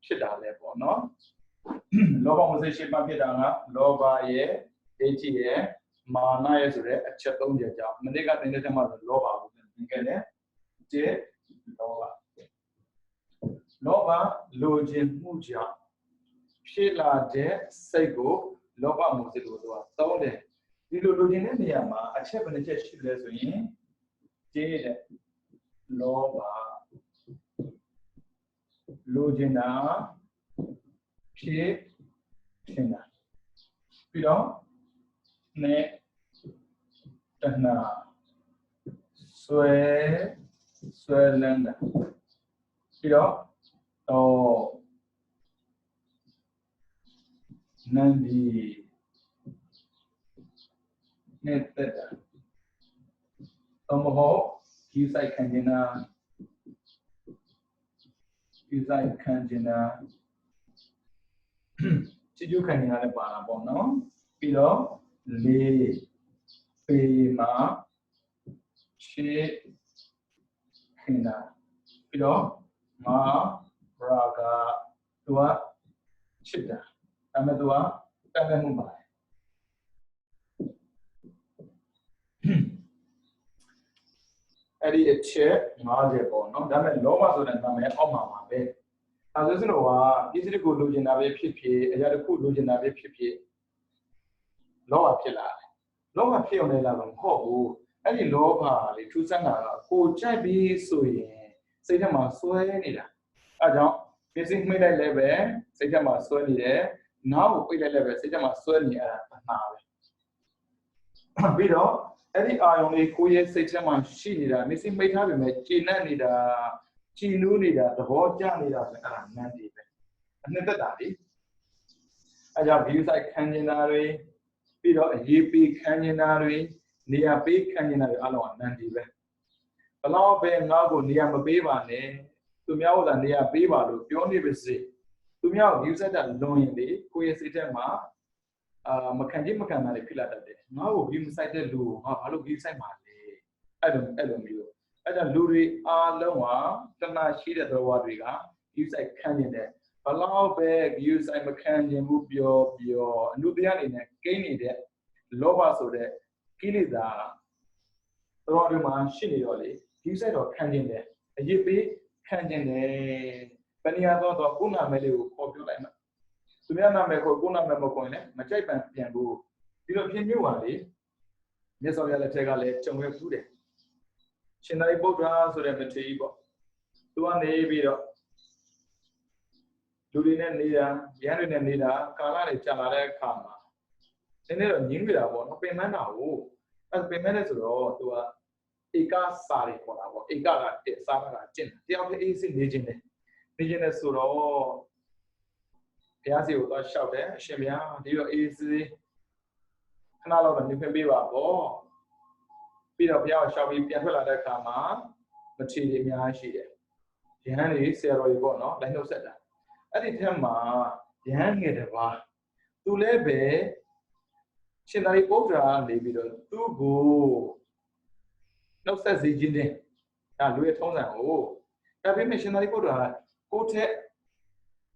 ဖြစ်တာလဲပေါ့နော်လောဘမစိတ်ရှိမှဖြစ်တာကလောဘရဲ့ဒိဋ္ဌိရဲ့မာနရဲ့ဆိုတဲ့အချက်၃ချက်ကြောင့်မနေ့ကသင်တဲ့ချက်မှာဆိုလောဘကိုသင်ခဲ့တယ်ဒီလောဘလိုချင်မှုကြောင့်ဖြစ်လာတဲ့စိတ်ကိုလောဘမှုစိတ်ကိုဆိုတာသုံးတယ်ဒီလိုလိုချင်တဲ့နေရာမှာအချက်ဘယ်နှချက်ရှိလဲဆိုရင်ဒီတဲ့လောဘလိုချင်တာဖြစ်ချင်တာပြီးတော့နဲ့တဏှာဆွဲလန်းတာပြီးတော့နန္ဒီနဲ့တက်တာမဟုတ်ဒီဆိုင်ခံနေတာဒီဆိုင်ခံနေတာချစ်ကျူးခံနေတာလည်းပါတာပေါ့နော်ပြီးတော့လေးပေမှာရှေ့ခင်တာပြီးတော့ငါရာဂသူကချစ်တာဒါပေမဲ့သူကတတ်တတ်မှုပါတယ်အဲ့ဒီအချက်50ပေါ့နော်ဒါပေမဲ့လောဘဆိုတဲ့နာမည်အောက်မှာပါပဲအဲဆိုစလို့ကပစ္စည်းကိုလိုချင်တာပဲဖြစ်ဖြစ်အရာတစ်ခုလိုချင်တာပဲဖြစ်ဖြစ်လောဘဖြစ်လာတယ်လောဘဖြစ်အောင်လည်းလာတော့မဟုတ်ဘူးအဲ့ဒီလောဘလေးထူးဆန်းတာကကိုကြိုက်ပြီးဆိုရင်စိတ်ထဲမှာစွဲနေတာအဲကြောင့်ပစ္စည်းမှိတ်လိုက်လည်းပဲစိတ်ထဲမှာစွဲနေတယ်နောက်ကိုပိတ်လိုက်လည်းပဲစိတ်ထဲမှာစွဲနေအဲ့ဒါတဏှာပဲပြီးတော့အဲ့ဒီအာယုံလေးကိုရဲ့စိတ်ထဲမှာရှိနေတာမစ္စည်းမိတ်ထားပေမဲ့ကျဉ်းနေတာကြည်နူးနေတာသဘောကျနေတာဆိုအဲ့ဒါနန္ဒီပဲအနှစ်သက်တာလေအဲကြောင့် view site ခံနေတာတွေပြီးတော့အရေးပေးခံနေတာတွေနေရာပေးခံနေတာတွေအလုံးကနန္ဒီပဲဘလောက်ပဲငါ့ကိုနေရာမပေးပါနဲ့သူများကနေရာပေးပါလို့ပြောနေပါစေသူများကို view site တာလွန်ရင်လေကိုရဲ့စိတ်ထဲမှာမခံကြည့်မခံတာတွေဖြစ်လာတတ်တယ်ငါ့ကို view site တဲ့လူငါဘာလို့ view site မှာလဲအဲ့လိုမျိုးအဲ့ဒါလူတွေအားလုံးကတဏှာရှိတဲ့သဘောတွေက view site ခံနေတယ်ဘလောက်ပဲ view site မခံခြင်းဘူးပြောအနုတရားအနေနဲ့ကိန်းနေတဲ့လောဘဆိုတဲ့ကိလေသာသဘောတွေမှာရှိနေတော့လေ view site တော့ခံခြင်းတယ်အရေးပေးခံခြင်းတယ်ဘယ်နေရာတော့ကိုယ်နာမည်လေးကိုပေါ်ပြလိုက်မှာသူများနာမည်ကိုနာမည်မခေါ်ရင်လည်းမကြိုက်ပန်ပြန်ဘူးဒီလိုဖြစ်မျိုးပါလေမြတ်စွာဘုရားလက်ထက်ကလည်းကြုံရဖူးတယ်ရှင်သာရိပုတ္တရာဆိုတဲ့မထေရကြီးပေါ့သူကနေပြီးတော့လူတွေနဲ့နေတာရဟန်းတွေနဲ့နေတာကာလတွေကြာလာတဲ့အခါမှာနည်းနည်းတော့ညင်းကြတာပေါ့နော်ပင်မတာကိုအဲပင်မတဲ့ဆိုတော့သူကဧကစာတွေခေါ်တာပေါ့ဧကကစာကကျင့်တယောက်တည်းအေးစစ်နေခြင်းနဲ့ဆိုတော့ဘုရားစီကိုတော့လျှောက်တယ်အရှင်ဘုရားဒီတော့အေးစစ်ခဏလောက်တော့နေခွင့်ပေးပါပေါ့ပြီးတော့ဘုရားကိုလျှောက်ပြီးပြန်ထွက်လာတဲ့အခါမှာမထေရအများရှိတယ်ယဟန်တွေဆရာတော်တွေပေါ့နော်လိုက်နှုတ်ဆက်တာအဲ့ဒီထက်မှာယဟန်ငယ်တစ်ပါးသူလည်းပဲရှင်သာရိပုတ္တရာနေပြီးတော့သူ့ကိုနှုတ်ဆက်စေခြင်းတဲ့ဒါလူရဲ့ထုံးစံကိုဒါပေမဲ့ရှင်သာရိပုတ္တရာကိုယ့်ထက်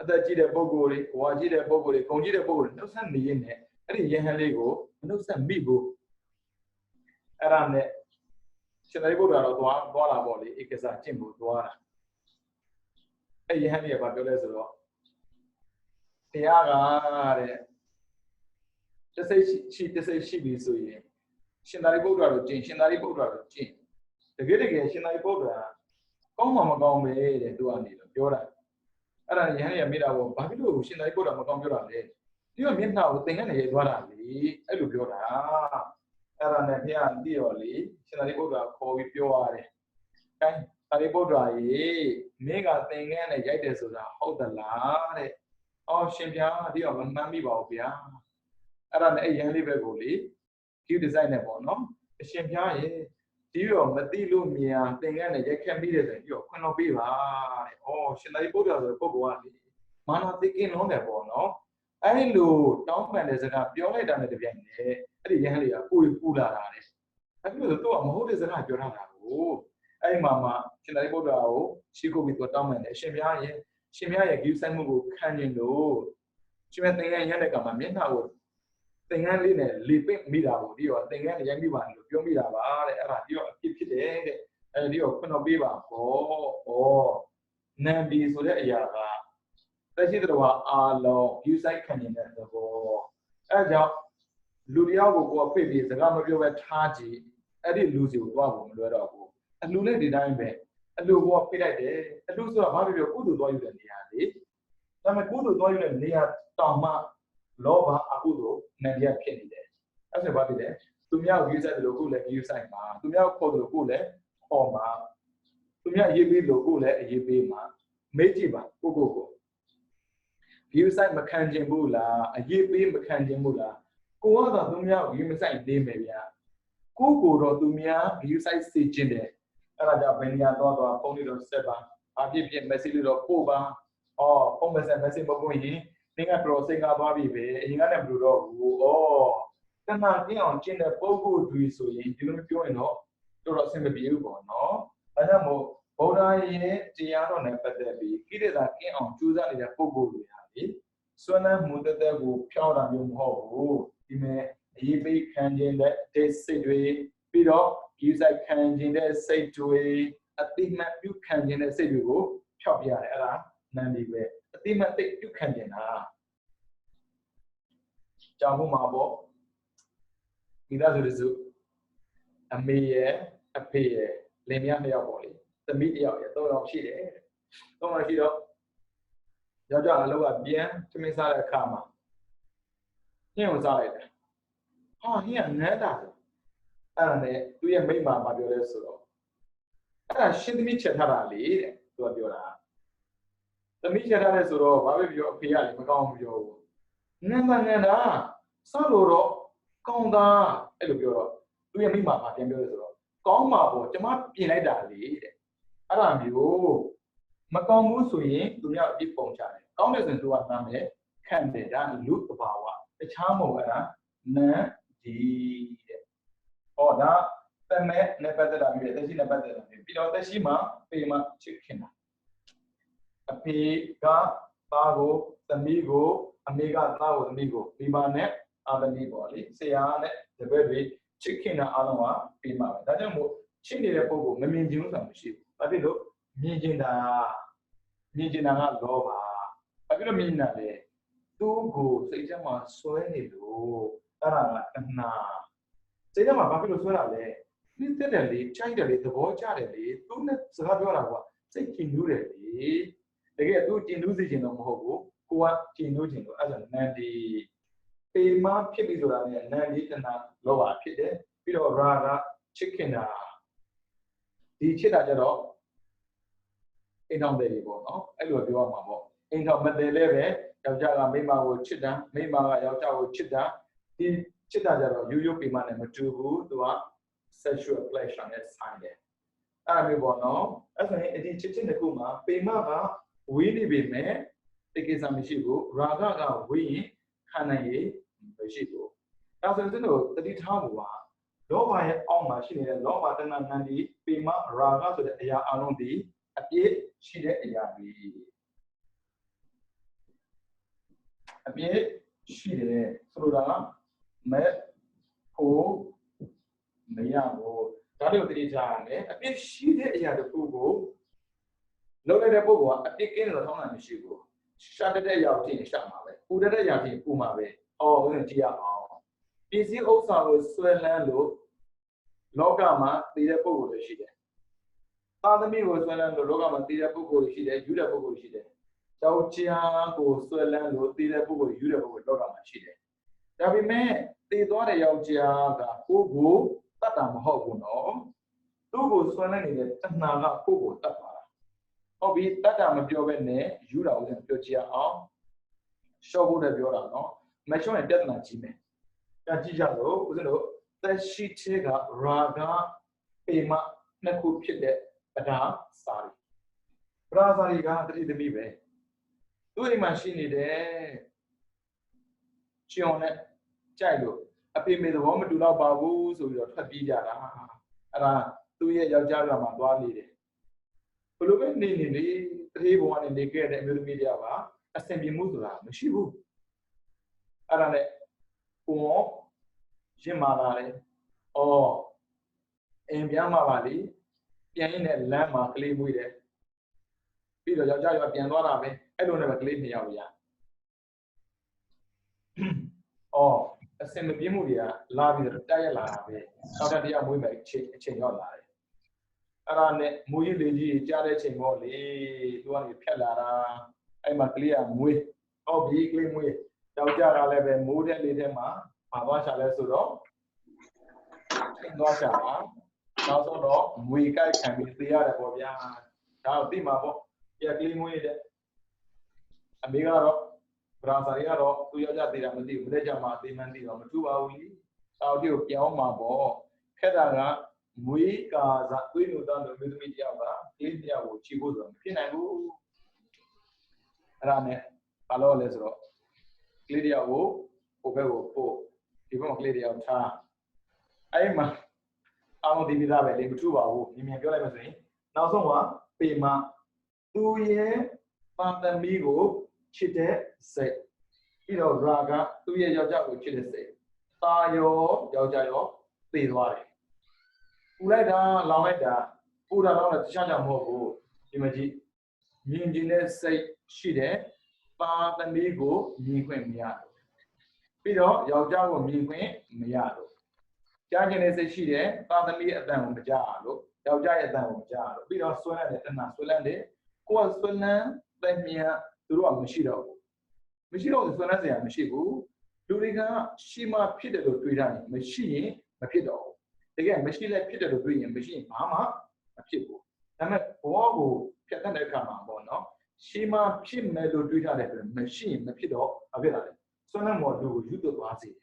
အသက်ကြီးတဲ့ပုဂ္ဂိုလ်တွေဘဝကြီးတဲ့ပုဂ္ဂိုလ်တွေဂုဏ်ကြီးတဲ့ပုဂ္ဂိုလ်တွေနှုတ်ဆက်နေရင်လည်းအဲ့ဒီယဟန်လေးကိုမနှုတ်ဆက်မိဘူးအဲ့ဒါနဲ့ရှင်သာရိပုတ္တရာတော့သွားလာပေါ့လေဧကစားကျင့်ဖို့သွားတာအဲ့ယဟန်လေးကပြောလဲဆိုတော့တရားကတဲ့တစိတ်ရှိပြီဆိုရင်ရှင်သာရိပုတ္တရာတို့ကျင့်ရှင်သာရိပုတ္တရာတို့ကျင့်တကယ်ရှင်သာရိပုတ္တရာကောင်းမှမကောင်းပဲတဲ့သူကနေတော့ပြောတာအဲ့ဒါယဟန်လေးကမိတာပေါ့ဘာဖြစ်လို့ရှင်သာရိပုတ္တရာမကောင်းပြောတာလဲဒီကမျက်နှာကိုသင်္ကန်းနဲ့ရေးသွားတာလေအဲ့လိုပြောတာအဲ့ဒါနဲ့ဘုရားသိရောလေရှင်သာရိပုတ္တရာခေါ်ပြီးပြောရတယ်။အဲသာရိပုတ္တရာရေမင်းကသင်္ကန်းနဲ့ရိုက်တယ်ဆိုတာဟုတ်သလားတဲ့။အော်ရှင်ဗျာဒီတော့မမှန်းမိပါဘူးဗျာ။အဲ့ဒါနဲ့အဲ့ရန်လေးပဲကိုလေဒီဒီဇိုင်းနဲ့ပေါ့နော်။အရှင်ဗျာရေဒီတော့မသိလို့မြင်အောင်သင်္ကန်းနဲ့ရိုက်ခတ်ပြီးတယ်ဆိုရင်ဒီတော့ခွင့်တော်ပေးပါတဲ့။အော်ရှင်သာရိပုတ္တရာဆိုတဲ့ပုဂ္ဂိုလ်ကလေမာနသိကင်းလုံးတယ်ပေါ့နော်။အဲ့လိုတောင်းပန်တဲ့စကားပြောလိုက်တာနဲ့တပြိုင်နက်အဲ့ဒီရဟန်းလေးကကိုယ်ပူလာတာတဲ့အဲ့ဒီလိုသူကမဟုတ်တဲ့စကားပြောထားတာကိုအဲ့မှာမှရှင်သာရိပုတ္တရာကိုရှိခိုးပြီးတော့တောင်းပန်တယ်အရှင်ဘုရားရဲ့ ရှင်များရဲ့ဂိူးဆိုင်မှုကိုခံကျင်လို့ရှင်များသင်္ကန်းရတဲ့ကမှာမျက်နှာကိုသင်္ကန်းလေးနဲ့လေပင့်မိတာကိုဒီတော့သင်္ကန်းရိုက်မိပါလို့ပြောမိတာပါတဲ့အဲ့ဒါဒီတော့အဖြစ်ဖြစ်တယ်တဲ့အဲဒီတော့ခွင့်တော်ပေးပါဘောနန္ဒီဆိုတဲ့အရာကသက်ရှိတော်အားလုံးဂိူးဆိုင်ခံကျင်တဲ့သဘောအဲကြောင့်လူတယောက်ကိုကိုယ်ဖိတ်ပြီးစကားမပြောဘဲထားကြည့်အဲ့ဒီလူစီကိုသွားဖို့မလွယ်တော့ဘူးအလူနဲ့ဒီတိုင်းပဲအလူကိုဖိတ်လိုက်တယ်အလူဆိုတာဘာဖြစ်လို့ကုသိုလ်သွားယူတဲ့နေရာလေဒါပေမဲ့ကုသိုလ်သွားယူတဲ့နေရာတောင်မှလောဘအကုသိုလ်နဲ့ရဖြစ်နေတယ်အဲ့ဆိုဘာဖြစ်လဲသူများကိုယူဆိုင်တယ်လို့ကိုယ်လည်းယူဆိုင်မှာသူများကိုခေါ်တယ်လို့ကိုယ်လည်းခေါ်မှာသူများရေးပေးလို့ကိုယ်လည်းအရေးပေးမှာမေ့ကြည့်ပါကိုယူဆိုင်မခံခြင်းဘူးလားအရေးပေးမခံခြင်းဘူးလားကိုကတော့သူများကိုယူမဆိုင်နေမယ်ဗျာကိုတော့သူများယူဆိုင်စေခြင်းတယ်အဲ့ဒါကြောင့်ဘယ်နေရာသွားဖုန်းလေးတော့ဆက်ပါအပြည့်ပြည့် message လေးတော့ပို့ပါဖုန်း message မပို့ရင်သင်က process ကသွားပြီပဲအရင်ကလည်းမလို့တော့ဘူးတဏှာကင်းအောင်ကျင့်တဲ့ပုဂ္ဂိုလ်တွေဆိုရင်ဒီလိုပြောရင်တော့တော်အဆင်မပြေဘူးပေါ့နော်ဒါကြောင့်မို့ဗုဒ္ဓရဲ့တရားတော်နဲ့ပတ်သက်ပြီးကိလေသာကင်းအောင်ကြိုးစားနေတဲ့ပုဂ္ဂိုလ်တွေဟာလေစွမ်းနှံမှုတသက်ကိုဖြောင်းတာမျိုးမဟုတ်ဘူးဒီမဲ့အရေးပေးခံခြင်းတဲ့စိတ်တွေပြီးတော့ယူဆိုင်ခံခြင်းတဲ့စိတ်တွေအတိမတ်ပြုခံခြင်းတဲ့စိတ်တွေကိုဖြောက်ပြရတယ်အဲ့ဒါနန္ဒီပဲအတိမတ်သိပြုခံခြင်းတာကြောင့်မှာပေါ့မိသားစုစုအမေရဲ့အဖေရဲ့လင်မယားနှစ်ယောက်ပေါ့လေသမီးတစ်ယောက်ရဲ့၃ယောက်ရှိတယ်၃ယောက်ရှိတော့ယောက်ျားအလုပ်ကပြန်သမင်းစားတဲ့အခါမှာညှို့စားလိုက်တယ်ဟင်းကငန်းတာအဲ့ဒါနဲ့သူ့ရဲ့မိန်းမပြောလဲဆိုတော့အဲ့ဒါရှင်းသမီးချက်ထားတာလေတဲ့သူကပြောတာသမီးချက်ထားတယ်ဆိုတော့ဘာပဲပြောအဖေကလည်းမကောင်းဘူးပြောဘူးငန်းတာဆောက်လို့တော့ကောင်းတာအဲ့လိုပြောတော့သူ့ရဲ့မိန်းမပြန်ပြောလဲဆိုတော့ကောင်းမှာပေါ့ကျမပြင်လိုက်တာလေတဲ့အဲ့ဒါမျိုးမကောင်းဘူးဆိုရင်သူများအပြစ်ပုံချတယ်ကောင်းတယ်ဆိုရင်သူကနားမယ်ခံတယ်ဒါလူသဘာဝတခြားမဟုတ်အဲ့ဒါနန်းဒီတဲ့ဒါတမဲနဲ့ပတ်သက်တာမျိုးတက်ရှိနဲ့ပတ်သက်တာမျိုးပြီးတော့တက်ရှိမှာပေမှာချစ်ခင်တာအဖေကသားကိုသမီးကိုအမေကသားကိုသမီးကိုမိဘနဲ့အာသမီးပေါ့လေဆရာနဲ့တပည့်တွေချစ်ခင်တာအားလုံးကပြီးမှာပဲဒါကြောင့်မို့ချစ်နေတဲ့ပုဂ္ဂိုလ်မမြင်ခြင်းဆိုတာမရှိဘူးဘာဖြစ်လို့မြင်ကျင်တာကလောဘဘာဖြစ်လို့မြင်တာလဲသူ့ကိုစိတ်ထဲမှာစွဲနေလို့အဲ့ဒါကတဏှာစိတ်ထဲမှာဘာဖြစ်လို့စွဲတာလဲနင်းတက်တယ်လေချိုက်တယ်လေသဘောကျတယ်လေသူနဲ့စကားပြောတာကစိတ်ကြည်နူးတယ်လေတကယ်သူကြည်နူးစေခြင်းတော့မဟုတ်ဘူးကိုကကြည်နူးခြင်းလို့အဲ့ဒါနန္ဒီပေမဖြစ်ပြီဆိုတာနဲ့နန္ဒီတဏှာလောဘဖြစ်တယ်ပြီးတော့ရာဂချစ်ခင်တာဒီချစ်တာကြတော့အိမ်ထောင်တယ်တွေပေါ့နော်အဲ့လိုပြောရမှာပေါ့အိမ်ထောင်မတယ်လည်းပဲယောက်ျားကမိန်းမကိုချစ်တာမိန်းမကယောက်ျားကိုချစ်တာဒီချစ်တာကြတော့ရိုးရိုးပေမနဲ့မတူဘူးသူက sexual pleasure နဲ့ဆိုင်တယ်အဲ့လိုပေါ့နော်အဲ့ဆိုရင်ဒီချစ်တဲ့ခုမှာပေမကဝေးနေပေမဲ့တိကိစ္စမရှိဘူးရာဂကဝေးရင်ခံနိုင်ရမရှိဘူးဒါဆိုရင်တို့တတိထားမှုကလောဘရဲ့အောက်မှာရှိနေတဲ့လောဘတဏှာနန္ဒီပေမရာဂဆိုတဲ့အရာအလုံးဒီအပြည့်ရှိတဲ့အရာတွေအပြည့်ရှိတယ်ဆိုလိုတာကမဲ့ကိုမရဘူးဒါတို့တတိထားရတယ်အပြည့်ရှိတဲ့အရာတစ်ခုကိုလုံးလိုက်တဲ့ပုဂ္ဂိုလ်ကအပြည့်ကင်းလို့ထောင်းနိုင်မရှိဘူးရှာတဲ့ရောက်ချင်းရှာမှာပဲပူတဲ့ရောက်ချင်းပူမှာပဲဦးဇင်းကြည့်ရအောင်ပစ္စည်းဥစ္စာကိုဆွဲလန်းလို့လောကမှာသိတဲ့ပုဂ္ဂိုလ်တွေရှိတယ်သာသမီကိုဆွဲလန်းလို့လောကမှာသိတဲ့ပုဂ္ဂိုလ်ရှိတယ်ယူတဲ့ပုဂ္ဂိုလ်ရှိတယ်ယောက်ျားကိုဆွဲလန်းလို့သိတဲ့ပုဂ္ဂိုလ်ယူတဲ့ပုဂ္ဂိုလ်လောကမှာရှိတယ်ဒါပေမဲ့သိသွားတဲ့ယောက်ျားကကိုယ်ကိုတတ်တာမဟုတ်ဘူးနော်သူ့ကိုဆွဲလန်းနေတဲ့တဏှာကကိုယ်ကိုတတ်သွားတာဟုတ်ပြီတတ်တာမပြောဘဲနဲ့ယူတာဦးဇင်းပြောကြည့်အောင်ရှော့ဖို့လည်းပြောတာနော်မရှော့ရင်ပြဿနာကြီးမယ်ကြည့်ကြလို့ဦးဇင်းတို့သက်ရှိသေးကရာဂပေမနှစ်ခုဖြစ်တဲ့ပဒါစာရီပဒါစာရီကတတိသမီးပဲသူ့အိမ်မှာရှိနေတဲ့ကျွန်နဲ့ကြိုက်လို့အဖေမေသဘောမတူတော့ပါဘူးဆိုပြီးတော့ထွက်ပြေးကြတာအဲ့ဒါသူ့ရဲ့ယောက်ျားကမှသွားနေတယ်ဘလို့ပဲနေလေတ တေးဘုံကနေနေခဲ့တဲ့အမျိုးသမီးတယောက်ကအစင်ပြေမှုဆိုတာမရှိဘူးအဲ့ဒါနဲ့ကိုရင့်မာလာတယ်အော်အိမ်ပြန်มาပါလေပြန်ရင်းနဲ့လမ်းမှာကလေးမွေးတယ်ပြီးတော့ယောက်ျားရွာပြန်သွားတာပဲအဲ့လိုနဲ့ပဲကလေး2ယောက်ရအော်အစင်မပြေမှုတွေကလာပြီးတော့တက်ရက်လာတာပဲနောက်တစ်ယောက်မွေးမယ်အချိန်ရောက်လာတယ်အဲ့ဒါနဲ့မူကြီးလေးကြီးကြားတဲ့ချိန်ပေါ့လေသူကနေဖြတ်လာတာအဲ့မှာကလေးကမွေးဟုတ်ပြီကလေးမွေးယောက်ျားကလည်းပဲမိုးတဲ့လေးထဲမှာပါသွားချလဲဆိုတော့ထိသွားချတာနောက်ဆုံးတော့ငွေကြိုက်ခံပြီးသေရတယ်ပေါ့ဗျာဒါတော့သိမှာပေါ့ပြက်ကလေးမွေးတဲ့အမေကတော့ဗရာဇာရီကတော့သူယောက်ျားသေတာမသိဘူးမနေ့ကမှအသေးမှန်းသိတော့မထူပါဘူးလीတောက်တီကိုပြောင်းမှာပေါ့ခက်တာကမွေးကာစားသွေးနုသားတို့မျိုးသမီးတယောက်ကကလေးတယောက်ကိုချီဖို့ဆိုတော့မဖြစ်နိုင်ဘူးအဲ့ဒါနဲ့ဘာလို့လဲဆိုတော့ကလေးတယောက်ကိုဟိုဘက်ကိုပို့ဒီဘက်မှာကလေးတယောက်ထားအဲ့မှာအောင်ဒီပြီးသားပဲလေမထူပါဘူးမြင်ပြောလိုက်မှဆိုရင်နောက်ဆုံးကပေမသူရဲ့ပါသမီကိုချစ်တဲ့စိတ်ပြီးတော့ရာကသူရဲ့ယောက်ျားကိုချစ်တဲ့စိတ်တာရောယောက်ျားရောသေသွားတယ်ပူလိုက်တာလောင်လိုက်တာပူတာတော့တခြားကြောင့်မဟုတ်ဘူးဒီမကြီးမြင်ကျင်တဲ့စိတ်ရှိတဲ့ပါသမီကိုမြင်ခွင့်မရဘူးပြီးတော့ယောက်ျားကိုမြင်ခွင့်မရဘူးကြားကျင်တဲ့စိတ်ရှိတဲ့ပါသမီအတန်ကိုမကြားရလို့ယောက်ျားရဲ့အတန်ကိုမကြားရလို့ပြီးတော့ဆွဲလန်းတဲ့တဏှာဆွဲလန်းတဲ့ကိုယ်ကဆွဲလန်းတဲ့မြတ်သူတို့ကမရှိတော့ဘူးမရှိတော့ဆွဲလန်းစရာမရှိဘူးလူတွေကရှိမှဖြစ်တယ်လို့တွေးတာနေမရှိရင်မဖြစ်တော့ဘူးတကယ်မရှိလဲဖြစ်တယ်လို့တွေးရင်မရှိရင်ဘာမှမဖြစ်ဘူးဒါပေမဲ့ဘောကိုဖြတ်တဲ့အခါမှာပေါ့နော်ရှိမှဖြစ်မယ်လို့တွေးထားတယ်ဆိုရင်မရှိရင်မဖြစ်တော့မဖြစ်လာတယ်ဆွဲလန်းမော်လူကိုယူသွသွားစေတယ်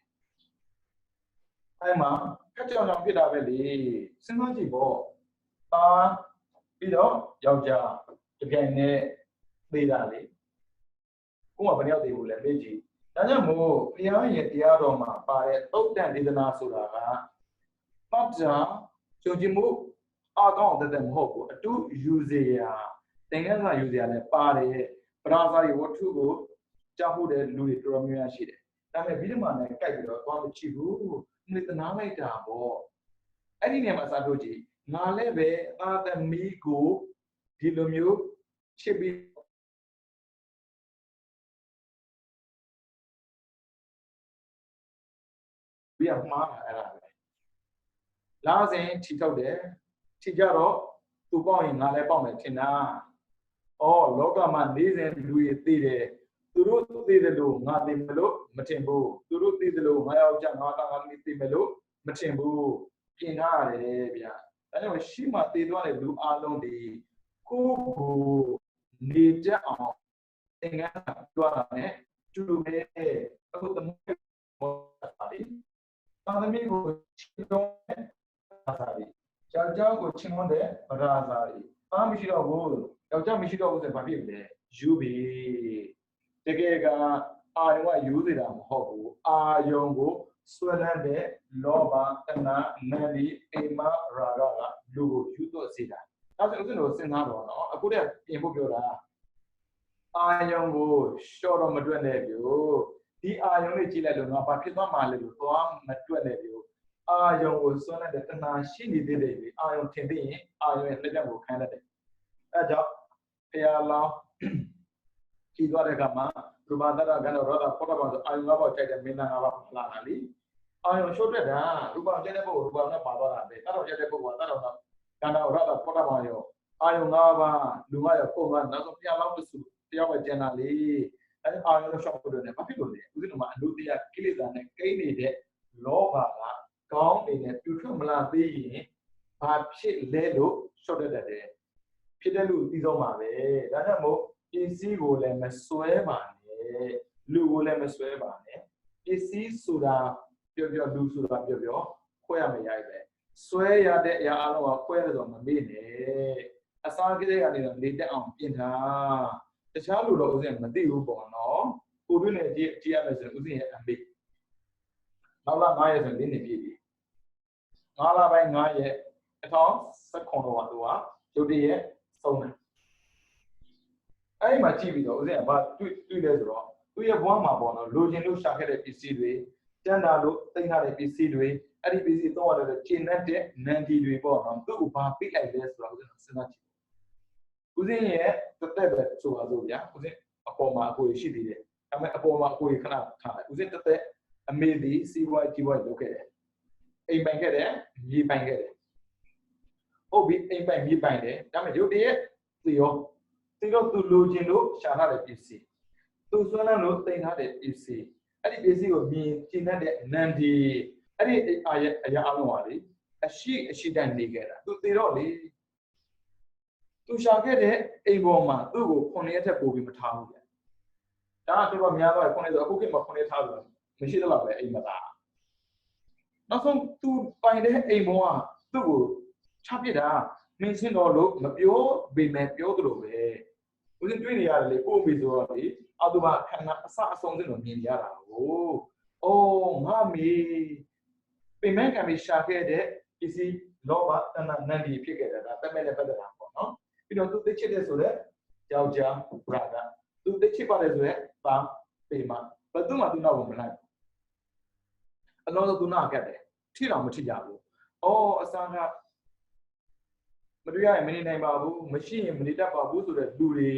အဲ့မှာခက်ကြောင်ကြောင်ဖြစ်တာပဲလေစဉ်းစားကြည့်ပေါ့ပြီးတော့ယောက်ျားတပြိုင်နဲ့သေးတာလေကိုကဘယ်ရောက်သေးဘူးလဲမေးကြည့်ဒါကြောင့်မို့ဘုရားရဲ့တရားတော်မှာပါတဲ့သုတ်တန်ဒေသနာဆိုတာကပတ်ကြကြုံကြည်မှုအကောင့်တဲ့မဟုတ်ဘူးအတူယူစေရာသင်္ကန်းစာယူစေရာလည်းပါတယ်ပရာဇာတိဝတ္ထုကိုကြားဖို့တဲ့လူတွေတော်တော်များများရှိတယ်ဒါပေမဲ့ပြီးတော့မှလည်းကြိုက်ပြီးတော့သွားမချစ်ဘူးမြေတနာလိုက်တာပေါ့အဲ့ဒီနေရာမှာစာထုတ်ကြည့်ငါလည်းပဲအာသမီကိုဒီလိုမျိုးချစ်ပြီးပြမှားအဲ့ဒါပဲလာစဉ်ထီထုတ်တယ်ထီကြတော့သူပေါက်ရင်ငါလည်းပေါက်မယ်ထင်တာအော်လောကမှာနေစဉ်လူတွေသိတယ်သူတို့သိတယ်လို့ငါသိမလို့မထင်ဘူးသူတို့သိတယ်လို့ငါယောက်ျားငါသားငါသမီးသိမလို့မထင်ဘူးပြင်ထားရတယ်ဗျာဒါကြောင့်ရှိမှသိသွားတဲ့လူအလုံးဒီကိုနေတတ်အောင်သင်္ကန်းပြောတာနဲ့တူတူပဲအခုသမီးပါသမီးကိုချစ်တော့ဘာသာရီယောက်ျားကိုချစ်မွန်းတဲ့ဗရာဇာရီအားမရှိတော့ဘူးယောက်ျားမရှိတော့ဘူးဆိုရင်ဘာဖြစ်လဲယူပြီတကယ်ကအာယုံကယူနေတာမဟုတ်ဘူးအာယုံကိုဆွဲလန်းတဲ့လောဘတဏှာနန္ဒီအိမရာဂကလူကိုယူတော့စေတာဒါဆိုဦးဇင်းတို့စဉ်းစားတော့နော်အခုတည်းပြင်ဖို့ပြောတာအာယုံကိုရှော့တော့မတွက်နဲ့ပြိုဒီအာယုံလေးကြည့်လိုက်လို့ငါဘာဖြစ်သွားမှလဲလို့သွားမတွက်နဲ့ပြိုအာယုံကိုစွန့်တဲ့တဏှာရှိနေသေးတယ်ပြီအာယုံထင်သိရင်အာယုံရဲ့လက်ချက်ကိုခံရတဲ့အဲကြောင့်ဖရာလောင်းကြည့်သွားတဲ့အခါမှာရူပသတ္တကံတော်ရောတာပေါ်တော့ဆိုအာယုံ၅ပါးကြိုက်တဲ့မင်းသား၅ပါးလာတာလीအာယုံရှုပ်တဲ့တာရူပကြိုက်တဲ့ပုဂ္ဂိုလ်ရူပနဲ့ပါသွားတာပဲတတ်တော်ကြိုက်တဲ့ပုဂ္ဂိုလ်ကတတ်တော်ကကံတော်ရောတာပေါ်တော့ရောအာယုံ၅ပါးလူမရောပုံကနောက်ဆုံးဖရာလောင်းတစုတယောက်ပဲကျန်တာလေအဲအာယုံရှောက်ဖို့တယ်ဘာဖြစ်လို့လဲဦးဇင်းတို့မှာအလိုတရားကိလေသာနဲ့ကိန်းနေတဲ့လောဘကကောင်းနေတဲ့ပြူထွက်မလာသေးရင်ဘာဖြစ်လဲလို့ရှော့တတ်တယ်ဖြစ်တဲ့လူသိဆုံးပါပဲဒါကြောင့်မို့ပစ္စည်းကိုလည်းမစွဲပါနဲ့လူကိုလည်းမစွဲပါနဲ့ပစ္စည်းဆိုတာပြောလူဆိုတာပြောခွဲရမရပဲစွဲရတဲ့အရာအလုံးကခွဲရတော့မမေ့နဲ့အစားကိစ္စကနေတော့နေတက်အောင်ပြင်ထားတခြားလူတော့ဥစဉ်မသိဘူးပေါ့နော်ကိုတွင်းနဲ့ကြည့်ရမယ်ဆိုရင်ဥစဉ်ရဲ့အမေနောက်လာ9ရက်ဆိုရင်၄နှစ်ပြည့်ပြီ9လပိုင်း9ရက်2019တော့သူကရုတ်တရက်ဆုံးတယ် အဲ့မှာကြည့်ပြီးတော့ဦးဇင်းကဘာတွေ့လဲဆိုတော့သူ့ရဲ့ဘဝမှာပေါ့နော်လိုချင်လို့ရှာခဲ့တဲ့ပစ္စည်းတွေတန်တာလို့သိမ်းထားတဲ့ပစ္စည်းတွေအဲ့ဒီပစ္စည်းတော့ရတဲ့ကျင့်တဲ့နန်ဒီတွေပေါ့နော်သူ့ကိုဘာပြလိုက်လဲဆိုတော့ဦးဇင်းစဉ်းစားကြည့်ဦးဇင်းရဲ့တက်တက်ပဲဆိုပါစို့ဗျာဦးဇင်းအပေါ်မှာအကိုရှိသေးတယ်ဒါပေမဲ့အပေါ်မှာအကိုခဏထားလိုက်ဦးဇင်းတက်တက်အမေဒီစီဝိုင်းဒီဝိုင်းလုပ်ခဲ့တယ်အိမ်ပိုင်ခဲ့တယ်မြေပိုင်ခဲ့တယ်ဟုတ်ပြီအိမ်ပိုင်မြေပိုင်တယ်ဒါပေမဲ့ရုပ်တရက်သေရောသူလိုချင်လို့ရှာထားတဲ့ပစ္စည်းသူစွမ်းလန်းလို့တင်ထားတဲ့ပစ္စည်းအဲ့ဒီပစ္စည်းကိုမြင်ကျင်တဲ့နန္ဒီအဲ့ဒီအရာအလုံးပါလေအရှိတန်နေခဲ့တာသူသေတော့လေသူရှာခဲ့တဲ့အိမ်ပေါ်မှာသူ့ကို9ရက်ထက်ပိုပြီးမထားဘူးဗျဒါကတော်များတော့9ရက်ဆိုအခုခေတ်မှာ9ရက်ထားလို့မရှိတော့ပဲအိမ်မသားနောက်ဆုံးသူပိုင်တဲ့အိမ်ပေါ်ကသူ့ကိုချပစ်တာမင်းစင်းတော်လို့မပြောပေမဲ့ပြောသလိုပဲဦးဇင်းတွေ့နေရတယ်လေကို့မိဆိုတော့လေအောက်တူပါခန္ဓာအစအဆုံးစင်းတော့မြင်ရတာကိုအိုးငါမေပေမဲ့ကံပြီးရှာခဲ့တဲ့ပစ္စည်းလောဘတဏ္ဍနန္ဒီဖြစ်ခဲ့တာဒါတက်မဲ့နဲ့ပတ်သက်တာပေါ့နော်ပြီးတော့သူသိချစ်တဲ့ဆိုတဲ့ယောက်ျားဘုရားသူသိချစ်ပါတယ်ဆိုတဲ့သားပေမဘယ်သူမှသူ့နောက်ကိုမလိုက်အလုံးစုံသူနောက်ကတ်တယ်ထိတော်မထိကြဘူးအော်အစားကမတွေ့ရရင်မနေနိုင်ပါဘူးမရှိရင်မနေတတ်ပါဘူးဆိုတဲ့လူတွေ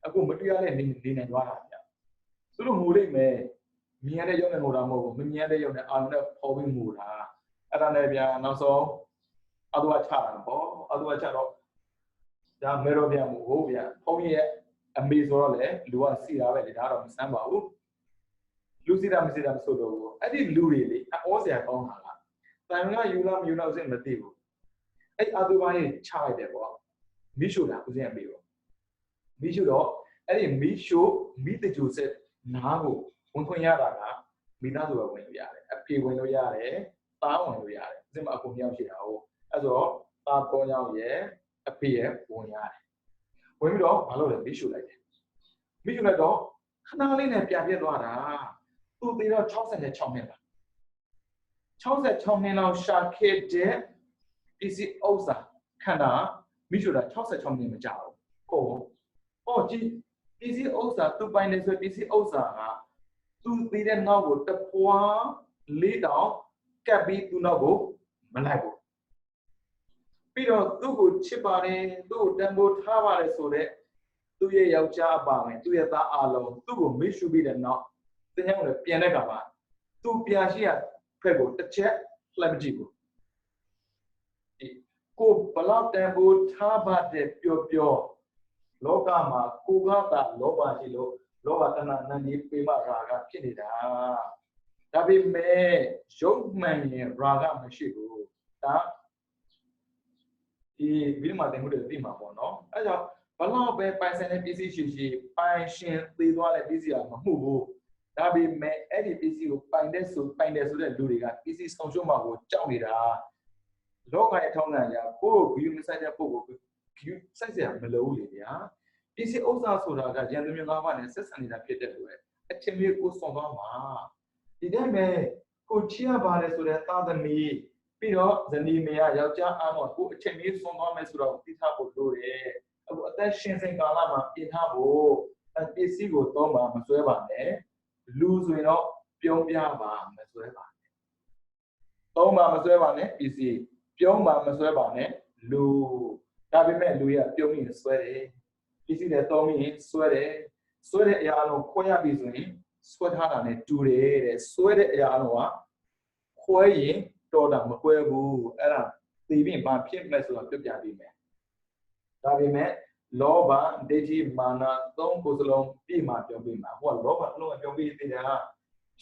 အခုမတွေ့ရတဲ့နေနိုင်သွားတာဗျသူတို့ငိုလိမ့်မယ်မြင်ရတဲ့ရုပ်နဲ့ငိုတာမဟုတ်ဘူးမမြင်ရတဲ့ရုပ်နဲ့အာရုံနဲ့ပေါ်ပြီးငိုတာအဲ့ဒါနဲ့ဗျာနောက်ဆုံးအတူချတာပေါ့အတူချတော့ဒါမေရောဗျာမို့ဟုတ်ဗျာဘုန်းကြီးရဲ့အမေဆိုတော့လေလူကစီတာပဲလေဒါတော့မစမ်းပါဘူးလူစီတာမစီတာမဆိုတော့ဘူးအဲ့ဒီလူတွေလေအောစရာကောင်းတာလားတန်ကယူလားမယူလားစဉ်မသိဘူးအဲ့အတူပါလေးချလိုက်တယ်ပေါ့မိရှုတာဦးဇင်းအမေပေါ့မိရှုတော့အဲ့ဒီမိရှုမိတကြိုဆက်နားကိုဝင်ခွင့်ရတာကမိသားစုပဲဝင်လို့ရတယ်အဖေဝင်လို့ရတယ်သားဝင်လို့ရတယ်ဦးဇင်းမအကုန်မြောက်ရှိတာဟုတ်အဲ့ဆိုတော့သားပေါ်ကြောင်ရဲ့အဖေရဲ့ဝင်ရတယ်ဝင်ပြီးတော့မလုပ်လဲမိရှုလိုက်တယ်မိရှုလိုက်တော့ခဏလေးနဲ့ပြန်ပြတ်သွားတာသူပြီးတော့66နှစ်လား66နှစ်လောက်ရှာခဲ့တဲ့ပစ္စည်းဥစ္စာခန္ဓာမိရှုတာ66နှစ်မကြာဘူးဟုတ်ကြည့်ပစ္စည်းဥစ္စာသူပိုင်နေဆိုပစ္စည်းဥစ္စာကသူပြီးတဲ့နောက်ကိုတပွားလေးတောင်ကပ်ပြီးသူနောက်ကိုမလိုက်ဘူးပြီးတော့သူ့ကိုချစ်ပါတယ်သူ့ကိုတန်ဖိုးထားပါတယ်ဆိုတဲ့သူ့ရဲ့ယောက်ျားအပါဝင်သူ့ရဲ့သားအလုံးသူ့ကိုမိရှုပြီးတဲ့နောက်တင်းကြောင်လည်းပြန်တဲ့အခါမှာသူပြန်ရှိရဖက်ကိုတစ်ချက်လှမ်းမကြည့်ဘူးကိုဘလောက်တန်ဖိုးထားပါတဲ့ပျော်ပျော်လောကမှာကိုကသာလောဘရှိလို့လောဘတဏ္ဍနန္ဒီပေမရာဂဖြစ်နေတာဒါပေမဲ့ရုပ်မှန်ရင်ရာဂမရှိဘူးဒါဒီဗီဒီယိုမှာတင်မှုတွေသိမှာပေါ့နော်အဲကြောင့်ဘလောက်ပဲပိုင်ဆိုင်တဲ့ပစ္စည်းရှိပိုင်ရှင်သေးသွားတဲ့ပစ္စည်းကမမှုဘူးဒါပေမဲ့အဲ့ဒီပစ္စည်းကိုပိုင်တယ်ဆိုတဲ့လူတွေကပစ္စည်းဆုံးရှုံးမှာကိုကြောက်နေတာလောကရဲ့ထောင်းလန့်ရာကိုဂီယူမဆိုင်တဲ့ပုဂ္ဂိုလ်ဂီယူစိုက်စရာမလိုဘူးလေဗျာပစ္စည်းဥစ္စာဆိုတာကရန်သူမျိုးသားပါနဲ့ဆက်ဆံနေတာဖြစ်တဲ့အတွက်အချင်းမျိုးကိုဆုံးသွားမှာဒီတိုင်းပဲကိုချီရပါတယ်ဆိုတဲ့သာသမီပြီးတော့ဇနီးမေယောက်ျားအားတော့ကိုအချင်းမျိုးဆုံးသွားမယ်ဆိုတော့သိထားဖို့လိုတယ်အခုအသက်ရှင်စဉ်ကာလမှာပြင်ထားဖို့ပစ္စည်းကိုသုံးပါမစွဲပါနဲ့လူဆိုရင်တော့ပြုံးပြပါမစွဲပါနဲ့သုံးပါမစွဲပါနဲ့ပစ္စည်းပြုံးပါမစွဲပါနဲ့လူဒါပေမဲ့လူရပြုံးရင်စွဲတယ်ပစ္စည်းတွေသုံးရင်စွဲတယ်စွဲတဲ့အရာအလုံးခွဲရပြီဆိုရင်စွဲထားတာနဲ့တူတယ်တဲ့စွဲတဲ့အရာအလုံးကခွဲရင်တော်တာမခွဲဘူးအဲ့ဒါသိပြီးဘာဖြစ်မလဲဆိုတာပြပြပေးမယ်ဒါပေမဲ့လောဘဒိဋ္ဌိမာနသုံးကိုယ်စလုံးပြည့်မှာပြောပေးမှာဟိုကလောဘအလုံးပြောပေးသေးတယ်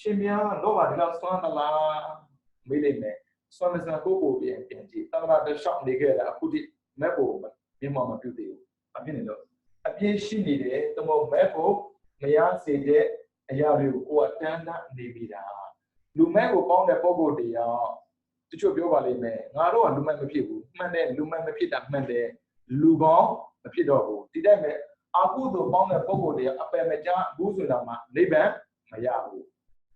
ရှင်များလောဘဒီလောက်စွမ်းသလားမေးလိုက်မယ်စွမ်းမစံကိုကိုပြန်ကြည့်တမနာတလျှောက်နေခဲ့တာအခုဒီမက်ဖို့မျက်မှောက်မပြုတ်သေးဘူးအဖြစ်နေလို့အပြည့်ရှိနေတယ်တမို့မက်ဖို့မရစေတဲ့အရာတွေကိုကိုယ်ကတန်းတနေပြီတာလူမက်ကိုပေါင်းတဲ့ပုံကိုတရားတချို့ပြောပါလိမ့်မယ်ငါတို့ကလူမက်မဖြစ်ဘူးမှန်တယ်လူမက်မဖြစ်တာမှန်တယ်လူကောင်းမဖြစ်တော့ဘူးဒီတိုင်းပဲအကုသို့ပေါင်းတဲ့ပုံကိုတရားအပယ်မကြားဘူးဆိုတာမှနိဗ္ဗာန်မရဘူး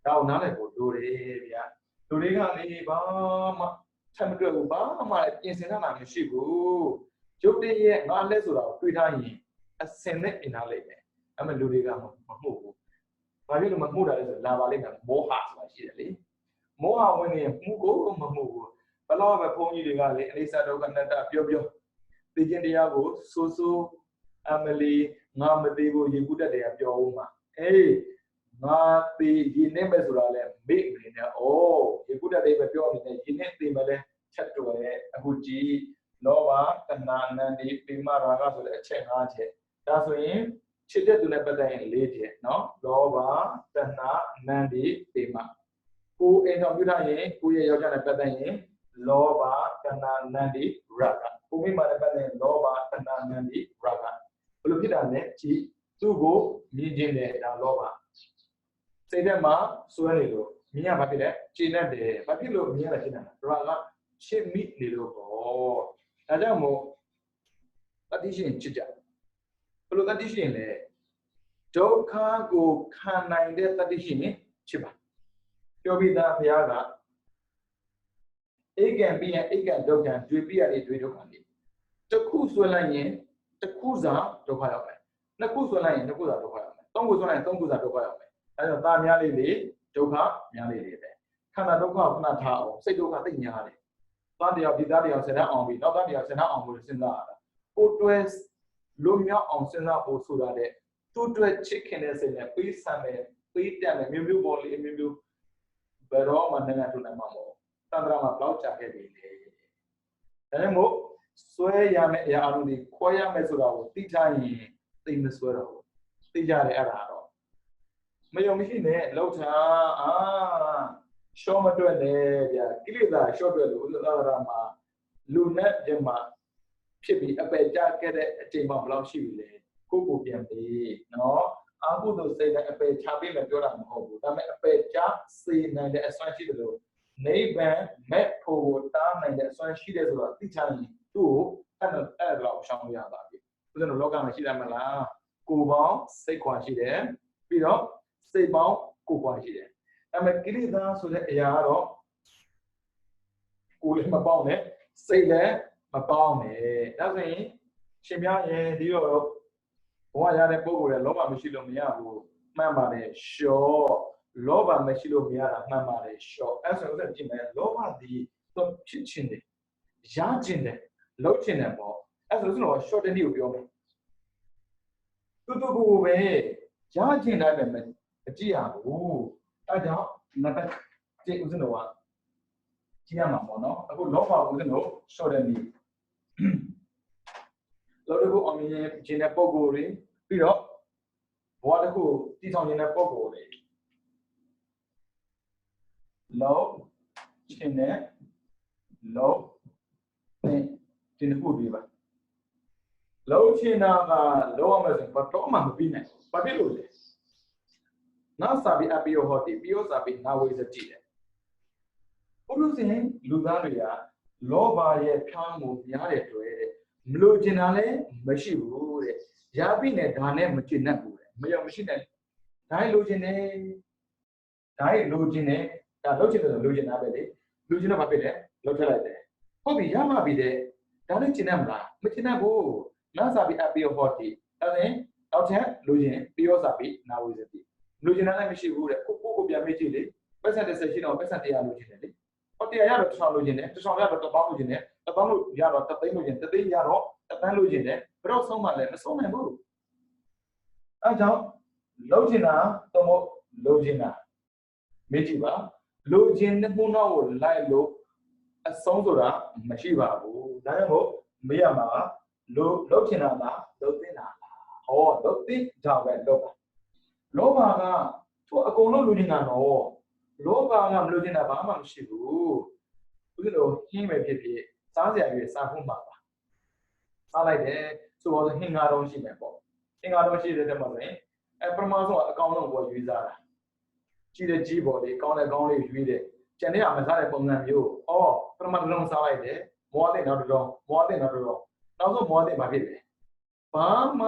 ဒါကိုနားလည်ဖို့လိုတယ်ဗျာလူတွေကလေဘာမှထပ်မတွေ့ဘူးဘာမှပြင်ဆင်ထားတာမရှိဘူးရုပ်တရက်ငါလက်ဆိုတာကိုတွေးထားရင်အစင်နဲ့အင်ထားလိမ့်မယ် အဲ့မဲ့လူတွေကမမှုဘူးဘာဖြစ်လို့မမှုတာလဲဆိုလာပါလိမ့်မယ်မောဟဆိုတာရှိတယ်လေမောဟဝင်နေမှုကိုမမှုဘူးဘလောက်ပဲဘုန်းကြီးတွေကလေအနိစ္စဒုက္ခအနတ္တပြောသိခြင်းတရားကိုဆိုအမလီငါမသိဘူးရေကူးတက်တယ်ပြောဦးမှာအေးငါသိရေနဲ့ပဲဆိုတာလဲမေ့နေတယ်ဩရေကူးတက်တယ်ပဲပြောနေတယ်ရေနဲ့သိမလဲချက်တော်ရဲ့အခုကြည့်လောဘတဏှာနန္ဒီပိမရာဂဆိုတဲ့အချက်၅ချက်ဒါဆိုရင်ချစ်တဲ့သူနဲ့ပတ်သက်ရင်၄ချက်နော်လောဘတဏှာနန္ဒီပိမကိုအိမ်တော်ပြုထားရင်ကိုရဲ့ယောက်ျားနဲ့ပတ်သက်ရင်လောဘတဏှာနန္ဒီရာဂကိုမိမနဲ့ပတ်သက်ရင်လောဘတဏှာနန္ဒီရာဂဘယ်လိုဖြစ်တာလဲကြည့်သူ့ကိုမြင်ခြင်းနဲ့ဒါလောဘစိတ်ထဲမှာစွဲနေလို့မြင်ရဘာဖြစ်လဲခြေနဲ့တယ်ဘာဖြစ်လို့မြင်ရတာခြေနဲ့ရာဂရှင်းမိနေလို့ပေါ့ဒါကြောင့်မို့တတိရှင်ချစ်ကြဘယ်လိုတတိရှင်လဲဒုက္ခကိုခံနိုင်တဲ့တတိရှင်ချစ်ပါပြောပြီးသားဘုရားကဧကံပြီးရင်ဧကံဒုက္ခတွေ့ပြီးရတဲ့တွေ့ဒုက္ခတွေတစ်ခုဆွဲလိုက်ရင်တစ်ခုစာဒုက္ခရောက်မယ်နှစ်ခုဆွဲလိုက်ရင်နှစ်ခုစာဒုက္ခရောက်မယ်သုံးခုဆွဲလိုက်ရင်သုံးခုစာဒုက္ခရောက်မယ်အဲဒါသားများလေးတွေဒုက္ခများလေးတွေပဲခန္ဓာဒုက္ခကိုခဏထားအောင်စိတ်ဒုက္ခသိညာတယ်သားတရားဒီသားတရားဆယ်တန်းအောင်ပြီးနောက်သားတရားဆယ်တန်းအောင်လို့စဉ်းစားရတာကိုတွဲလုံးမြောက်အောင်စဉ်းစားဖို့ဆိုတာတဲ့သူ့အတွက်ချစ်ခင်တဲ့စိတ်နဲ့ပေးဆံတဲ့ပေးတက်တဲ့မျိုးပေါ်လေးမျိုးဘယ်တော့မှနိုင်ငံထူနိုင်မှာမဟုတ်သန္တရာမှာဘလောက်ကြာခဲ့ပြီလေဒါကြောင့်မို့ဆွဲရမယ့်အရာအလုံးတွေခွဲရမယ်ဆိုတာကိုသိထားရင်သိမဆွဲတော့ဘူးသိကြတယ်အဲ့ဒါတော့မယုံမရှိနဲ့လောက်ထားရှော့မတွက်နဲ့ဗျာကိလေသာရှော့တွက်လို့သန္တရာမှာလူနဲ့ပြမဖြစ်ပြီးအပယ်ကြခဲ့တဲ့အချိန်မှဘယ်လောက်ရှိပြီလဲကိုပြန်ပြီးနော်အာဟုသို့စိတ်နဲ့အပယ်ချပေးမယ်ပြောတာမဟုတ်ဘူးဒါပေမဲ့အပယ်ချစေနိုင်တဲ့အစွမ်းရှိတယ်လို့နိဗ္ဗာန်မဲ့ဖို့တားနိုင်တဲ့အစွမ်းရှိတယ်ဆိုတော့သိချင်ရင်သူ့ကိုအဲ့တော့ရှောင်လို့ရပါပြီဦးဇင်းတို့လောကမှာရှိတယ်မလားကိုယ်ပေါင်းစိတ်ခွာရှိတယ်ပြီးတော့စိတ်ပေါင်းကိုယ်ခွာရှိတယ်ဒါပေမဲ့ကိလေသာဆိုတဲ့အရာကတော့ကိုယ်လည်းမပေါင်းနဲ့စိတ်လည်းမပေါင်းနဲ့ဒါဆိုရင်ရှင်များရဲ့ဒီတော့ဘဝရတဲ့ပုံကိုယ်လည်းလောဘမရှိလို့မရဘူးမှန်ပါတယ်ရှော့လောဘမရှိလို့မရတာမှန်ပါတယ်ရှော့အဲ့ဆိုတော့ကြည့်မယ်လောဘဒီတော့ဖြစ်ခြင်းတယ်ရခြင်းတယ်လုံးခြင်းတယ်ပေါ့အဲ့ဆိုတော့ရှော့တဲ့နေ့ကိုပြောမယ်တူကိုပဲရခြင်းတိုင်းပဲမကြည့်ရဘူးအဲ့ကြောင့်နံပါတ်1ဦးဇင်းတော်ကကြည့်ရမှာပေါ့နော်အခုလောဘဦးဇင်းတော်ရှော့တဲ့နေ့လောကကိုအမြင်ခြင်းတဲ့ပုံကိုယ်တွေပြီးတော့ဘဝတစ်ခုတည်ဆောင်ခြင်းတဲ့ပုံကိုယ်တွေလောခြင်းနဲ့လောနဲ့ဒီနှစ်ခုပြီးပါလောခြင်းနာကလောရမယ်ဆိုဘာတော့မှမပြီးနိုင်ဘာဖြစ်လို့လဲနာစာပြီးအပိယောဟောတိပိယောစာပြီးနာဝေစတိတယ်ဘုရုရှင်လူသားတွေကလောဘရဲ့ဖြောင်းမှုများတယ်တွေ့တဲ့မလို့ကျင်တာလည်းမရှိဘူးတဲ့ရပြီနဲ့ဒါနဲ့မကျင်တတ်ဘူးတဲ့မရောက်မရှိနဲ့ဒါလိုချင်တယ်ဒါလိုချင်တယ်ဒါလောက်ချင်တယ်ဆိုလိုချင်တာပဲလေလိုချင်တော့ဘာဖြစ်လဲလောက်ထက်လိုက်တယ်ဟုတ်ပြီရမှပြီတဲ့ဒါလည်းကျင်တတ်မလားမကျင်တတ်ဘူးနာစာပြီးအပိယောဟောတိအဲ့ဒါနောက်ထပ်လိုချင်ပိယောစာပြီးနာဝေစတိလိုချင်တာလည်းမရှိဘူးတဲ့ကိုပြန်မေးကြည့်လေပတ်စံတစ်ဆက်ရှိတော့ပတ်စံ100လိုချင်တယ်လေဟော100ရတော့1000လိုချင်တယ်1000ရတော့1000လိုချင်တယ်1000လို့ရတော့3သိန်းလိုချင်3သိန်းရတော့1သန်းလိုချင်တယ်ဘယ်တော့ဆုံးမှလဲမဆုံးနိုင်ဘူးအဲကြောင့်လိုချင်တာတော့မလိုချင်တာမေးကြည့်ပါလိုချင်တဲ့မှုနောက်ကိုလိုက်လို့အဆုံးဆိုတာမရှိပါဘူးဒါကြောင့်မို့မေးရမှာလိုချင်တာလားလိုသိတာလားဟောလိုသိတာပဲလောဘလောဘကသူအကုန်လုံးလိုချင်တာတော့လောဘကမလိုချင်တာဘာမှမရှိဘူးဦးဇင်းတို့ဟင်းပဲဖြစ်ဖြစ်စားစရာတွေစားဖို့မှာပါစားလိုက်တယ်ဆိုတော့ဟင်းငါတော့ရှိမယ်ပေါ့ဟင်းငါတော့ရှိတဲ့တည်းမှာဆိုရင်ပထမဆုံးအကောင်းဆုံးပေါ်ရွေးစားတာကြီးတဲ့ကြီးပေါ်လေးကောင်းတဲ့ကောင်းလေးရွေးတယ်ကျန်တဲ့မစားတဲ့ပုံစံမျိုးပထမတစ်လုံးစားလိုက်တယ်မောတဲ့နောက်တစ်လုံးမောတဲ့နောက်တစ်လုံးနောက်ဆုံးမောတဲ့ဘာဖြစ်လဲဘာမှ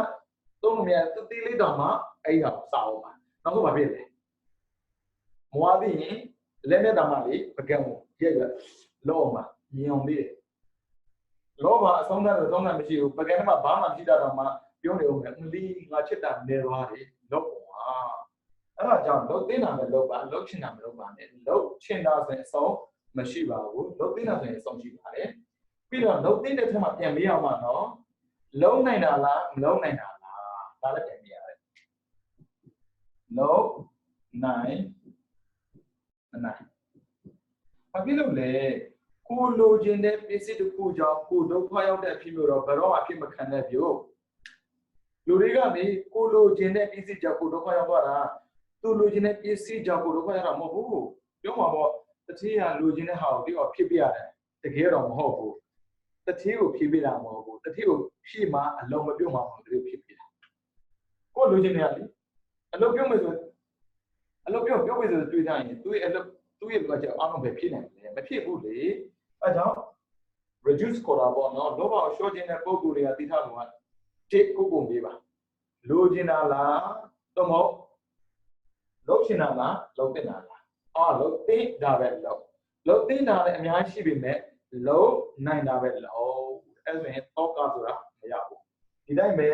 သုံးလို့မရသေးလေးတောင်မှအဲ့ဒါစားအောင်ပါနောက်ဆုံးဘာဖြစ်လဲမောတဲ့ရင်လက်နဲ့တောင်မှလေပကံကိုရက်ရလောမှာမြင်အောင်သေးတယ်လောဘအဆုံးသတ်တော့မရှိဘူးပကံထဲမှာဘာမှမရှိတာတော့မှပ ပြောနေဦးမယ်လီငါချစ်တာနေသွားတယ်လို့ပေါ့အဲ့ဒါကြောင့်လို့သိတာပဲလို့ပါလို့ချင်တာမလို့ပါနဲ့လို့ချင်တာဆိုရင်အဆုံးမရှိပါဘူးလို့သိတာဆိုရင်အဆုံးရှိပါတယ်ပြီးတော့လို့သိတဲ့ထက်မှပြန်ပြီးအောင်ပါနော်လုံးနိုင်တာလားမလုံးနိုင်တာလားဒါလည်းပြန်ပြရတယ်လုံးနိုင်မနိုင်ဘာဖြစ်လို့လဲကိုလိုချင်တဲ့ပစ္စည်းတစ်ခုကြောင့်ကိုဒုက္ခရောက်တဲ့အဖြစ်မျိုးတော့ဘယ်တော့မှဖြစ်မခံတဲ့ပြုလူတွေကနေကိုလိုချင်တဲ့ပစ္စည်းကြောင့်ကိုဒုက္ခရောက်သွားတာသူလိုချင်တဲ့ပစ္စည်းကြောင့်ကိုဒုက္ခရောက်တာမဟုတ်ဘူးပြောမှာပေါ့တတိယလိုချင်တဲ့ဟာကိုပြီးတော့ဖြစ်ပြရတယ်တကယ်တော့မဟုတ်ဘူးတတိကိုဖြစ်ပြတာမဟုတ်ဘူးတတိကိုဖြည့်မှအလုံးမပြုတ်မှမဟုတ်ဘူးဖြစ်ပြတာကိုလိုချင်တဲ့ဟာလေအလုံးပြုတ်မယ်ဆိုအလုံးပြုတ်မယ်ဆိုတွေ့ကြရင်သူ့ရဲ့အလုံးသူ့ရဲ့လိုချင်အားလုံးပဲဖြစ်နိုင်တယ်မဖြစ်ဘူးလေအဲကြောင့် reduce ခေါ်တာပေါ့နော်လောဘကိုရှော့ခြင်းတဲ့ပုံကူတွေကသိထားလို့ကတစ်ကိုပုံပေးပါလိုချင်တာလားတော့မဟုတ်လုပ်ချင်တာလားလုပ်တင်တာလားလုပ်တင်တာပဲလုပ်တင်တာလည်းအများကြီးရှိပေမဲ့လုပ်နိုင်တာပဲလုပ်အဲ့ဆိုရင်တော့ကဆိုတာမရဘူးဒီတိုင်းပဲ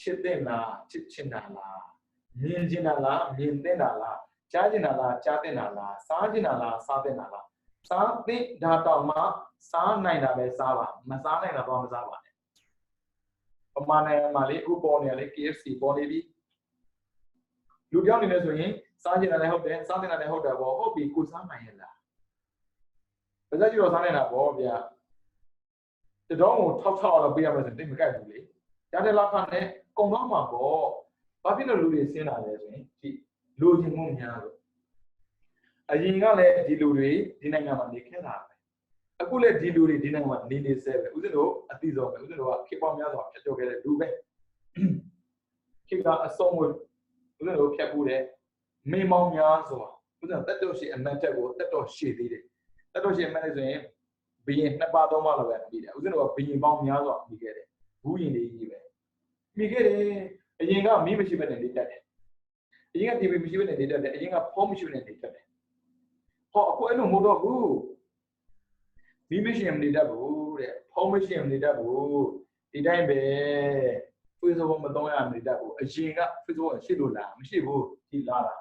ချစ်တင်လားချစ်ချင်တာလားမြင်ချင်တာလားမြင်တင်တာလားကြားချင်တာလားကြားတင်တာလားစားချင်တာလားစားတင်တာလားစားတင်တာတော့မှစားနိုင်တာပဲစားပါမစားနိုင်တာတော့မစားပါနဲ့ပမာဏမှာလေအခုပေါ်နေရလေ KFC ပေါ်နေပြီလူပြောင်းနေလဲဆိုရင်စားချင်တာလည်းဟုတ်တယ်စားတင်တာလည်းဟုတ်တယ်ပေါ့ဟုတ်ပြီကိုစားနိုင်ရလားပါဇက်ကြီးတော့စားနေတာပေါ့ဗျာတတော်ကိုထောက်တော့ပေးရမယ်ဆိုရင်တိတ်မကြိုက်ဘူးလေကြားတဲ့လောက်ခနဲ့ကုံတော့မှာပေါ့ဘာဖြစ်လို့လူတွေဆင်းလာလဲဆိုရင်ဒီလူချင်းမှုများလို့အရင်ကလည်းဒီလူတွေဒီနိုင်ငံမှာနေခဲ့တာပဲအခုလည်းဒီလူတွေဒီနိုင်ငံမှာနေဆဲပဲဦးဇင်းတို့အတိဆုံးပဲဦးဇင်းတို့ကခေပေါင်းများစွာဖြတ်ကျော်ခဲ့တဲ့လူပဲခေကအဆုံးဝင်ဦးဇင်းတို့ဖြတ်ဖို့တဲ့မေမောင်များစွာဦးဇင်းတက်တော်ရှိအမတ်တက်ကိုတက်တော်ရှိသေးတယ်တက်တော်ရှိအမတ်လည်းဆိုရင်ဘရင်2ပါး3ပါးလောက်ပဲပြီးတယ်ဦးဇင်းတို့ကဘရင်ပေါင်းများစွာပြီးခဲ့တယ်ဘူးရင်လေးကြီးပဲပြီးခဲ့တယ်အရင်ကမီးမရှိဘဲနဲ့နေတတ်တယ်အရင်က TV မရှိဘဲနဲ့နေတတ်တယ်အရင်ကဖုန်းမရှိဘဲနဲ့နေတတ်တယ်ဟောအခုအဲ့လိုမဟုတ်တော့ဘူးမီးမရှိရင်မနေတတ်ဘူးတဲ့ဖုန်းမရှိရင်မနေတတ်ဘူးဒီတိုင်းပဲ Facebook မသုံးရမနေတတ်ဘူးအရင်က Facebook ရှိလို့လားမရှိဘူးဒီလာတာ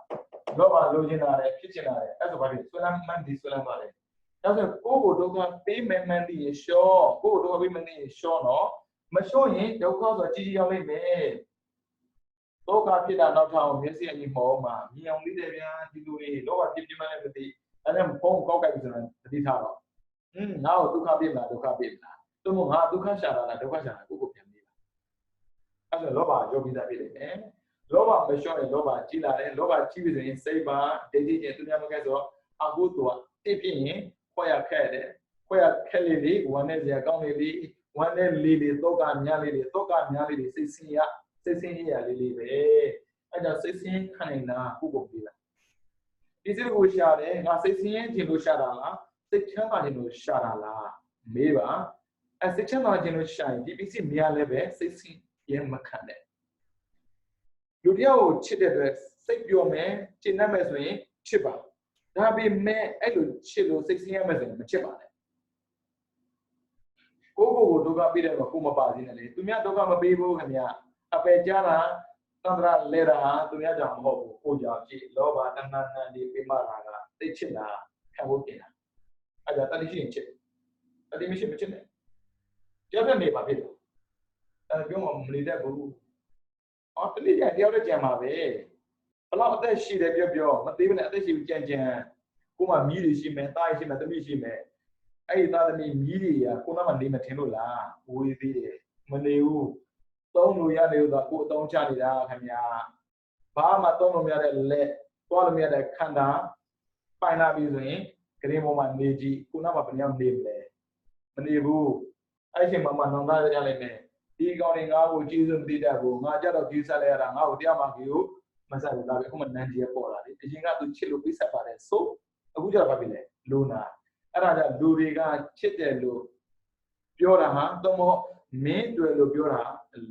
တော့မှလိုချင်တာလေဖြစ်ချင်တာလေအဲ့ဆိုဘာဖြစ်ဆွဲလမ်းမှန်းဒီဆွဲလမ်းပါလေဒါဆိုကိုကိုဒုက္ခပေးမယ်မှန်းဒီရှော့ကိုကိုဒုက္ခပေးမှန်းဒီရှော့နော်မရှော့ရင်ဒုက္ခဆိုကြီးကြီးရောက်လိမ့်မယ်ဒုက္ခဖြစ်တာနောက်ထပ်မျက်စိအကြီးမောမှာမြင်အောင်လေးတယ်ဗျာဒီလူတွေလောကဖြစ်ပြမှန်းလည်းမသိအဲ့ဒါဖုန်းကောက်ကြိုက်ပြီဆိုတော့သတိထားတော့ငါ့ကိုဒုက္ခပေးမလားဒုက္ခပေးမလားသူကငါဒုက္ခရှာတာလားဒုက္ခရှာတာကိုပြန်ပေးပါအဲ့ဒါလောဘရောပြီးသားဖြစ်နေတယ်လောဘမလျှော့ရင်လောဘကြီးလာတယ်လောဘကြီးပြီဆိုရင်စိတ်ပါဒိဋ္ဌိကျသူများမကဲဆိုအကုသိုလ်တိဖြစ်ရင်ခွဲရခက်တယ်ခွဲရခက်လေးဝမ်းနဲ့စရာကောင်းလေးဝမ်းနဲ့လေးသောကများလေးသောကများလေးစိတ်ဆင်းရလေးပဲအဲ့ဒါစိတ်ဆင်းခံနေတာကိုပေးပါဒီစိတ်ကိုရှာတယ်ငါစိတ်ဆင်းရင်ခြင်းလို့ရှာတာလားစိတ်ချမ်းသာခြင်းလို့ရှာတာလားမေးပါအဲစိတ်ချမ်းသာခြင်းလို့ရှာရင်ဒီပစ္စည်းများလည်းပဲစိတ်ဆင်းရဲမခံနဲ့လူတယောက်ကိုချစ်တဲ့အတွက်စိတ်ပြောမယ်ချစ်နေမယ်ဆိုရင်ချစ်ပါဒါပေမဲ့အဲ့လိုချစ်လို့စိတ်ဆင်းရဲမယ်ဆိုရင်မချစ်ပါနဲ့ကိုဒုက္ခပေးတယ်ကိုမပါသေးနဲ့လေသူများဒုက္ခမပေးဘူးခင်ဗျအပယ်ကြတာသန္တရလဲတာသူများကြောင့်မဟုတ်ဘူးကိုကြောင့်ဖြစ်လောဘတဏှာနန္ဒီပိမတာကသိချစ်တာခံဖို့ပြင်တာအဲ့ဒါတတိရှိရင်ချစ်တတိမရှိမချစ်နဲ့ကြောက်တဲ့နေပါဖြစ်တယ်အဲ့ပြောမှမနေတတ်ဘူးတတိယတယောက်တည်းကြံပါပဲဘလောက်အသက်ရှိတယ်ပြောမသေးဘူးနဲ့အသက်ရှိကြံကိုမှမြည်တွေရှိမယ်တားရှိမယ်သမီးရှိမယ်အဲ့ဒီသားသမီးမြည်တွေကကိုနားမှာနေမထင်လို့လားဝေးသေးတယ်မနေဘူးသုံးလို့ရတယ်ဆိုတော့ကိုအတုံးချနေတာခင်ဗျာဘာမှသုံးလို့မရတဲ့လက်သွားလို့မရတဲ့ခန္ဓာပိုင်လာပြီဆိုရင်ဂရင်းပေါ်မှာနေကြည့်ကိုနားမှာဘယ်ရောက်နေမလဲမနေဘူးအဲ့ချိန်မှာနောင်သားရလိုက်မယ်ဒီကောင်တွေငါ့ကိုကျေးဇူးမသိတတ်ဘူးငါကြတော့ကြီးဆက်လိုက်ရတာငါ့ကိုတရားမှကြီးကိုမဆက်ဘူးဒါပဲအခုမှနန်းကြီးပေါ်လာတယ်အရင်ကသူချစ်လို့ပြဆက်ပါတယ်ဆိုအခုကျတော့ဘာဖြစ်လဲလိုနာအဲ့ဒါကြောင့်လူတွေကချစ်တယ်လို့ပြောတာဟာတော့မဟုတ်မင်းတွေ့လို့ပြောတာ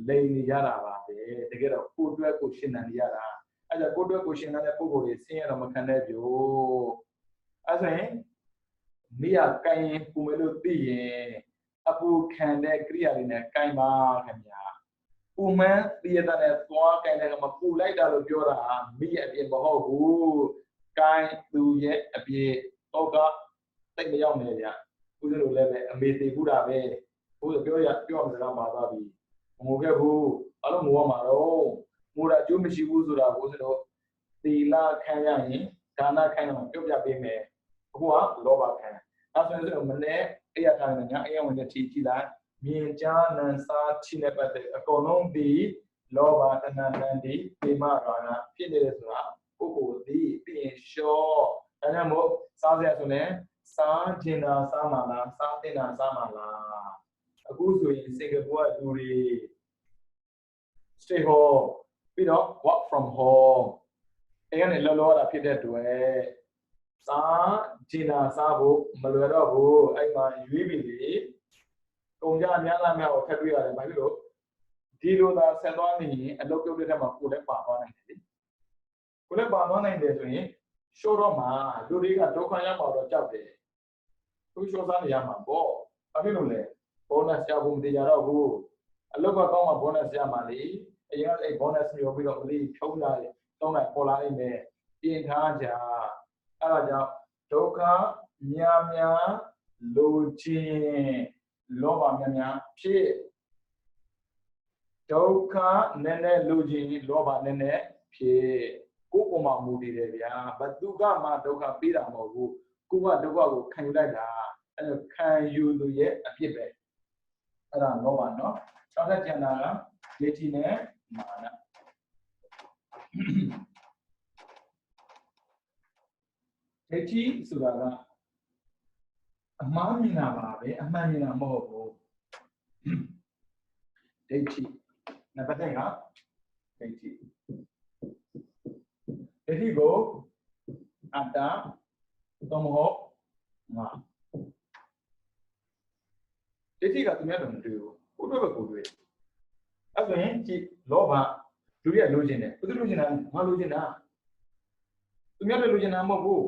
လိန်နေရတာပါပဲတကယ်တော့ကိုတွဲကိုရှင်းနေရတာအဲ့ဒါကိုတွဲကိုရှင်းတဲ့ပုံကိုယ်တွေဆင်းရဲတော့မခံတဲ့ပြို့အဲ့ဆိုရင်မိရကိုင်းပူမယ်လို့သိရင်အပူခံတဲ့ကိရိယာတွေနဲ့ကိုင်းပါခင်ဗျာ ပူမန်းတည်ရတဲ့သွားကိုင်းတဲ့မှာပူလိုက်တာလို့ပြောတာမိရဲ့အပြင်မဟုတ်ဘူးကိုင်းသူရဲ့အပြင်တော့ကတိတ်မရောက်နေကြဦးဇင်းတို့လည်းပဲအမေသေးဘူးတာပဲဘိုးပြောမှစကားမှာသွားပြီငိုခဲ့ဘူးအဲ့လိုငိုရမှာတော့ငိုတာအကျိုးမရှိဘူးဆိုတာဦးဇင်းတို့သီလခံရရင်ဒါနခံရမှာပြုတ်ပြပေးမယ်အခုကလောဘခံအဲ့ဆိုရင်မနေ့အဲ့ရထားနေညာအဲ့ရဝင်တဲ့ထီကြည့်လိုက်မြင်ကြားနံစားချိနဲ့ပတ်သက်အကုန်လုံးဒီလောဘတဏှာနံဒီပေမရာဂဖြစ်နေတယ်ဆိုတာပုဂ္ဂိုလ်ဒီပြီးရင်ရှော့ဒါကြောင့်မို့စားစရာဆိုရင်စားကျင်တာစားမှာလားစားတင်တာစားမှာလားအခုဆိုရင်စင်ကာပူကလူတွေ stay home ပြီးတော့ work from home အဲ့ကနေလောလောတာဖြစ်တဲ့တွေ့စားကျင်တာစားဖို့မလွယ်တော့ဘူးအဲ့မှာရွေးပြီလေကုန်ကြအများလားများကိုထပ်တွေ့ရတယ်ဘာဖြစ်လို့ဒီလိုသာဆက်သွားနေရင်အလုပ်ပြုတ်တဲ့ထက်မှာကိုယ်လည်းပါသွားနိုင်တယ်လေကိုယ်လည်းပါသွားနိုင်တယ်ဆိုရင်ရှိုးတော့မှာလူတွေကဒုက္ခရောက်မှာတော့ကြောက်တယ်သူရှိုးစားနေရမှာပေါ့ဘာဖြစ်လို့လဲဘောနပ်ရဖို့မတရားတော့ဘူးအလုပ်ကကောင်းမှဘောနပ်ရမှာလေအရင်ကအဲ့ဘောနပ်မျိုးပြီးတော့မလေးဖြုံးလာတယ်တောင်းလိုက်ပေါ်လာနိုင်မယ်ပြင်ထားကြအဲ့ဒါကြောင့်ဒုက္ခများလိုခြင်းလောဘများဖြစ်ဒုက္ခနည်းနည်းလိုခြင်းလောဘနည်းနည်းဖြစ်ကိုယ်ပေါ်မှာမူတည်တယ်ဗျာဘသူကမှဒုက္ခပေးတာမဟုတ်ဘူးကိုယ်ကဒုက္ခကိုခံယူလိုက်တာအဲ့ဒါခံယူသူရဲ့အဖြစ်ပဲအဲ့ဒါလောဘနော်နောက်ထပ်ကျန်တာကဒိဋ္ဌိနဲ့မာနဒိဋ္ဌိဆိုတာကအမှားမြင်တာပါပဲအမှန်မြင်တာမဟုတ်ဘူးဒိဋ္ဌိနံပါတ်1ကဒိဋ္ဌိကိုအတ္တသို့မဟုတ်ငါဒိဋ္ဌိကသူများတော့မတွေ့ဘူးကိုယ်တွေ့ပဲကိုယ်တွေ့အဲ့ဆိုရင်ကြည့်လောဘလူတွေကလိုချင်တယ်ဘယ်သူလိုချင်တာငါလိုချင်တာသူများတွေလိုချင်တာမဟုတ်ဘူး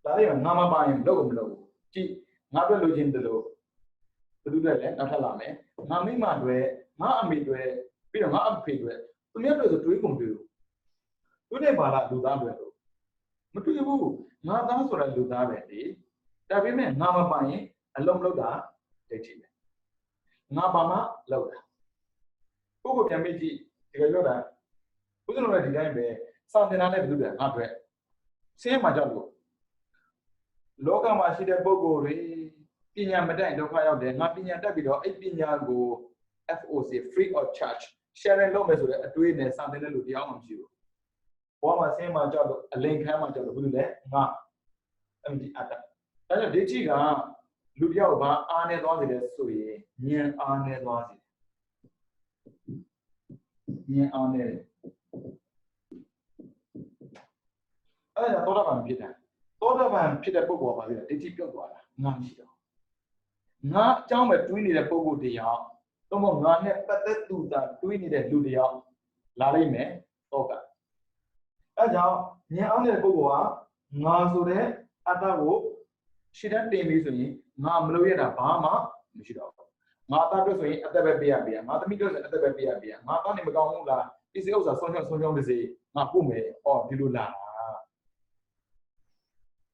ဒါလေးကငါမပါရင်လုပ်ကိုမလုပ်ဘူးကြည့်ငါတို့လိုချင်တယ်လို့ဘယ်သူတွေလဲနောက်ထပ်လာမယ်ငါမိမတွေငါအမေတွေပြီးတော့ငါအဖေတွေသူများတွေဆိုတွေးကုန်တွေသူနဲ့ပါလားလူသားတွေလို့မတွေ့ဘူးငါသားဆိုတာလူသားပဲလေဒါပေမဲ့ငါမပါရင်အလုံးမလုပ်တာဒိဋ္ဌိပဲငါပါမှလောက်တာကိုကိုပြန်မေးကြည့်ဒီကပြောတာဘုရားတော်လည်းဒီတိုင်းပဲစာသင်တာလည်းဘယ်သူလဲငါတွေ့ဆင်းရဲမှကြောက်လို့လောကမှာရှိတဲ့ပုဂ္ဂိုလ်တွေပညာမတတ်ဒုက္ခရောက်တယ်ငါပညာတတ်ပြီးတော့အဲ့ပညာကို FOC free of charge sharing လုပ်မယ်ဆိုတဲ့အတွေးနဲ့စာသင်တဲ့လူတရားမှမရှိဘူးဘောမှာဆင်းမှကြောက်လို့အလင်ခမ်းမှကြောက်လို့ဘယ်သူလဲငါအဲ့ဒီအတ္တဒါကြောင့်ဒိဋ္ဌိကလူတယောက်ဘာအားနေသွားစေလဲဆိုရင်ဉာဏ်အားနေသွားစေဉာဏ်အားနေတယ်အဲ့ဒါသောတာပန်ဖြစ်တယ်သောတာပန်ဖြစ်တဲ့ပုဂ္ဂိုလ်ကဘာဖြစ်လဲဒိဋ္ဌိပြုတ်သွားတာငါမရှိတော့ငါအကြောင်းပဲတွေးနေတဲ့ပုဂ္ဂိုလ်တရားတော့ငါနဲ့ပတ်သက်သူတာတွေးနေတဲ့လူတရားလာလိမ့်မယ်တော့ကအဲကြောင့်ဉာဏ်အားနေတဲ့ပုဂ္ဂိုလ်ကငါဆိုတဲ့အတ္တကိုရှင်းတဲ့တင်ပြီးဆိုရင်ငါမလို့ရတာဘာမှမရှိတော့ဘူးငါအတ္တအတွက်ဆိုရင်အတ္တပဲပေးရပေးရငါသမီးအတွက်ဆိုရင်အတ္တပဲပေးရပေးရငါသားနေမကောင်းဘူးလားပစ္စည်းဥစ္စာဆုံးရှုံးပါစေငါပို့မယ်အော်ဒီလိုလာ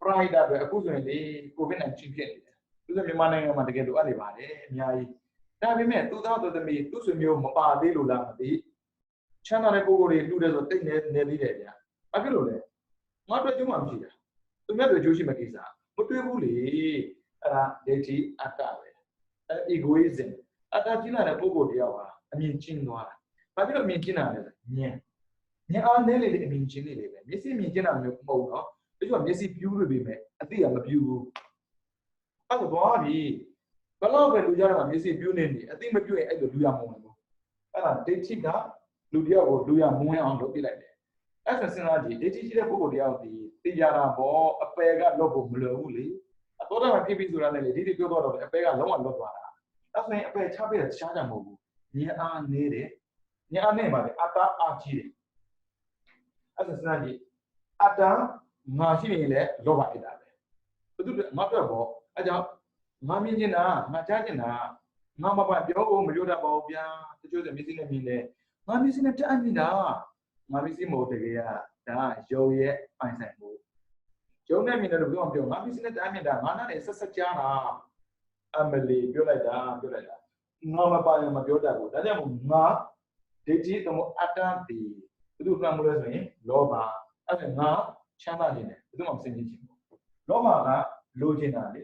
pride ပဲအခုဆိုရင်ဒီကိုဗစ် -19 ဖြစ်နေတယ်သူကမြန်မာနိုင်ငံမှာတကယ်လိုအပ်နေပါတယ်အများကြီးဒါပေမဲ့သူသားသူသမီးသူ့ဆွေမျိုးမပါသေးလို့လားမသိချမ်းသာတဲ့ပုဂ္ဂိုလ်တွေလှူတယ်ဆိုတိတ်နေသေးတယ်ဗျာဘာဖြစ်လို့လဲငါတို့ကျုံးမှမရှိတာသူများတွေကျိုးရှိမဲ့ကိစ္စမတွေ့ဘူးလေအဲ့ဒါဒိဋ္ဌိအတ္တပဲအဲ egoism အတ္တကြီးလာတဲ့ပုဂ္ဂိုလ်တယောက်ဟာအမြင်ကျဉ်းသွားတာဘာဖြစ်လို့အမြင်ကျဉ်းတာလဲဉာဏ်အားနည်းလေအမြင်ကျဉ်းလေပဲမျက်စိမြင်ကျဉ်းတာမျိုးမဟုတ်တော့ဒီကမျက်စိပြူးလို့ပြီမဲ့အသိကမပြူးဘူးအဲ့ဒါသွားပြီဘယ်တော့ပဲလူကြတော့မျက်စိပြူးနေနေအသိမပြူးရင်အဲ့လိုလူရမဝင်ဘူးအဲ့ဒါဒိဋ္ဌိကလူတယောက်ကိုလူရမဝင်အောင်လုပ်ပြလိုက်တယ်အဲ့ဒါစဉ်းစားကြည့်ဒိဋ္ဌိရှိတဲ့ပုဂ္ဂိုလ်တယောက်ဒီသိကြတာပေါ့အပယ်ကလွတ်ဖို့မလွယ်ဘူးလေအတော်တော်ဖြစ်ပြီးဆိုတာနဲ့လေဒီပြောတော့အပယ်ကလုံးဝလွတ်သွားတာအဲ့ဆိုရင်အပယ်ချပေးတဲ့တခြားကြမဟုတ်ဘူးဉာဏ်အားနေတယ်ဉာဏ်အားနေပါလေအတ္တအားကြီးတယ်အဲ့ဒါစဉ်းစားကြည့်အတ္တငါရှိနေရင်လည်းလောဘဖြစ်တာပဲဘယ်သူငါပြောပေါ့အဲကြောင့်ငါမြင်နေတာငါကြားနေတာငါမပါပြောဖို့မပြောတတ်ပါဘူးဗျာတချို့ဆိုမျက်စိနဲ့မြင်တယ် ငါပစ္စည်းနဲ့တက်အပ်နေတာငါပစ္စည်းမဟုတ်တကယ်ကဒါရုပ်ရဲ့ပိုင်ဆိုင်မှုရုပ်နဲ့မြင်တယ်လို့ပြောငါပစ္စည်းနဲ့တက်အပ်နေတာငါနဲ့ဆက်ဆက်ကြားတာအမလီပြောလိုက်တာငါမပါရင်မပြောတတ်ဘူးဒါကြောင့်ငါဒိဋ္ဌိသမုအတ္တတိဘယ်သူမှမလို့ဆိုရင်လောဘအဲ့ဒါငါချမ်းသာခြင်းတယ်ဘယ်သူမှမစင်ကြင်ခြင်းဘူးလောဘကလိုချင်တာလေ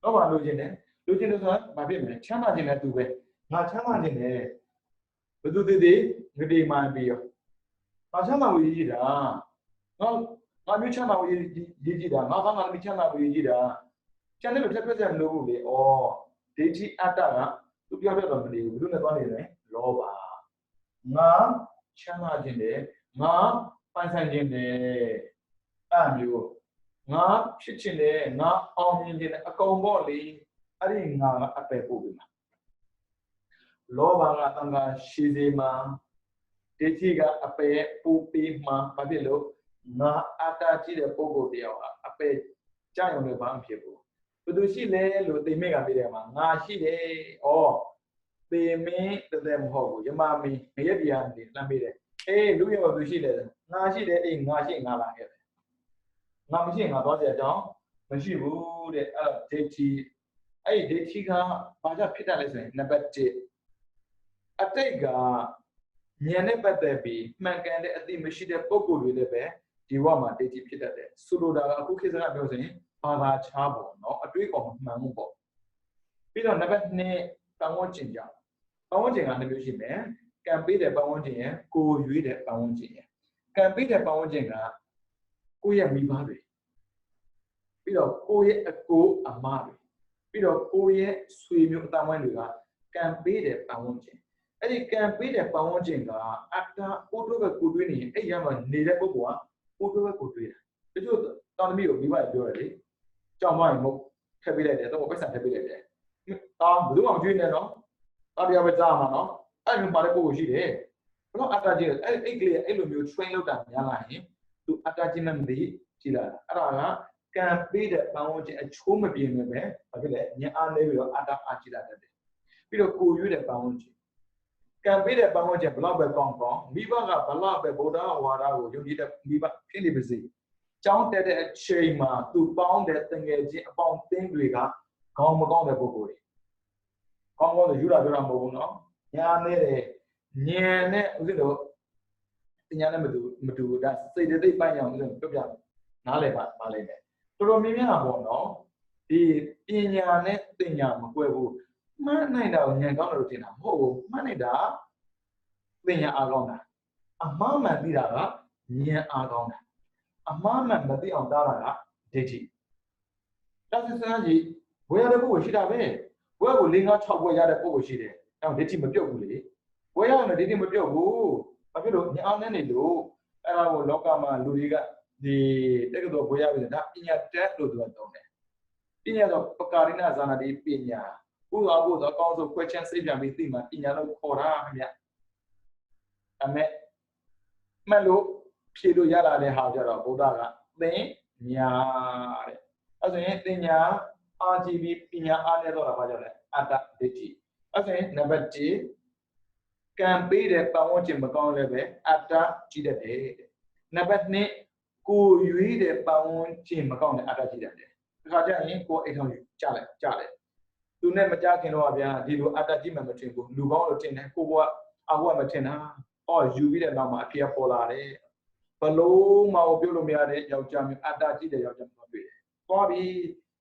လောဘလိုချင်တယ်ဆိုတာဘာဖြစ်မလဲချမ်းသာခြင်းနဲ့သူပဲငါချမ်းသာခြင်းနဲ့ဘယ်သူတည်ငတိမှန်ပြီးရောငါချမ်းသာကိုရည်ကြည်တာငါမျိုးချမ်းသာကိုရည်ကြည်တာငါဘာမှမချမ်းသာကိုရည်ကြည်တာချမ်းတယ်လို့ထပ်ပြတ်မလို့ဘူးလေဩဒိဋ္ဌိအတ္တကသူပြောပြတော့မနေဘူးဘယ်သူနဲ့သွားနေလဲလောဘငါချမ်းသာခြင်းနဲ့ငါပိုင်ဆိုင်ခြင်းနဲ့အဲ့မျိုးငါဖြစ်ခြင်းနဲ့ငါအောင်မြင်ခြင်းနဲ့အကုန်ပေါ့လေအဲ့ဒီငါကအပယ်ပို့ပြီမှာလောဘကတန်ခါရှိစေမှာဒိဋ္ဌိကအပယ်ပို့ပြီးမှာဘာဖြစ်လို့ငါအတ္တကြည့်တဲ့ပုဂ္ဂိုလ်တယောက်အပယ်ကြောက်ရွံ့လို့ဘာမှဖြစ်ဘူးဘယ်သူရှိလဲလို့သိမေကပြတယ်မှာငါရှိတယ်ဩသေမင်းတည်းမဟုတ်ဘူးယမမင်းငရက်တရားနေလှမ်းပေးတယ်အေးလူရောသူရှိတယ်ငါရှိတယ်အေးငါရှိငါလာခဲ့တယ်ငါမရှိငါသွားစရာအကြောင်းမရှိဘူးတဲ့အဲ့ဒိဋ္ဌိအဲ့ဒီဒိဋ္ဌိကဘာကြောင့်ဖြစ်တယ်လဲဆိုရင်နံပါတ်1အတိတ်ကဉာဏ်နဲ့ပတ်သက်ပြီးမှန်ကန်တဲ့အသိမရှိတဲ့ပုံကိုယ်တွေလည်းပဲဒီဘဝမှာဒိဋ္ဌိဖြစ်တတ်တယ်ဆိုလိုတာကအခုခေတ်ကပြောဆိုရင်ဘာသာခြားပေါ့နော်အတွေးကောင်မှန်မှုပေါ့ပြီးတော့နံပါတ်2ပတ်ဝန်းကျင်ကြောင့်ပတ်ဝန်းကျင်က2မျိုးရှိမယ်ကံပေးတဲ့ပတ်ဝန်းကျင်ရဲ့ကိုယ်ရွေးတဲ့ပတ်ဝန်းကျင်ရဲ့ကံပေးတဲ့ပတ်ဝန်းကျင်ကကိုယ့်ရဲ့မိဘတွေပြီးတော့ကိုယ့်ရဲ့အကိုအမတွေပြီးတော့ကိုယ့်ရဲ့ဆွေမျိုးအတန်းဝိုင်းတွေကကံပေးတဲ့ပတ်ဝန်းကျင်အဲ့ဒီကံပေးတဲ့ပတ်ဝန်းကျင်ကအတ္တကိုယ်တွေးပဲကိုယ်တွေးနေရင်အဲ့ရမှာနေတဲ့ပုဂ္ဂိုလ်ကကိုယ်တွေးပဲကိုယ်တွေးတာတချို့တောင်သမီးကိုမိဘပြောတယ်လေကြောင်မရင်မဟုတ်ထည့်ပေးလိုက်တယ်တော့ပတ်စံထည့်ပေးလိုက်တယ်တောင်ဘယ်သူမှမကြွေးနဲ့နော်တောင်တရားပဲကြားမှာနော်အဲ့လိုပါတဲ့ပုဂ္ဂိုလ်ရှိတယ်ဘလို့အတ္တကြီးအဲ့ကလေးအဲ့လိုမျိုး train လုပ်တာများလာရင်သူအတ္တကြီးမှမသိကြည်လာတာအဲ့ဒါကကံပေးတဲ့ပတ်ဝန်းကျင်အချိုးမပြင်းပဲဘာဖြစ်လဲဉာဏ်အားနေပြီးတော့အတ္တအားကြည်လာတတ်တယ်ပြီးတော့ကိုရွေးတဲ့ပတ်ဝန်းကျင်ကံပေးတဲ့ပတ်ဝန်းကျင်ဘလောက်ပဲကောင်းမိဘကဘလောက်ပဲဗုဒ္ဓဝါဒကိုယုံကြည်တဲ့မိဘဖြစ်နေပါစေကျောင်းတက်တဲ့အချိန်မှာသူပေါင်းတဲ့တငယ်ချင်းအပေါင်းအသင်းတွေကခေါင်းမကောင်းတဲ့ပုဂ္ဂိုလ်တွေခေါင်းကောင်းတဲ့ယူတာပြောတာမဟုတ်ဘူးနော်ညာနေတဲ့ဉာဏ်နဲ့ဥစဉ်တော့ဉာဏ်နဲ့မတူဒါစိတ်တသိက်ပိုင်းအောင်ဥစဉ်ပြပြနားလည်ပါနားလည်တယ်တော်တော်များများပေါ့နော်ဒီပညာနဲ့ပညာမကွဲဘူးမှန်းနိုင်တာကိုဉာဏ်ကောင်းတယ်လို့ထင်တာမဟုတ်ဘူးမှန်းနိုင်တာပညာအားကောင်းတာအမှားမှန်သိတာကဉာဏ်အားကောင်းတာအမှားမှန်မသိအောင်တားတာကဒိဋ္ဌိဒါဆိုစမ်းကြည့်ဘွယ်ရတဲ့ပုဂ္ဂိုလ်ရှိတာပဲဘွယ်ကို၄-၅-6ဘွယ်ရတဲ့ပုဂ္ဂိုလ်ရှိတယ်အဲဒိဋ္ဌိမပြုတ်ဘူးလေဘွယ်ရရင်ဒိဋ္ဌိမပြုတ်ဘူးဘာဖြစ်လို့ဉာဏ်အားနဲ့နေလို့အဲ့ဒါကိုလောကမှာလူတွေကဒီတက္ကသိုလ်ဘွယ်ရပြီဒါပညာတက်လို့သူကသုံးတယ်ပညာတော့ပကာရိဏဇာနာတိပညာဥသာဘုသောအကောင်းဆုံးခွဲချမ်းစိတ်ပြန်ပြီးသိမှပညာလို့ခေါ်တာခင်ဗျအမေမလို့ဖြေလို့ရတာတဲ့ဟာကြတော့ဘုရားကသင်ညာတဲ့အဲ့ဆိုရင်သင်ညာအာကြည့်ပြီးပညာအားနဲ့တော့တာဘာကြောင့်လဲအတ္တဒိဋ္ဌိအဲ့ဆိုရင်နံပါတ်1ကံပေးတဲ့ပတ်ဝန်းကျင်မကောင်းလည်းပဲအတ္တကြီးတတ်တယ်နံပါတ်2ကိုရွေးတဲ့ပတ်ဝန်းကျင်မကောင်းတဲ့အတ္တကြီးတတ်တယ်ဒီခါကျရင်ကိုအိမ်ထောင်ကြတယ်သူနဲ့မကြခင်တော့ဗျာဒီလိုအတ္တကြီးမှမထင်ဘူးလူပေါင်းလို့ထင်တယ်ကိုကအဝတ်မထင်တာဟောယူပြီးတဲ့နောက်မှာအဖေပေါ်လာတယ်ဘလို့မအောင်ပြုတ်လို့မရတဲ့ယောက်ျားမျိုးအတ္တကြီးတဲ့ယောက်ျားမျိုးတွေ့တယ်သွားပြီ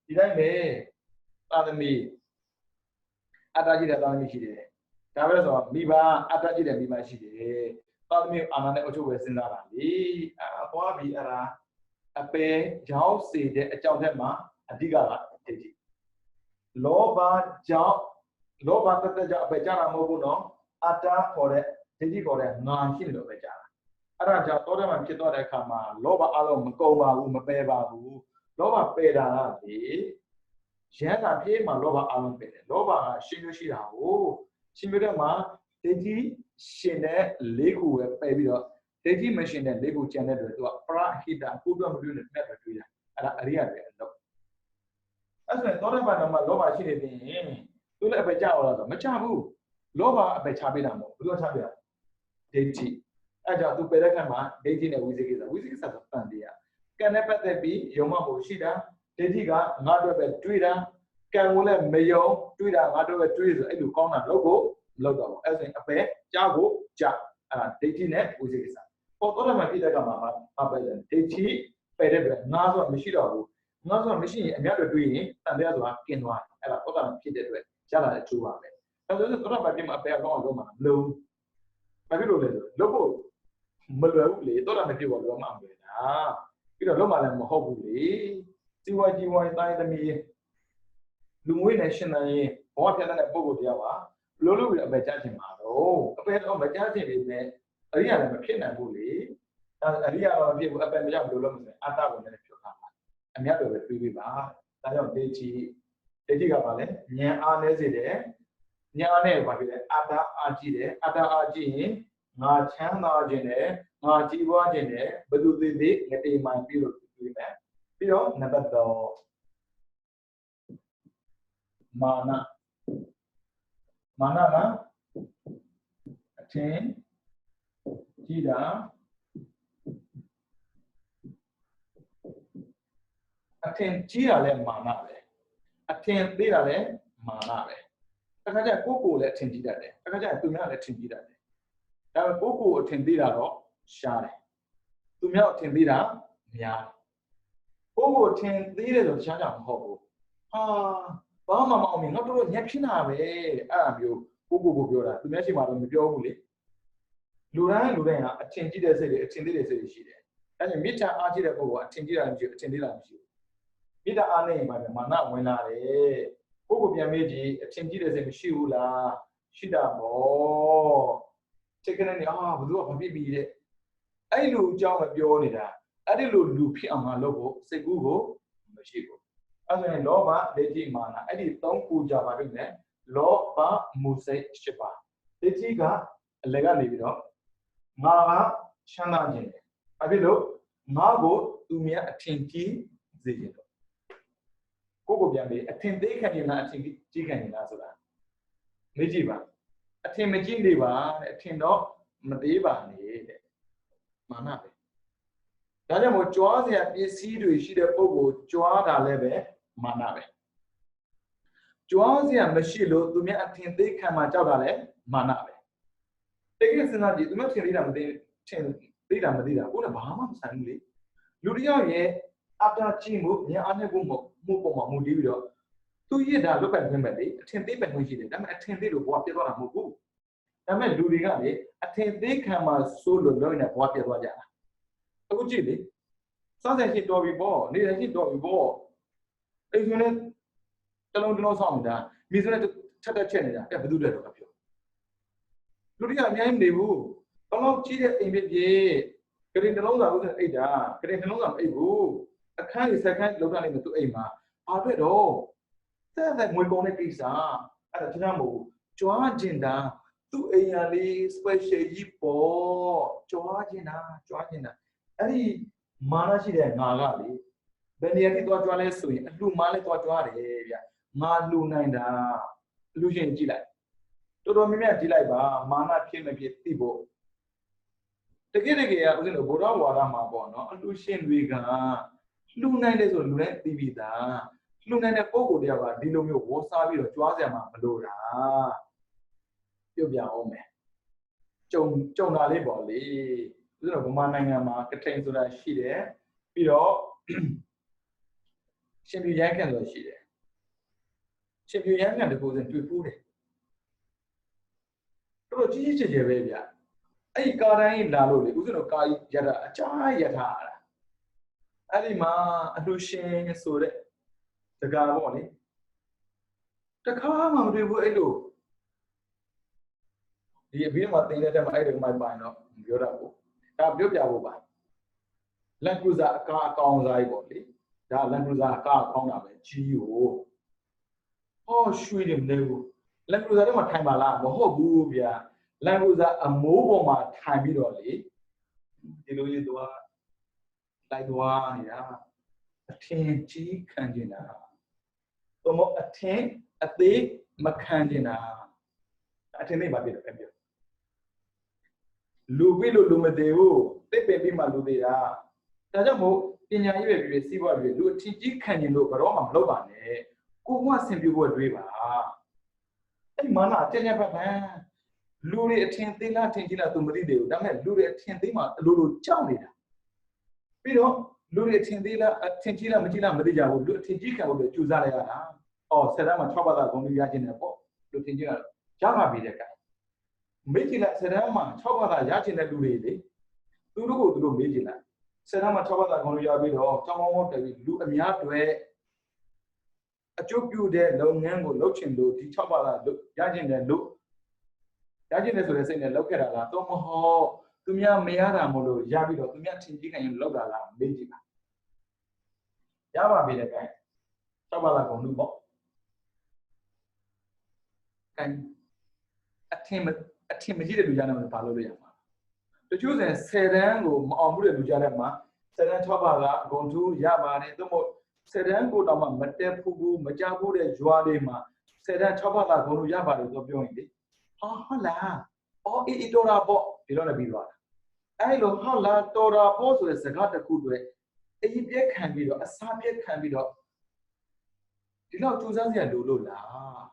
ဒီတိုင်းပဲသာသမီအတ္တကြီးတဲ့သာသမီရှိတယ်ဒါပဲဆိုတော့မိဘအတ္တကြီးတဲ့မိဘရှိတယ်သာသမီအာဏာနဲ့အချုပ်ပဲစဉ်းစားတာလေသွားပြီအဲ့ဒါအပေရောက်စေတဲ့အကြောင်းထက်မှာအဓိကကဒိဋ္ဌိလောဘကြောင့်လောဘတသက်ကြောင့်အပေကြတာမဟုတ်ဘူးနော်အတ္တခေါ်တဲ့ဒိဋ္ဌိခေါ်တဲ့ငါရှိတယ်လို့ပဲကြားတာအဲ့ဒါကြောင့်တောထဲမှာဖြစ်သွားတဲ့အခါမှာလောဘအလုံးမကုန်ပါဘူးမပယ်ပါဘူးလောဘပယ်တာကဒီရဟန္တာပြေးမှာလောဘအလုံးပယ်တယ်လောဘကရှင်လို့ရှိတာကိုရှင်ပြတဲ့မှာဒိဋ္ဌိရှင်တဲ့၄ခုပဲပယ်ပြီးတော့ဒိဋ္ဌိမရှင်တဲ့၄ခုကျန်တဲ့တွေသူကပရဟိတကိုတွက်မတွေ့နဲ့တက်တွေ့တာအဲ့ဒါအရိယတွေအလုပ်အဲ့ဆိုရင်တောထဲမှာတော့လောဘရှိနေတယ်သူလည်းအပေကြောက်လာတော့မချဘူး လောဘအပယ်ချပေးတာမဟုတ်ဘူးဘယ်လိုချပေးတာဒိဋ္ဌိအဲ့ကြောင့်သူပယ်တဲ့ခါမှာဒိဋ္ဌိနဲ့ဝိသေကိစ္စဆိုတန်တရားကံနဲ့ပတ်သက်ပြီးယုံမှဖို့ရှိတာဒိဋ္ဌိကငါတို့ပဲတွေးတာကံကိုလည်းမယုံတွေးတာငါတို့ပဲတွေးဆိုအဲ့လိုကောင်းတာလုပ်ဖို့မလုပ်တော့ဘူးအဲ့ဆိုရင်အပယ်ကြားဖို့ကြားအဲ့ဒါဒိဋ္ဌိနဲ့ဝိသေကိစ္စပေါ်တော့မှပြတဲ့ကမှာအပယ်ဒိဋ္ဌိပယ်တဲ့ပဲငါဆိုတာမရှိတော့ဘူးငါဆိုတာမရှိရင်အများတို့တွေးရင်တန်တရားဆိုတာกินသွားတယ်အဲ့ဒါပေါ်တော့ဖြစ်တဲ့အတွက်ရလာတဲ့အကျိုးပါပဲအဲ့ဒါဆိုတော့ဘာဖြစ်မှာအပယ်ကောင်းအောင်လုပ်မှာမလို့ဘာဖြစ်လို့လဲဆိုလုပ်ဖို့မလွယ်ဘူးလေတော့မဖြစ်ပါဘူးမှမလွယ်တာပြီးတော့လုပ်မှလည်းမဟုတ်ဘူးလေစီဝါကြီးဝိုင်းတိုင်းသမီးလူငွေနဲ့ရှင်နိုင်ရင်ဘောဖြတ်တဲ့ပုံကိုတရားပါလို့လို့ပြီးအပယ်ကြားခြင်းမှာတော့အပယ်တော့မကြားခြင်းပဲနဲ့အရိယာလည်းမဖြစ်နိုင်ဘူးလေအရိယာတော့မဖြစ်ဘူးအပယ်မရောက်လို့လို့မဆိုအတ္တကိုလည်းဖြုတ်ထားပါအများတော်ပဲတွေးပေးပါဒါကြောင့်ဒိဋ္ဌိကပါလေဉာဏ်အားနည်းစေတယ်ဉာဏ်အားနဲ့ပါဖြစ်တယ်အတ္တအားကြည့်တယ်အတ္တအားကြည့်ရင်ငါချမ်းသာခြင်းနဲ့ငါကြည်ပွားခြင်းနဲ့ဘယ်သူသေးသေးငတိမှန်ပြီးလို့တွေးမယ်ပြီးတော့နံပါတ်3မာနကအထင်ကြီးတာအထင်ကြီးတာလည်းမာနပဲအထင်သေးတာလည်းမာနပဲတစ်ခါကျကိုယ်လည်းအထင်ကြီးတတ်တယ်တစ်ခါကျသူများလည်းအထင်ကြီးတတ်တယ်ဒါပေမဲ့ကိုယ်အထင်သေးတာတော့ရှားတယ်သူများအထင်သေးတာများတယ်ကိုယ်အထင်သေးတယ်ဆိုရှားကြမဟုတ်ဘူးဟာဘာမှမအောင်မြင်ငါတို့ညက်ဖြစ်နာပဲအဲ့ဒါမျိုးကိုပြောတာသူများရှိမှတော့မပြောဘူးလေလူတိုင်းကအထင်ကြီးတဲ့စိတ်တွေအထင်သေးတဲ့စိတ်တွေရှိတယ်ဒါကြောင့်မေတ္တာအားကြီးတဲ့ပုဂ္ဂိုလ်ကအထင်ကြီးတာမရှိဘူးအထင်သေးတာမရှိဘူးမေတ္တာအားနဲ့ရင်ပါပဲမာနဝင်လာတယ်ကိုယ်ပြန်မေးကြည့်အထင်ကြီးတဲ့စိတ်မရှိဘူးလားရှိတာပေါ့စိတ်ကနေဘယ်သူကမဖြစ်ပြီးတဲ့အဲ့လိုအကြောင်းမပြောနေတာအဲ့ဒီလိုလူဖြစ်အောင်ငါလုပ်ဖို့စိတ်ကူးကိုမရှိဘူးအဲ့ဆိုရင်လောဘဒိဋ္ဌိမာနအဲ့ဒီ၃ခုကြပါပြီနဲ့လောဘမူစိတ်၈ပါးဒိဋ္ဌိကအလယ်ကနေပြီးတော့ငါကချမ်းသာခြင်းတယ်ဘာဖြစ်လို့ငါကိုသူများအထင်ကြီးစေခြင်းတော့ကိုပြန်ပြီးအထင်သေးခံခြင်းလားအထင်ကြီးခံခြင်းလားဆိုတာမေးကြည့်ပါအထင်မကြီးနေပါတဲ့အထင်တော့မသေးပါနဲ့တဲ့မာနပဲဒါကြောင့်မို့ကြွားစရာပစ္စည်းတွေရှိတဲ့ပုဂ္ဂိုလ်ကြွားတာလည်းပဲမာနပဲကြွားစရာမရှိလို့သူများအထင်သေးခံမှကြောက်တာလည်းမာနပဲတကယ်စဉ်းစားကြည့်သူများထင်သေးတာမသိထင်သေးတာမသိတာကိုယ်ကဘာမှမဆိုင်ဘူးလေလူတစ်ယောက်ရဲ့အတ္တကြီးမှုဉာဏ်အားနဲ့ကိုမှုပေါ်မှာမူတည်ပြီးတော့သူရစ်တာလွတ်ပတ်ခွင့်ပဲလေအထင်သေးပဲခွင့်ရှိတယ်ဒါပေမဲ့အထင်သေးလို့ဘဝပြတ်သွားတာမဟုတ်ဘူးဒါပေမဲ့လူတွေကလေအထင်သေးခံမှစိုးလို့လုံးနဲ့ဘဝပြတ်သွားကြတာအခုကြည့်လေစားစရာရှိတော်ပြီပေါ့နေရရှိတော်ပြီပေါ့အဲ့ဆိုရင်တလုံးဆောင်နေတာမိစနဲ့ထက်ချက်နေတာဘယ်သူလဲတော့ပြောလူတွေကအများကြီးမနေဘူးတော့ကြီးတဲ့အိမ်ဖြစ်ဖြစ်ကရင်နှလုံးသားဦးစအိတ်တာကရင်နှလုံးသားမအိတ်ဘူးအခန်းကြီးစက္ကန့်လောက်တာနေမှာသူအိမ်မှာဘာအတွက်တော့တဲ့ငွေကုန်တဲ့ကိစ္စအဲ့ဒါကျွန်တော်မဟုတ်ကြွားကျင်တာသူ့အိမ်ရလေး special ကြီးပေါ့ကြွားကျင်တာအဲ့ဒီမာနရှိတဲ့ငါကလေဘယ်နေရာထိသွားကြွားလဲဆိုရင်အလှမားလဲသွားကြွားတယ်ဗျငါလှူနိုင်တာလူရှင်ကြည့်လိုက်တော်တော်များများကြည့်လိုက်ပါမာနဖြစ်မဖြစ်သိဖို့တကယ်ကဦးဇင်းတို့ဗုဒ္ဓဝါဒမှာပေါ့နော်အလှရှင်တွေကလှူနိုင်တယ်ဆိုလူတိုင်းသိပြီးသားလှူနိုင်တဲ့ပုံကိုတယောက်ကဒီလိုမျိုးဝေါ်စားပြီးတော့ကြွားစရာမှမလိုတာပြုတ်ပြအောင်မယ်ကြုံတာလေးပေါ့လေဦးဇင်းတို့ဗမာနိုင်ငံမှာကထိန်ဆိုတာရှိတယ်ပြီးတော့ရှင်ပြူရမ်းခံဆိုတာရှိတယ်ရှင်ပြူရမ်းခံတကူစဉ်တွေ့ဖူးတယ်တော်ကြီးကျယ်ကျယ်ပဲဗျအဲ့ဒီကာတိုင်းလာလို့လေဦးဇင်းတို့ကာရတာအကြာရထားတာအဲ့ဒီမှာအလှရှင်ဆိုတဲ့တကားပေါ့လေတခါမှမတွေ့ဘူးအဲ့လိုဒီအပြီးမှာတင်တဲ့တက်မှာအဲ့ဒီမိုက်ပိုင်တော့ပြောတာပေါ့ဒါပြောပြဖို့ပါလန်ကရူဇာအကားအကောင်စားကြီးပေါ့လေဒါလန်ကရူဇာအကားအကောင်တာပဲကြီးကိုဟောရွှေတယ်မနေဘူးလန်ကရူဇာထဲမှာထိုင်ပါလားမဟုတ်ဘူးဗျာလန်ကရူဇာအမိုးပေါ်မှာထိုင်ပြီးတော့လေဒီလိုရေးသွားလိုက်သွားနေတာအထင်ကြီးခံနေတာသို့မဟုတ်အထင်အသေးမခံနေတာ အထင်သေးပါပြတယ်ခင်ဗျလူပြီးလို့လူမသေးဘူးသိပင်ပြီးမှလူသေးတာဒါကြောင့်မို့ပညာရေးပဲပြီးစီးပွားရေးလူအထင်ကြီးခံရင်လို့ဘယ်တော့မှမလုပ်ပါနဲ့ကိုကဆင်ပြေဖို့တွေးပါအဲ့မာနကြက်ကြက်ဖက်ဖန်လူတွေအထင်သေးလားထင်ကြီးလားသူမသိသေးဘူးဒါပေမဲ့လူတွေအထင်သေးမှအလိုလိုကြောက်နေတာပြီးတော့လူတွေအထင်သေးလားအထင်ကြီးလားမကြီးလားမသိကြဘူးလူအထင်ကြီးခံဖို့ကြိုးစားလိုက်ရတာဆယ်တန်းမှာ6ဘာသာဂုဏ်ရခြင်းတယ်ပေါ့လူထင်ကြီးလားရပါပြီတဲ့ကဲမေးကြည့်လိုက်ဆယ်တန်းမှာ6ဘာသာရခြင်းတဲ့လူတွေလေသူတို့ကိုသူတို့မေးကြည့်လိုက်ဆယ်တန်းမှာ6ဘာသာဂုဏ်ရပြီးတော့တောင်းပေါင်းတက်ပြီးလူအများတွေအကျိုးပြုတဲ့လုပ်ငန်းကိုလုပ်ချင်လို့ဒီ6ဘာသာရခြင်းတဲ့လို့ရခြင်းတဲ့ဆိုတဲ့စိတ်နဲ့လုပ်ခဲ့တာလားတော့မဟုတ်သူများမရတာမလို့ရပြီးတော့သူများထင်ကြီးခံရင်လောက်တာလားမေးကြည့်ပါရပါပြီတဲ့ကဲ6ဘာသာဂုဏ်လူပေါ့ကဲအထင်မကြီးတဲ့လူကြားထဲမှာဘာလုပ်လို့ရမှာတချို့ဆိုရင်10တန်းကိုမအောင်မှုတဲ့လူကြားထဲမှာ10တန်း6ဘာသာဂုဏ်ထူးရပါတယ်သို့မဟုတ်10တန်းကိုတော့မှမတက်ဘူးမကြဘူးတဲ့ရွာလေးမှာ10တန်း6ဘာသာဂုဏ်ထူးရပါတယ်ဆိုပြောရင်လေဟုတ်လားအေးတော်တာပေါ့ဒီလိုနဲ့ပြီးသွားတာအဲ့လိုဟုတ်လားတော်တာပေါ့ဆိုတဲ့စကားတစ်ခုတွေအရင်ပြက်ခံပြီးတော့အစားပြက်ခံပြီးတော့ဒီလောက်ကြိုးစားစရာလိုလို့လား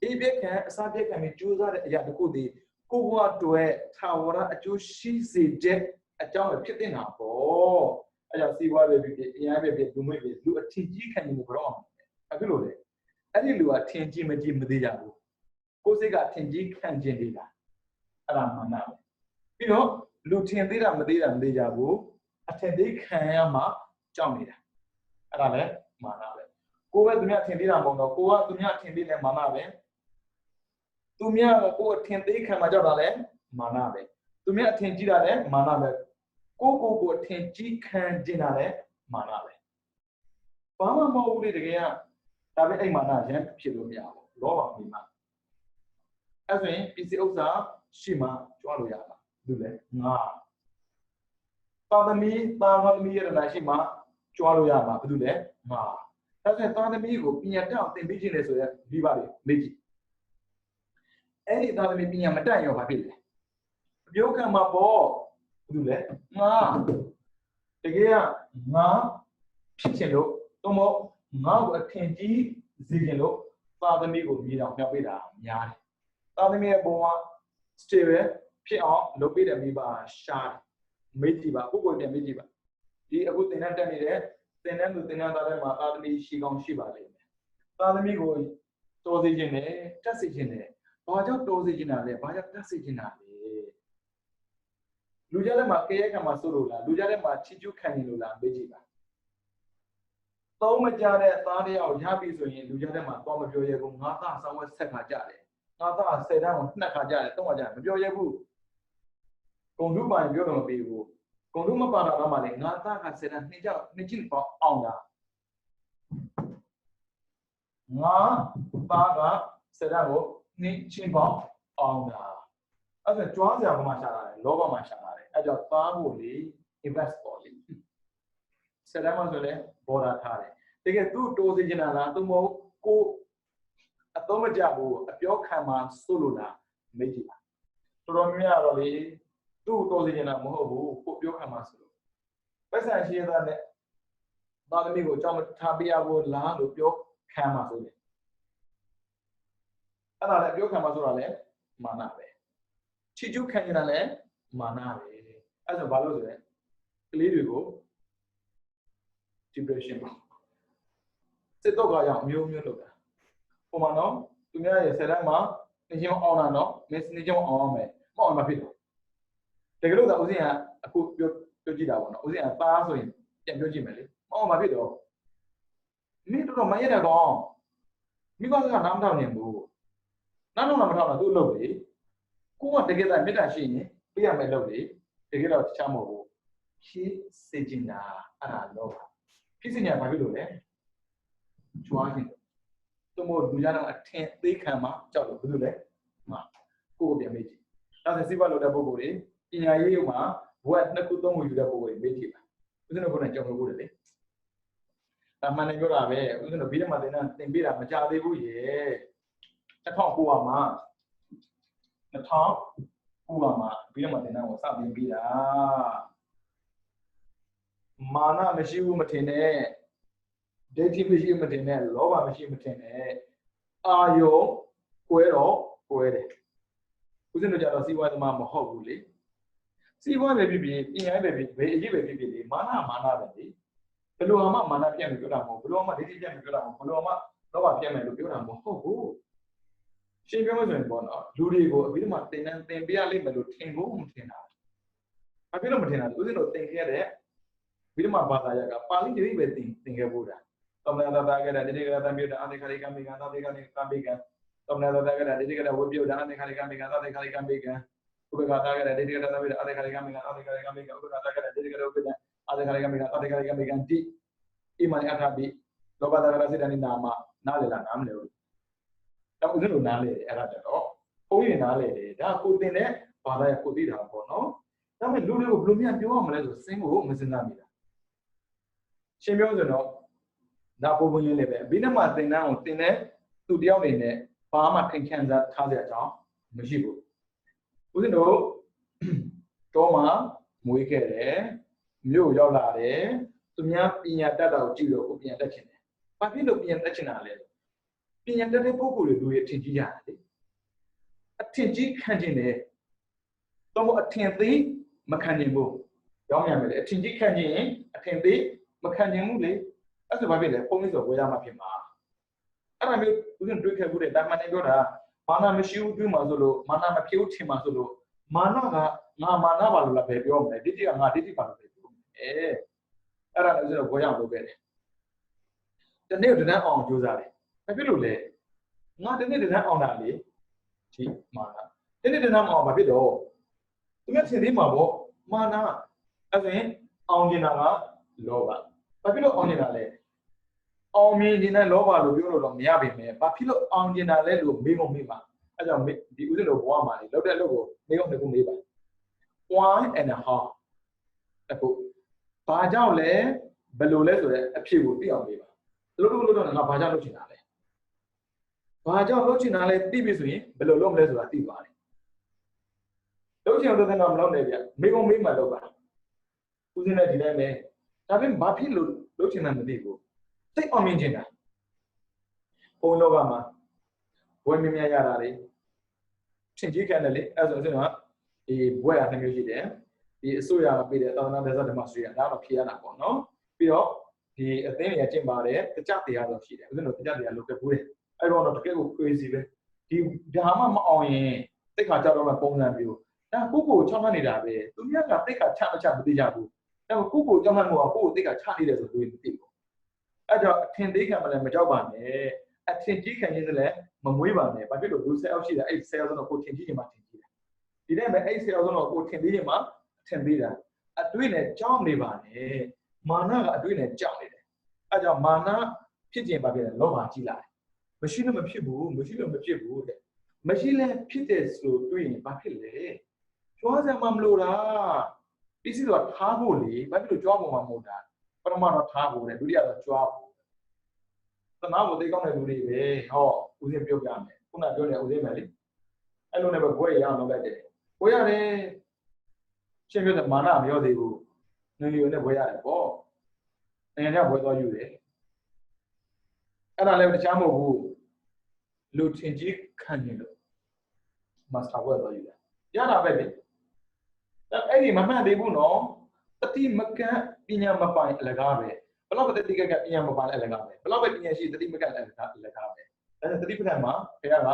အေးပြက်ခံအစားပြက်ခံပြီးကြိုးစားတဲ့အရာတစ်ခုဒီကိုဘွားတွေထာဝရအကျိုးရှိစေတဲ့အကြောင်းပဲဖြစ်နေတာပေါ့အဲကြောင့်စီးပွားပဲဖြစ်ဖြစ်အရင်ပဲဖြစ်လူမျိုးပဲလူအထင်ကြီးခံနေလို့ကတော့အခုလိုလေအဲ့ဒီလူကထင်ကြီးမကြီးမသေးကြဘူးကိုယ်စိတ်ကထင်ကြီးခံခြင်းလေးလားအဲ့ဒါမှန်တာပဲပြီးတော့လူထင်သေးတာမသေးတာမသေးကြဘူးအထင်သေးခံရမှကြောက်နေတာအဲ့ဒါလည်းမာနပဲကိုယ်ပဲသူများထင်သေးတာမဟုတ်တော့ကိုကသူများထင်သေးတယ်မာနပဲသူများကိုအထင်သေးခံမှကြောက်တာလည်းမာနပဲသူများအထင်ကြီးတာလည်းမာနပဲကိုအထင်ကြီးခံခြင်းတာလည်းမာနပဲဘာမှမဟုတ်ဘူးလေတကယ်ကဒါပဲအဲ့မာနရမ်းဖြစ်လို့မရဘူးလောဘမိမှာအဲ့ဆိုရင်ပစ္စည်းဥစ္စာရှိမှကြွားလို့ရတာဘူးလေငါသာသမီရတနာရှိမှကြွားလို့ရမှာဘာလို့လဲငါအဲ့ဆိုရင်သာသမီကိုပညာတတ်အောင်သင်ပေးခြင်းလေဆိုရင်မိဘတွေမေ့ကြည့်အဲ့ဒီသာသမီပညာမတတ်ရောဘာဖြစ်လဲအပြောခံမှာပေါ့ဘာလို့လဲငါတကယ်ကငါဖြစ်ချင်လို့တော့မို့ငါ့ကိုအထင်ကြီးစေချင်လို့သာသမီကိုမြေတောင်မြောက်ပေးတာများတယ်သာသမီရဲ့ဘဝ stable ဖြစ်အောင်လုပ်ပေးတဲ့မိဘရှားမေ့ကြည့်ပါကိုယ်ပြန်မေ့ကြည့်ပါဒီအခုသင်တန်းတက်နေတဲ့သင်တန်းသူသင်တန်းသားတွေမှာသာသမီရှိကောင်းရှိပါလိမ့်မယ်သာသမီကိုတော်စေခြင်းနဲ့တက်စေခြင်းနဲ့ဘာကြောင့်တော်စေခြင်းတာလဲဘာကြောင့်တက်စေခြင်းတာလဲလူကြားထဲမှာကြဲခံမှာစိုးလို့လားလူကြားထဲမှာချီကျူးခံနေလို့လားမေ့ကြည့်ပါသုံးမကြတဲ့သားတယောက်ရပြီဆိုရင်လူကြားထဲမှာတော့မပြောရဘူးငါသားဆောင်းဝဲဆက်ခါကြတယ်ငါသား10တန်းကို2ခါကြတယ်3ခါကြတယ်မပြောရဘူးဂုံလူပိုင်ပြောတော့မပေးဘူးဂုံလူမပါတာတော့မှလေငါသားက10တန်း2ချင်းပေါအောင်တာငါသားက10တန်းကို2ချင်းပေါအောင်တာအဲ့ဒါကြွားစရာကမှရှာလာတယ်လောဘမှရှာလာတယ်အဲ့ကြောင့်သားဖို့လေ invest ပေါ်လေ10တန်းမှဆိုလဲ border ထားတယ်တကယ်သူ့တိုးစေချင်တာလားသူမဟုတ်ကိုအတော့မကြဘူးအပြောခံမှစိုးလို့လားမေ့ကြည့်ပါတော်တော်များတော့လေသူ့တိုးစေချင်တာမဟုတ်ဘူးကိုပြောခံမှစိုးလို့ပတ်စံရှိရတဲ့နဲ့သာသမီကိုအကြောင်းထားပေးရဖို့လားလို့ပြောခံမှစိုးတယ်အဲ့ဒါလည်းပြောခံမှဆိုတာလည်းမာနပဲချီကျူးခံနေတာလည်းမာနပဲအဲ့ဒါဘာလို့ဆိုလဲကလေးတွေကို depression ပေါ့စစ်တော့ကရအောင်မျိုးလုပ်တာပုံမှန်တော့သူများရဲ့10တန်းမှာနေချင်းအောင်တာနော်မင်းနေချင်းအောင်အောင်မယ်မအောင်မဖြစ်တော့တကယ်လို့သာဦးစင်ကအခုပြောကြည့်တာပေါ့နော်ဦးစင်ကသားဆိုရင်ပြန်ပြောကြည့်မယ်လေမအောင်မဖြစ်တော့မင်းတော့မရတဲ့ကောင်မိဘကနားမထောင်နေဘူးနားထောင်တာမထောင်တာသူ့လုပ်လေကိုကတကယ်သာမေတ္တာရှိရင်ပြရမယ်လုပ်လေတကယ်တော့တခြားမဟုတ်ဘူးဖြစ်စေချင်တာအဲ့ဒါတော့ဖြစ်စေချင်တာဘာဖြစ်လို့လဲကြွားခြင်းသူမို့လူကြတော့အထင်သေးခံမှကြောက်လို့ဘာလို့လဲမှာကိုပြန်မေ့ကြည့်ဒါဆိုစိတ်ပါလို့တဲ့ပုဂ္ဂိုလ်တွေပညာရေးမှာဘဝ2ခု3ခုယူတဲ့ပုဂ္ဂိုလ်တွေမေ့ကြည့်ပါဦးဇင်းတို့ကကြောက်လို့ပို့တယ်လေဒါမှန်တယ်ပြောတာပဲဦးဇင်းတို့ဘီးထဲမှာသင်ပေးတာမကြသေးဘူးရေ2009မှာ 2000ခုမှာပြီးတော့မှသင်တန်းကိုစတင်ပြီးတာမာနမရှိဘူးမထင်နဲ့ဒိဋ္ဌိမရှိမထင်နဲ့လောဘမရှိမထင်နဲ့အာယုံကွဲတော့ကွဲတယ်ဦးဇင်းတို့ကြတော့စီးပွားသမားမဟုတ်ဘူးလေစီးပွားပဲဖြစ်ဖြစ်ပညာပဲဖြစ်ဖြစ်ဘယ်အရေးပဲဖြစ်ဖြစ်လေမာနပဲလေဘယ်လိုမှမာနပြတ်လို့ပြောတာမဟုတ်ဘယ်လိုမှဒိဋ္ဌိပြတ်လို့ပြောတာမဟုတ်ဘယ်လိုမှလောဘပြတ်မယ်လို့ပြောတာမဟုတ်ဘူးရှင်းပြောမယ်ဆိုရင်ပေါ့နော်လူတွေကိုအပြီးတော့မှသင်ပေးရလိမ့်မယ်လို့ထင်ဖို့မထင်တာဘာဖြစ်လို့မထင်တာလဲဦးဇင်းတို့သင်ခဲ့တဲ့ပြီးတော့မှဘာသာရပ်ကပါဠိတိပဲသင်ခဲ့ဖို့တာသမဏတကရတိကရတံပြုတာအသေခရိကံမိကံသတိကံကံမိကံသမဏတကရတိကရဝပြုတာအသေခရိကံမိကံသတိခရိကံမိကံဥပက္ခတာကရတိကရတံပြုတာအသေခရိကံမိကံအသေခရိကံမိကံဥပက္ခတာကရတိကရဝပြုတာအသေခရိကံမိကံအသေခရိကံမိကံတိဣမနိအထာပိလောဘတကရစိတ္တနိနာမနားလေလားနားမလဲဘူးတော့ဦးဇင်းတို့နားလေတယ်အဲ့ဒါကြတော့ဘုန်းကြီးနားလေတယ်ဒါကိုသင်တဲ့ဘာသာရပ်ကိုသိတာပေါ့နော်ဒါပေမဲ့လူတွေကိုဘယ်လိုများပြောရမလဲဆိုစဉ်းဖို့မစဉ်းစားမိတာရှင်းပြောဆိုတော့ဒါပုံပုံရင်းလေးပဲပြီးတော့မှသင်တန်းကိုသင်တဲ့သူတယောက်နေနဲ့ဘာမှခင်ခံစားထားကြအောင်မရှိဘူးဦးဇင်းတို့တော့မှမွေးခဲ့တယ်မြို့ရောက်လာတယ်သူများပညာတတ်တာကိုကြည့်လို့ကိုပညာတတ်ချင်တယ်ဘာဖြစ်လို့ပညာတတ်ချင်တာလဲပညာတတ်တဲ့ပုဂ္ဂိုလ်တွေလူတွေအထင်ကြီးရတယ်လေအထင်ကြီးခံချင်တယ်တော့အထင်သေးမခံချင်ဘူးရောင်းရမယ်လေအထင်ကြီးခံချင်ရင်အထင်သေးမခံချင်ဘူးလေအဲ့ဆိုဘာဖြစ်လဲပုံလေးဆိုဝေးရမှာဖြစ်မှာအဲ့ဒါမျိုးဦးဇင်းတွေးခဲ့ဘူးတဲ့ဒါမှန်တယ်ပြောတာမာနမရှိဘူးတွေးမှာဆိုလို့မာနမဖြစ်ဘူးထင်မှာဆိုလို့မာနကငါမာနပါလို့လားပဲပြောမယ်ဒိဋ္ဌိကငါဒိဋ္ဌိပါလို့ပဲပြောမယ်အဲ့ဒါလည်းဦးဇင်းတို့ဝေးရအောင်လုပ်ခဲ့တယ်တနေ့တန်းအောင်ကြိုးစားတယ်ဘာဖြစ်လို့လဲငါတနေ့တန်းအောင်တာလေဒီမာနတနေ့တန်းအောင်ဘာဖြစ်တော့သူများထင်သေးမှာပေါ့မာနအဲ့ဆိုရင်အောင်ကျင်တာကလောဘဘာဖြစ်လို့အောင်ကျင်တာလဲအောင်မြင်တဲ့လောဘလို့ပြောလို့တော့မရပါဘူးဘာဖြစ်လို့အောင်ကျင်တာလဲလို့မေးကုန်မေးပါအဲ့ကြောင့်ဒီဦးဇင်းတို့ဘဝမှာလေလောက်တဲ့အလုပ်ကိုမေးကုန်မေးပါ why and how အခုဘာကြောင့်လဲဘယ်လိုလဲဆိုတဲ့အဖြစ်ကိုသိအောင်မေးပါလို့တော့ငါဘာကြောင့်လုပ်ချင်တာလဲဘာကြောင့်လုပ်ချင်တာလဲသိပြီဆိုရင်ဘယ်လိုလုပ်မလဲဆိုတာသိပါတယ်လုပ်ချင်လို့တဲ့တော့မလုပ်နဲ့ဗျမေးကုန်မေးမှလုပ်ပါဦးဇင်းနဲ့ဒီတိုင်းပဲဒါပေမဲ့ဘာဖြစ်လို့လုပ်ချင်တာမသိဘူးစိတ်အောင်မြင်ချင်တာဘုံလောကမှာဘွယ်မြင်ရတာလေထင်ကြီးခံတယ်လေအဲ့ဆိုတော့ဒီဘွယ်ရနှမျိုးရှိတယ်ဒီအစိုးရကပေးတဲ့သာသနာ့ဒေသဓမ္မဆွေရဒါတော့ဖြေရတာပေါ့နော်ပြီးတော့ဒီအသင်းတွေကကျင့်ပါတယ်တကြတရားတော့ရှိတယ်ဦးဇင်းတို့တကြတရားလုပ်ခဲ့ဘူးတယ်အဲ့တော့တကယ်ကို crazy ပဲဒီဒါမှမအောင်ရင်တိတ်ခါကြောက်တော့မှပုံစံမျိုးဒါကိုချောင်းမှနေတာပဲသူများကတိတ်ခါချမချမသိကြဘူးအဲ့တော့ကိုကြောက်မှမို့ကိုတိတ်ခါချနေတယ်ဆိုလို့မသိဘူးအဲ့တော့အထင်သေးခံမလဲမကြောက်ပါနဲ့အထင်ကြီးခံရင်းလည်းမမွေးပါနဲ့ဘာဖြစ်လို့လူဆယ်ယောက်ရှိတယ်အဲ့ဆယ်ယောက်ဆိုတော့ကိုထင်ကြီးရင်မှထင်ကြီးတယ်ဒီနေ့ပဲအဲ့ဆယ်ယောက်ဆိုတော့ကိုထင်သေးရင်မှထင်သေးတာအတွေ့နဲ့ကြောက်နေပါနဲ့မာနကအတွေ့နဲ့ကြောက်နေတယ်အဲ့ကြောင့်မာနဖြစ်ခြင်းဘာဖြစ်လဲလောဘကြီးလာတယ်မရှိလို့မဖြစ်ဘူးမရှိလို့မဖြစ်ဘူးတဲ့မရှိလဲဖြစ်တယ်ဆိုတွေ့ရင်ဘာဖြစ်လဲကြွားစမ်းမမလို့လားပစ္စည်းတော့ထားဖို့လေဘာဖြစ်လို့ကြွားဖို့မှမဟုတ်တာပထမတော့ထားဖို့တယ်ဒုတိယတော့ကြွားဖို့သနာဖို့သိကောင်းတဲ့လူတွေပဲဟောဦးစင်းပြောပြမယ်ခုနပြောနေဦးစင်းမယ်လေအဲ့လိုနဲ့ပဲဘွဲရအောင်လုပ်လိုက်တယ်ဘွဲရတယ်ရှင်းပြတဲ့မာနမရောသေးဘူးငွေလေးနဲ့ဘွဲရတယ်ပေါ့နိုင်ငံခြားဘွဲသွားယူတယ်အဲ့ဒါလည်းတခြားမဟုတ်ဘူးလူထင်ကြီးခံနေလို့မစတာဘွဲသွားယူတယ်ရတာပဲလေအဲ့ဒီမမှန်သေးဘူးနော်တတိမကန့်ပညာမပိုင်အလကားပဲဘလောက်ပဲတတိကပညာမပိုင်အလကားပဲဘလောက်ပဲပညာရှိတတိမကန့်အလကားပဲဒါတတိပဋ္ဌာန်မှာခင်ဗျားက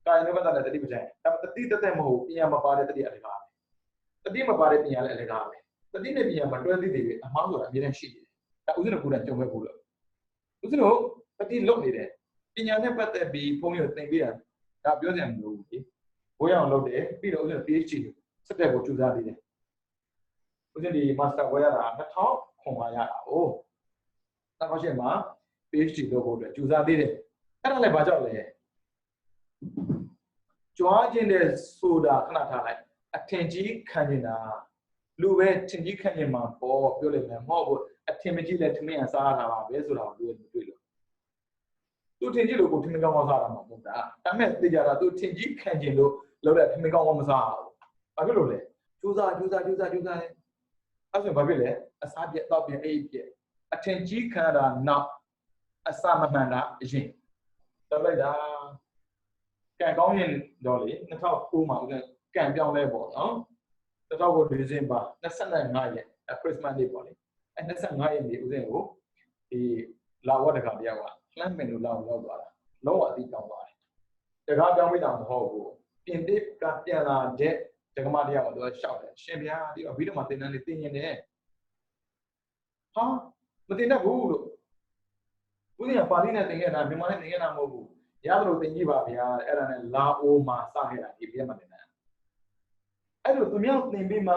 ကာယ ानु ပတ္တနဲ့တတိပဋ္ဌာန်ဒါတတိတသက်မဟုတ်ပညာမပါတဲ့တတိအလကားပဲတတိမပါတဲ့ပညာလည်းအလကားပဲတတိနဲ့ပညာမတွဲသိသေးဘူးအမှားဆိုတာအမြဲတမ်းရှိတယ်ဒါဥစဉ်ကကိုယ်တိုင်ကြုံမဲ့ဘူးလို့ဥစဉ်တို့တတိလွတ်နေတယ်ပညာနဲ့ပတ်သက်ပြီးဘုန်းကြီးတို့သင်ပေးတာဒါပြောစရာမလိုဘူးလေဘိုးရအောင်လုပ်တယ်ပြီးတော့ဥစဉ် PhD ဆက်တက်ဖို့ကြိုးစားသေးတယ်ဦးဇင်းဒီ master ဝယ်ရတာ2000ခွန်ပါရတာ哦2008မှာ PhD လုပ်ဖို့အတွက်ကြိုးစားသေးတယ်အဲ့ဒါလည်းဘာကြောင့်လဲကြွားခြင်းတဲ့ဆိုတာခဏထားလိုက်အထင်ကြီးခံနေတာလူပဲထင်ကြီးခံနေမှာပေါ့ပြောလိုက်မယ်မဟုတ်ဘူးအထင်မကြီးလဲထမင်းအစားတာပါပဲဆိုတာကိုတွေ့လို့သူထင်ကြီးလို့ကိုထမင်းကောင်းစားတာမှာမဟုတ်တာဒါပေမဲ့သိကြတာသူထင်ကြီးခံခြင်းလို့ လောက်တဲ့ထမင်းကောင်းမစားဘူးဘာဖြစ်လို့လဲကြိုးစားအဲ့ဆိုဘာဖြစ်လဲအစားပြက်တော့ပြက်အိပ်ပြက်အထင်ကြီးခံတာနောက်အစမမှန်တာအရင်တော်လိုက်တာကံကောင်းရင်တော့လေ2009မှာကံပြောင်းလဲပေါ့နော်2009ဒီဇင်ဘာ25ရက်ခရစ်စမတ်နေ့ပေါ့လေအဲ25ရက်နေ့ဦးဇင်းကိုဒီလာဝတ်တခါတယောက်ကလှမ်းမင်လို့လောက်သွားတာလုံးဝအတိကောင်းသွားတယ်တကားပြောင်းမိတာမဟုတ်ဘူးပြင်သစ်ကပြန်လာတဲ့ဒကမတယောက်ကသူကရှောက်တယ်ရှင်ဗျာဒီအဘိဓမ္မာသင်တန်းလေးသင်ရင်လည်းဟာမသင်တတ်ဘူးလို့ဦးဇင်းကပါဠိနဲ့သင်ခဲ့တာမြန်မာနဲ့သင်ခဲ့တာမဟုတ်ဘူးရတယ်လို့သင်ကြည့်ပါဗျာအဲ့ဒါနဲ့လာအိုမှာစခဲ့တာဒီပြမှာသင်တန်းအဲ့လိုသူများသင်ပြီးမှ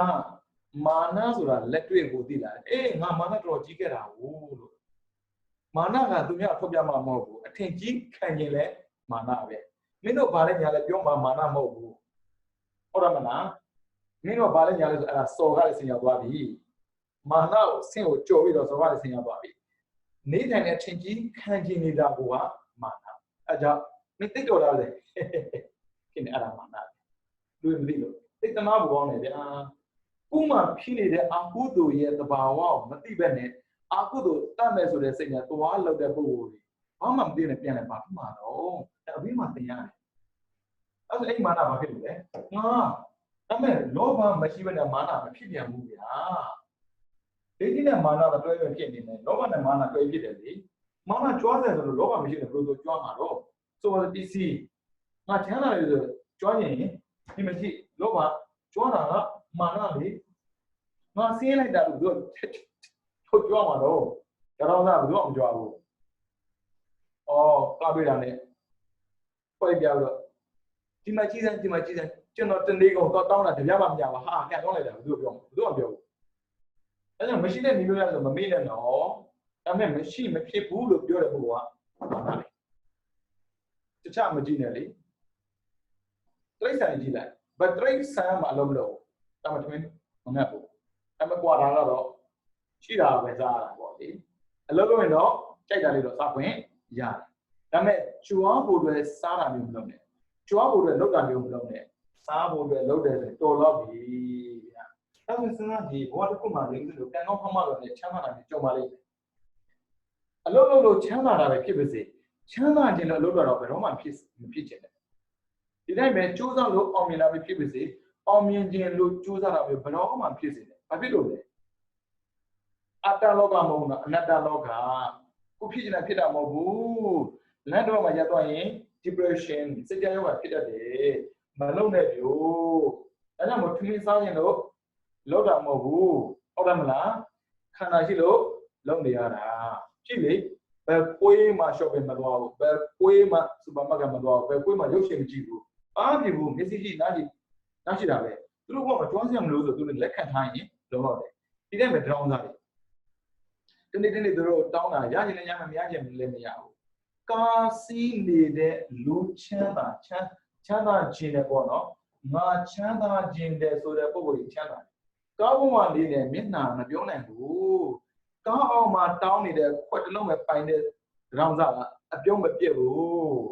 မာနဆိုတာလက်တွေ့ကိုသိလာတယ်အေးငါမာနတော်ကြီးခဲ့တာဟုတ်လို့မာနကသူများထုတ်ပြမှာမဟုတ်ဘူးအထင်ကြီးခံရင်လည်းမာနပဲမင်းတို့ဘာလဲညာလဲပြောမှာမာနမဟုတ်ဘူးဟုတ်တယ်မလားမင်းတို့ဘာလဲညာလဲဆိုအဲ့ဒါစော်ကားလည်းဆင်ရောက်သွားပြီမာနကိုဆင့်ကိုကြော်ပြီးတော့စော်ကားလည်းဆင်ရောက်သွားပြီနေတိုင်းနဲ့အထင်ကြီးခံကျင်နေတာကမာနအဲကြောင့်မင်းသိတော်တာလေခင်ဗျအဲ့ဒါမာနလူမသိလို့သိသမားဘူကောင်းနေဗျာခုမှဖြစ်နေတဲ့အကုသိုလ်ရဲ့သဘာဝကိုမသိဘဲနဲ့အကုသိုလ်တတ်မယ်ဆိုတဲ့စိတ်နဲ့သွားလောက်တဲ့ပုဂ္ဂိုလ်တွေဘာမှမသိနဲ့ပြန်လဲပါမှာတော့အပြီးမှသင်ရတယ်အဲ့ဒါအိမ်မာနဘာဖြစ်လို့လဲငါအဲ့မဲ့လောဘမရှိဘဲနဲ့မာနမဖြစ်ပြန်ဘူးဗျာဒိဋ္ဌိနဲ့မာနကတွဲပဲဖြစ်နေတယ်လောဘနဲ့မာနတွဲဖြစ်တယ်လေမာနကြွားတယ်ဆိုလို့လောဘမရှိတယ်ဘယ်လိုဆိုကြွားမှာတော့ဆိုတော့ဒီစီငါချမ်းသာတယ်ဆိုကြွားရင်ဒီမရှိလောဘကြွားတာကမာနလေငါဆင်းလိုက်တာလို့သူထုတ်ကြွားမှာတော့ကြောင်သားဘယ်သူမှမကြွားဘူးကားတွေ့တာနဲ့ဖွဲ့ပြတော့ဒီမှာကြီးစမ်းကျွန်တော်တနေ့ကုန်တော့တောင်းတာတပြားမှမရပါဟာပြန်တောင်းလိုက်တာဘယ်သူပြောဘယ်သူမှပြောဘူးအဲကြောင့်မရှိတဲ့နေလို့ရဆိုမမေ့နဲ့နော်ဒါပေမဲ့မရှိမဖြစ်ဘူးလို့ပြောတဲ့ပုဂ္ဂိုလ်ကမာနလေတခြားမကြည့်နဲ့လေတိရစ္ဆာန်ကြည့်လိုက်ဗတ္တိဆန်မှာအလုံးမလို့တမထွင်းမငတ်ဘူးအမကွာတာကတော့ရှိတာပဲစားတာပေါ့လေအလုံးလုံးရင်တော့ကြိုက်တာလေးတော့စားခွင့်ရတယ်ဒါပေမဲ့ကြွားဖို့အတွက်စားတာမျိုးမလုပ်နဲ့ကြွားဖို့အတွက်လုပ်တာမျိုးမလုပ်နဲ့စားဖို့အတွက်လုပ်တယ်ဆိုတော်တော့ပြီဗျာဒါဆိုစဉ်းစားကြည့်ဘဝတစ်ခုမှလည်းလို့ကံကောင်းဖမှတော့လည်းချမ်းသာတာမျိုးကြုံပါလိမ့်မယ်အလုံးလုံးလို့ချမ်းသာတာပဲဖြစ်ပါစေချမ်းသာခြင်းလို့အလုပ်တော့ဘယ်တော့မှမဖြစ်ချင်တယ်ဒီတိုင်းပဲကြိုးစားလို့အောင်မြင်တာပဲဖြစ်ပါစေအောင်မြင်ခြင်းလို့ကြိုးစားတာပဲဘယ်တော့မှဖြစ်စေတယ်ဘာဖြစ်လို့လဲအတ္တလောကမဟုတ်ဘူးအနတ္တလောကကိုဖြစ်နေတာဖြစ်တာမဟုတ်ဘူးလမ်းတော့မှရသွားရင် depression စိတ်ကြရောဂါဖြစ်တတ်တယ်မလုံနဲ့ပြို့ဒါကြောင့်မို့ထမင်းစားရင်လို့လောက်တာမဟုတ်ဘူးဟုတ်တယ်မလားခန္ဓာရှိလို့လုံနေရတာဖြစ်လေဘယ်ကွေးမှ shopping မသွားဘူးဘယ်ကွေးမှ supermarket မသွားဘူးဘယ်ကွေးမှရုပ်ရှင်မကြည့်ဘူးအားပြဘူးမျက်စိကြည့်နားကြည့်နားရှိတာပဲသူတို့ကမကြွားစရာမလိုဆိုသူတို့လက်ခံထားရင်လုံးတော့တယ်ဒီတိုင်းပဲတောင်းစားတယ်တနေ့သူတို့တောင်းတာရရင်လည်းရမယ်မရရင်လည်းမရဘူးကာစီးနေတဲ့လူချမ်းသာချမ်းသာခြင်းတဲ့ပေါ့နော်ငါချမ်းသာခြင်းတဲ့ဆိုတဲ့ပုံကိုချမ်းသာကောင်းမှလေးနဲ့မျက်နှာမပြောနိုင်ဘူးကောင်းအောင်မှတောင်းနေတဲ့ခွက်တစ်လုံးပဲပိုင်တဲ့ရောင်စားကအပြုံးမပြည့်ဘူး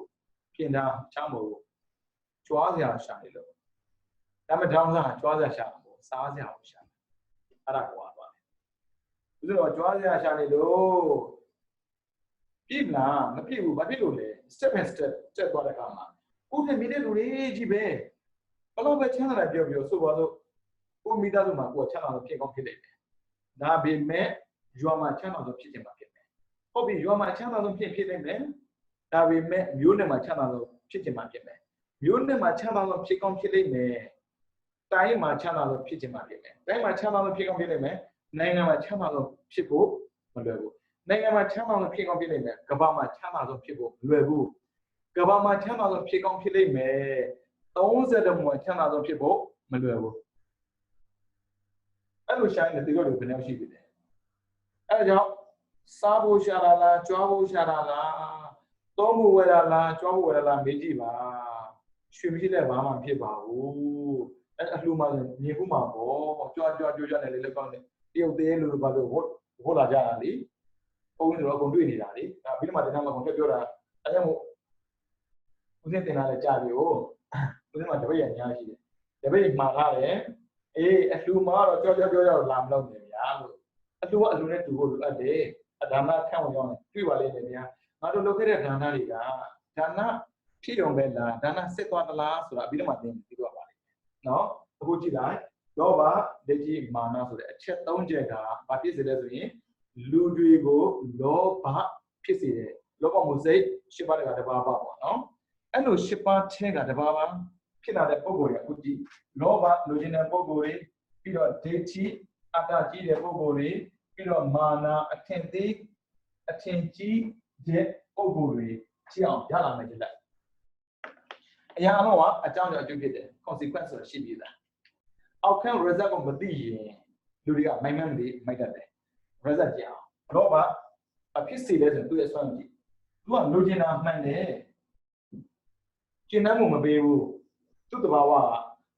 ပြင်တာချမ်းမို့ကြွားစရာရှာနေလို့ဒါမှတောင်းစားကြွားစရာရှာပေါ့စားစရာရှာအဲ့ဒါကွာသွားတယ်သူတို့ကြွားစရာရှာနေလို့ပြည့်မလားမပြည့်ဘူးဘာဖြစ်လို့လဲ step by step တက်သွားတဲ့အခါမှာကိုယ်နဲ့မိတဲ့လူတွေကြီးပဲဘလို့ပဲချမ်းသာတယ်ပြောဆိုပါစို့ကိုမိသားစုမှာကိုယ်ချမ်းသာလို့ဖြစ်ကောင်းဖြစ်နေတယ်ဒါပေမဲ့ရွာမှာချမ်းသာလို့ဖြစ်ချင်မှာဖြစ်မယ်ဟုတ်ပြီရွာမှာချမ်းသာလို့ဖြစ်နေမယ်ဒါပေမဲ့မျိုးနယ်မှာချမ်းသာလို့ဖြစ်ချင်မှာဖြစ်မယ်မျိုးနယ်မှာချမ်းသာလို့ဖြစ်ကောင်းဖြစ်နေမယ်တိုင်းမှာချမ်းသာလို့ဖြစ်ချင်မှာဖြစ်မယ်တိုင်းမှာချမ်းသာလို့ဖြစ်ကောင်းဖြစ်နေမယ်နိုင်ငံမှာချမ်းသာလို့ဖြစ်ဖို့မလွယ်ဘူးနိုင်ငံမှာချမ်းသာလို့ဖြစ်ကောင်းဖြစ်နေမယ်ကမ္ဘာမှာချမ်းသာလို့ဖြစ်ဖို့မလွယ်ဘူးကမ္ဘာမှာချမ်းသာလို့ဖြစ်ကောင်းဖြစ်နေမယ်30တမိုင်ချမ်းသာလို့ဖြစ်ဖို့မလွယ်ဘူးအဲ့လိုရှာရင်ဒီလိုတွေဘယ်နှယောက်ရှိပြီလဲအဲ့ဒါကြောင့်စားဖို့ရှာတာလားကြွားဖို့ရှာတာလားသုံးဖို့ဝယ်တာလားကြွားဖို့ဝယ်တာလားမေးကြည့်ပါရွှေမရှိတဲ့ဘာမှဖြစ်ပါဘူးအဲ့အလှူမှမြင်ဖို့မှာပေါ့ကြွားနေလေလက်ကောင်းနေတရုတ်သေးလို့ဘာလို့ဟောလာကြတာလေဘုန်းကြီးတို့အကုန်တွေ့နေတာလေဒါပြီးတော့မှတခါမှကုန်ပြောတာအဲ့ဒါမို့ဦးစင်းတင်လာလဲကြာပြီဟို ဦးစင်းမှာတပည့်ရညာရှိတယ်တပည့်မှားထားတယ်အေးအလှမှာတော့ကြောလာမလို့နေဗျာလို့အလှကအလှနဲ့တူဖို့လိုအပ်တယ်အဒါနခန့်ဝင်ရောက်နေတွေ့ပါလိမ့်မယ်ဗျာငါတို့လုပ်ခဲ့တဲ့ဒါနတွေကဒါနဖြစ်ရုံပဲလားဒါနစစ်သွားသလားဆိုတာအပြီးတော့မှသိပြီးတော့ပါလိမ့်မယ်နော်အခုကြည့်လိုက်လောဘဒိဋ္ဌိမာနဆိုတဲ့အချက်၃ချက်ကဘာဖြစ်စေလဲဆိုရင်လူတွေကိုလောဘဖြစ်စေတယ်လောဘမှုစိတ်၈ပါးတပါးပေါ့နော်အဲ့လို၈ပါးထဲကတပါးဖြစ်လာတဲ့ပုံကိုယ်တွေအခုကြည့်လောဘလူကျင်တဲ့ပုံကိုယ်တွေပြီးတော့ဒိဋ္ဌိအတ္တကြီးတဲ့ပုံကိုယ်တွေပြီးတော့မာနအထင်သေးအထင်ကြီးတဲ့ပုံကိုယ်တွေကြည့်အောင်ရလာမယ်ကြည့်လိုက်အရာအလုံးကအကြောင်းကြောင့်အကျိုးဖြစ်တယ် consequence ဆိုတာရှိပြီးသားအောက်ခံ result ကိုမသိရင်လူတွေကမိုက်မှန်းမသိမိုက်တတ်တယ် result ကြည့်အောင်လောဘအဖြစ်စေလဲဆိုရင်သူ့ရဲ့ဆွမ်းကြည့်သူကလိုချင်တာမှန်တယ်ကျင့်တတ်မှုမပေးဘူးသူ့တဘာဝက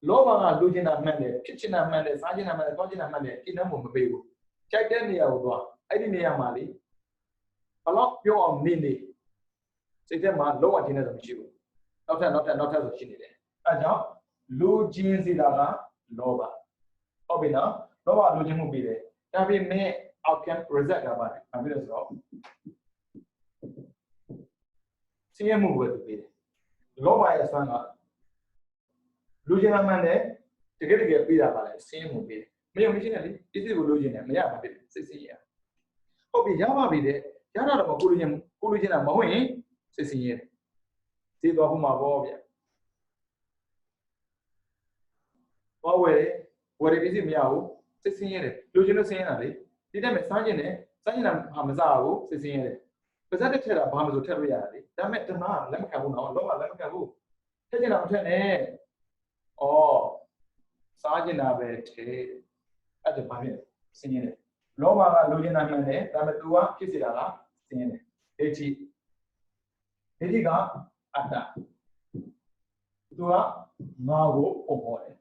လောဘကလိုချင်တာမှန်တယ်ဖြစ်ချင်တာမှန်တယ်စားချင်တာမှန်တယ်တောင်းချင်တာမှန်တယ်ကျင့်တတ်မှုမပေးဘူးကြိုက်တဲ့နေရာကိုသွားအဲ့ဒီနေရာမှာလေဘလောက်ပြောအောင်နေစိတ်ထဲမှာလုံးဝကျင်းနေတယ်မရှိဘူးနောက်ထပ်ဆိုရှိနေတယ်အဲကြောင့်လူချင်းစီတာကလောဘဟုတ်ပြီနော်လောဘလူချင်းမှုပြီးတယ်ဒါပေမဲ့ outcome result ကပါတယ်ဘာဖြစ်လဲဆိုတော့စင်းရမှုပဲသူပြီးတယ်လောဘရဲ့အစွမ်းကလူချင်းမှန်တယ်တကယ်ပြီးတာပါလေစင်းရမှုပြီးတယ်မယုံမရှိနဲ့လေဒီစိတ်ကိုလူချင်းတယ်မရမှာဖြစ်တယ်စိတ်ရဟုတ်ပြီရပါပြီတဲ့ရတာတော့ကိုလူချင်းတာမဟုတ်ရင်စိတ်ရသိသွားဖို့မှာပေါ့ဗျဘာဝယ်ဒီစိတ်မရဘူးစိတ်ဆင်းရဲတယ်လူချင်းလို့ဆင်းရဲတာလေဒီတဲ့မဲ့စားခြင်းနဲ့စားခြင်းတာမစားဘူးစိတ်ဆင်းရဲတယ်ပါဇက်တက်ထက်တာဘာမှမဆိုထက်လို့ရတာလေဒါမဲ့တနာလက်မခံဘူးနော်လောဘလက်မခံဘူးထက်ခြင်းတာမထက်နဲ့ဩစားခြင်းတာပဲထဲအဲ့ဒါဘာဖြစ်ဆင်းရဲတယ်လောဘကလူချင်းတာမှန်တယ်ဒါမဲ့ तू ကဖြစ်စေတာကဆင်းရဲတယ်ဒိဋ္ဌိကအတ္တ तू ကငါကိုပုံပေါ်တယ်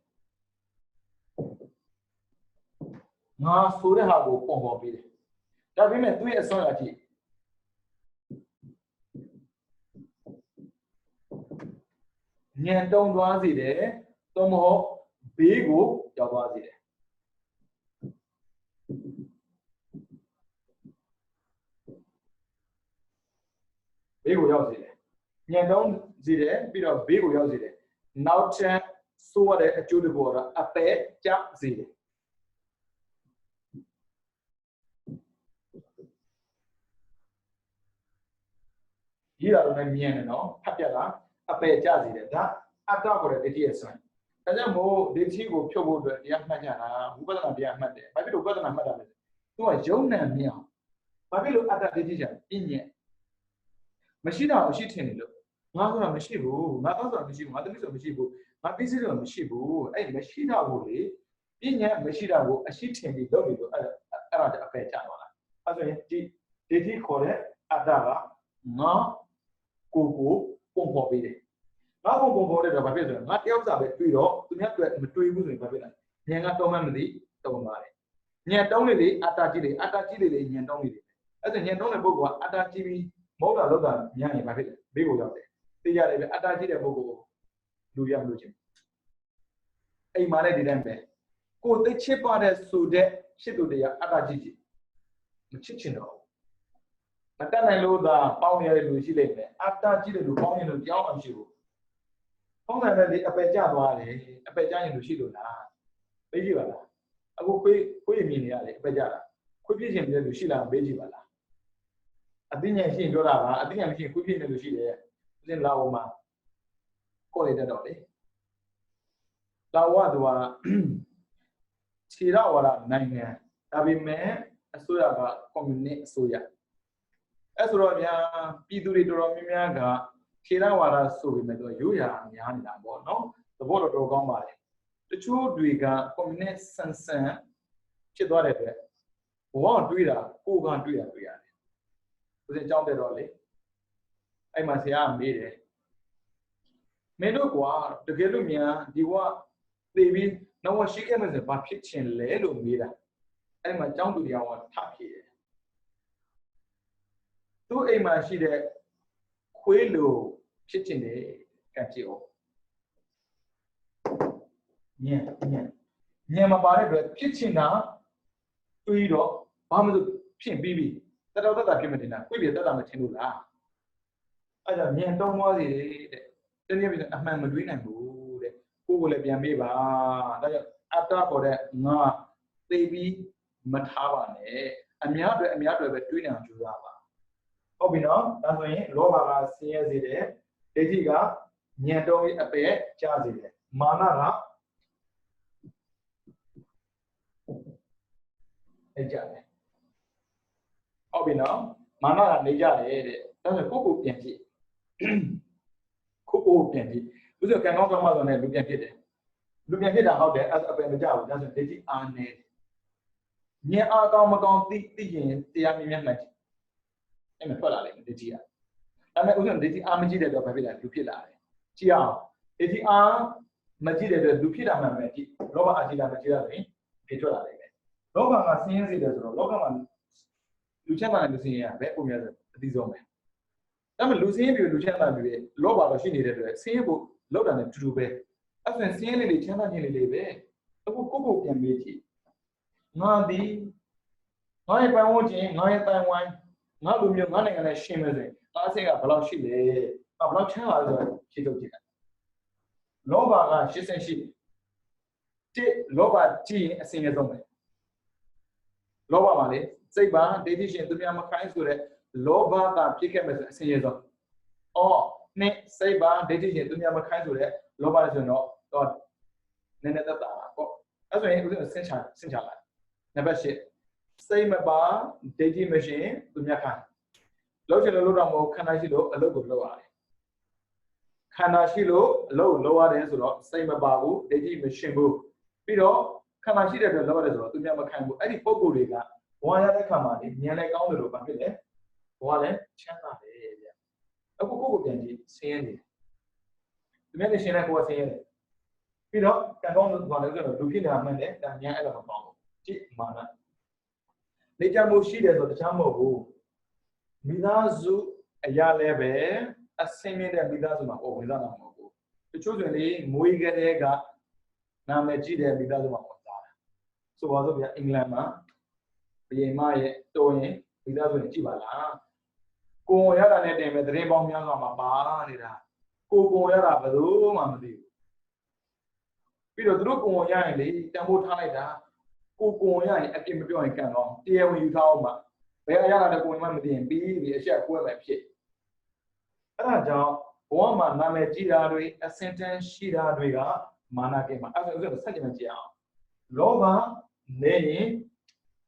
ငါဆိုတဲ့ဟာကိုပုံပေါ်ပေးတယ်ဒါပေမဲ့သူ့ရဲ့အစွမ်းအကြည့်ဉာဏ်တုံသွားစေတယ်သို့မဟုတ်ဘေးကိုရောက်သွားစေတယ်ဘေးကိုရောက်စေတယ်ဉာဏ်တုံစေတယ်ပြီးတော့ဘေးကိုရောက်စေတယ်နောက်ထပ်ဆိုရတဲ့အကျိုးတဘောတော့အပယ်ကျစေတယ်ဒီလာတော့မြင်တယ်နော်ဖတ်ပြတာအပယ်ကျစေတယ်ဒါအတ္တခေါ်တဲ့ဒိဋ္ဌိရဲ့စွမ်းဒါကြောင့်မို့ဒိဋ္ဌိကိုဖြုတ်ဖို့အတွက်တရားမှတ်ကြတာဝိပဿနာတရားမှတ်တယ်ဘာဖြစ်လို့ဝိပဿနာမှတ်တာလဲသူကယုံနံမြင်အောင်ဘာဖြစ်လို့အတ္တဒိဋ္ဌိကြောင့်ပြည့်ညက်မရှိတာမရှိထင်တယ်လို့ငါဆိုတာမရှိဘူးငါတော့ဆိုတာမရှိဘူးငါသမီးဆိုတာမရှိဘူးငါပြီးစီဆိုတာမရှိဘူးအဲ့မရှိတာကိုလေပြည့်ညက်မရှိတာကိုအရှိထင်ပြီးလုပ်နေလို့အဲ့ဒါအပယ်ကျသွားတာအဲ့ဆိုရင်ဒီဒိဋ္ဌိခေါ်တဲ့အတ္တကငါကိုပုံပေါ်ပေးတယ်ငါပုံပေါ်တဲ့တော့ဘာဖြစ်လဲဆိုတော့ငါတယောက်စာပဲတွေ့တော့သူများတွေ့မတွေ့ဘူးဆိုရင်ဘာဖြစ်လဲဉာဏ်ကတော့မှမသိတုံပါတယ်ဉာဏ်တုံးလေအတ္တကြီးလေဉာဏ်တုံးလေအဲ့ဒါဉာဏ်တုံးတဲ့ပုဂ္ဂိုလ်ကအတ္တကြီးပြီးမဟုတ်တာလောက်တာဉာဏ်ရင်ဘာဖြစ်လဲဘေးကိုရောက်တယ်သိရတယ်ပဲအတ္တကြီးတဲ့ပုဂ္ဂိုလ်လူရမလို့ချင်းအိမ်မှာလည်းဒီတိုင်းပဲကိုသိချစ်ပါတဲ့ဆိုတဲ့ရှစ်သူတရားအတ္တကြီးမချစ်ချင်တော့မတတ်နိုင်လို့သာပေါင်းရတဲ့လူရှိလိမ့်မယ်အတ္တကြီးတဲ့လူပေါင်းရင်လို့ကြောင်းမရှိဘူးပေါင်းတယ်လေအပယ်ကျသွားတယ်အပယ်ကျရင်လူရှိလို့လားသိကြပါလားအခုခွေးမြင်နေရတယ်အပယ်ကျတာခွေးပြည့်ချင်တဲ့လူရှိလားမေးကြည့်ပါလားအသိဉာဏ်ရှိရင်ပြောတာပါအသိဉာဏ်မရှိရင်ခွေးပြည့်နေလူရှိတယ်ဦးဇင်းလာဝမှာကိုယ်လေးတက်တော့လေလာဝသူကခြေရဝါဒနိုင်ငံဒါပေမဲ့အစိုးရကကွန်မြူနစ်အစိုးရအဲ့ဆိုတော့ဗျာပြည်သူတွေတော်တော်များများကခြေရဝါဒဆိုပေမဲ့တော့ရိုးရာများနေတာပေါ့နော်သဘောတော်ကောင်းပါတယ်တချို့တွေကကွန်မြူနစ်ဆန်ဖြစ်သွားတဲ့အတွက်ဘဝတွေးတာကိုယ်ကတွေးရတယ်ဦးဇင်းအကြောင်းတက်တော့လေအဲ့မှာဆရာကမေးတယ်မင်းတို့ကွာတကယ်လို့များဒီဘဝသိပြီးနောက်ဘဝရှိခဲ့မယ်ဆိုဘာဖြစ်ချင်လဲလို့မေးတာအဲ့မှာအကြောင်းသူတရားကထဖြေတယ်သူ့အိမ်မှာရှိတဲ့ခွေးလိုဖြစ်ချင်တယ်ကံကြည့်အောင် ညံမပါတဲ့အတွက်ဖြစ်ချင်တာတွေးတော့ဘာမှမဖြစ်ပြီးပြီတတော်တက်တာဖြစ်မတင်တာကိုယ့်ပြတက်တာမထင်လို့လားအဲ့ဒါညံတုံးသွားစီတဲ့တနည်းပြအမှန်မတွေးနိုင်ဘူးတဲ့ကိုယ်ကိုလည်းပြန်ပေးပါဒါကြောင့်အတ္တခေါ်တဲ့ငါသိပြီးမထားပါနဲ့အများတွေပဲတွေးနေအောင်ကြိုးစားပါဟုတ်ပြီနော်ဒါဆိုရင်လောဘကဆင်းရဲစေတယ်ဒိဋ္ဌိကညံတုံးအပယ်ကျစေတယ်မာနကနေကြတယ်ဟုတ်ပြီနော်မာနကနေကြတယ်တဲ့ဒါဆိုကိုယ့်ကိုပြန်ကြည့်ကိုပြန်ကြည့်သူကကံကောင်းကောင်းမှဆိုရင်လူပြန်ဖြစ်တယ်လူပြန်ဖြစ်တာဟုတ်တယ်အဲ့အပယ်မကြဘူးဒါဆိုဒိဋ္ဌိအားနေညံအားကောင်းမကောင်းသိရင်တရားမြင်မှတ်ကြည့်အဲ့မှာထွက်လာလိမ့်မယ်ဒိဋ္ဌိကဒါပေမဲ့ဥစဉ်ဒိဋ္ဌိအားမကြည့်တဲ့တော့ဘာဖြစ်လဲလူဖြစ်လာတယ်ကြည့်အောင်ဒိဋ္ဌိအားမကြည့်တဲ့အတွက်လူဖြစ်တာမှန်မယ်ကြည့်လောဘအာကြည့်တာမကြည့်ရရင်ဖြစ်ထွက်လာလိမ့်မယ်လောဘကဆင်းရဲစေတယ်ဆိုတော့လောကမှာလူချမ်းသာတဲ့လူဆင်းရဲပဲပုံများအသိဆုံးပဲဒါပေမဲ့လူဆင်းရဲပြီးလူချမ်းသာပြီးလောဘတော့ရှိနေတဲ့အတွက်ဆင်းရဲဖို့လောက်တာနဲ့တူတူပဲအဲ့ဒါဆင်းရဲလေးချမ်းသာခြင်းလေးပဲအခုကိုပြန်မေးကြည့်ငါဒီငါရဲ့ပန်းဝန်းကျင်ငါရဲ့ပန်းဝိုင်းငါလူမျိုးငါနိုင်ငံနဲ့ရှင်းမယ်ဆိုရင်ငါအစိတ်ကဘယ်လောက်ရှိလဲဘယ်လောက်ချမ်းသာလဲဆိုတော့ဖြေထုတ်ကြည့်တယ်လောဘက88တစ်လောဘကြည့်ရင်အစင်းရဆုံးပဲလောဘပါလေစိတ်ပါဒိဋ္ဌိရှင်သူများမခိုင်းဆိုတဲ့လောဘကဖြစ်ခဲ့မယ်ဆိုအစင်းရဆုံးနှစ်စိတ်ပါဒိဋ္ဌိရှင်သူများမခိုင်းဆိုတဲ့လောဘလည်းဆိုတော့နည်းနည်းသက်သာပါပေါ့အဲ့ဆိုရင်ဦးဇင်းဆင်းချလိုက်နံပါတ်8စိတ်မပါဒိဋ္ဌိမရှိသူများခိုင်းလောက်ချင်လို့တော့မဟုတ်ခန္ဓာရှိလို့အလုပ်ကိုလုပ်ရတယ်ခန္ဓာရှိလို့အလုပ်လုပ်ရတယ်ဆိုတော့စိတ်မပါဘူးဒိဋ္ဌိမရှိဘူးပြီးတော့ခန္ဓာရှိတဲ့အတွက်လုပ်ရတယ်ဆိုတော့သူများမခိုင်းဘူးအဲ့ဒီပုံကိုယ်တွေကဘဝရတဲ့ခါမှာဉာဏ်လည်းကောင်းတယ်လို့ဘာဖြစ်လဲဘဝလည်းချမ်းသာတယ်ဗျအခုကိုပြန်ကြည့်ဆင်းရဲနေတယ်သူများနဲ့ရှင်းတဲ့ကိုယ်ကဆင်းရဲတယ်ပြီးတော့ကံကောင်းလို့ဘာလဲဆိုတော့လူဖြစ်နေတာမှန်တယ်ဒါဉာဏ်အဲ့လိုမပေါဘူးကြည့်မာနနေကြမှုရှိတယ်ဆိုတခြားမဟုတ်ဘူးမိသားစုအရာလည်းပဲအစင်းမြင့်တဲ့မိသားစုမှာဝင်စားတာမဟုတ်ဘူးတချို့ဆိုရင်မွေးကလေးကနာမည်ကြီးတဲ့မိသားစုမှာဝင်စားတာဆိုပါစို့ဗျာအင်္ဂလန်မှာဘယင်မရဲ့တော်ရင်မိသားစုနဲ့ကြည့်ပါလားကိုယ်ရတာနဲ့တင်မဲ့သတင်းပေါင်းများစွာမှာပါနေတာကိုရတာဘယ်လိုမှမသိဘူးပြီးတော့သူတို့ကိုရရင်လေတန်ဖိုးထားလိုက်တာကိုရရင်အပြစ်မပြောရင်ကံတော့တရားဝင်ယူထားအောင်ပါဘယ်အရာလည်းကိုယ်မှမသိရင်ပြီးအချက်ကွဲမယ်ဖြစ်အဲ့ဒါကြောင့်ဘဝမှာနာမည်ကြီးတာတွေအစင်တန်းရှိတာတွေကမာနကိမှာအဲ့ဒါဥစ္စာဆက်ကြည့်ကြအောင်လောဘနေရင်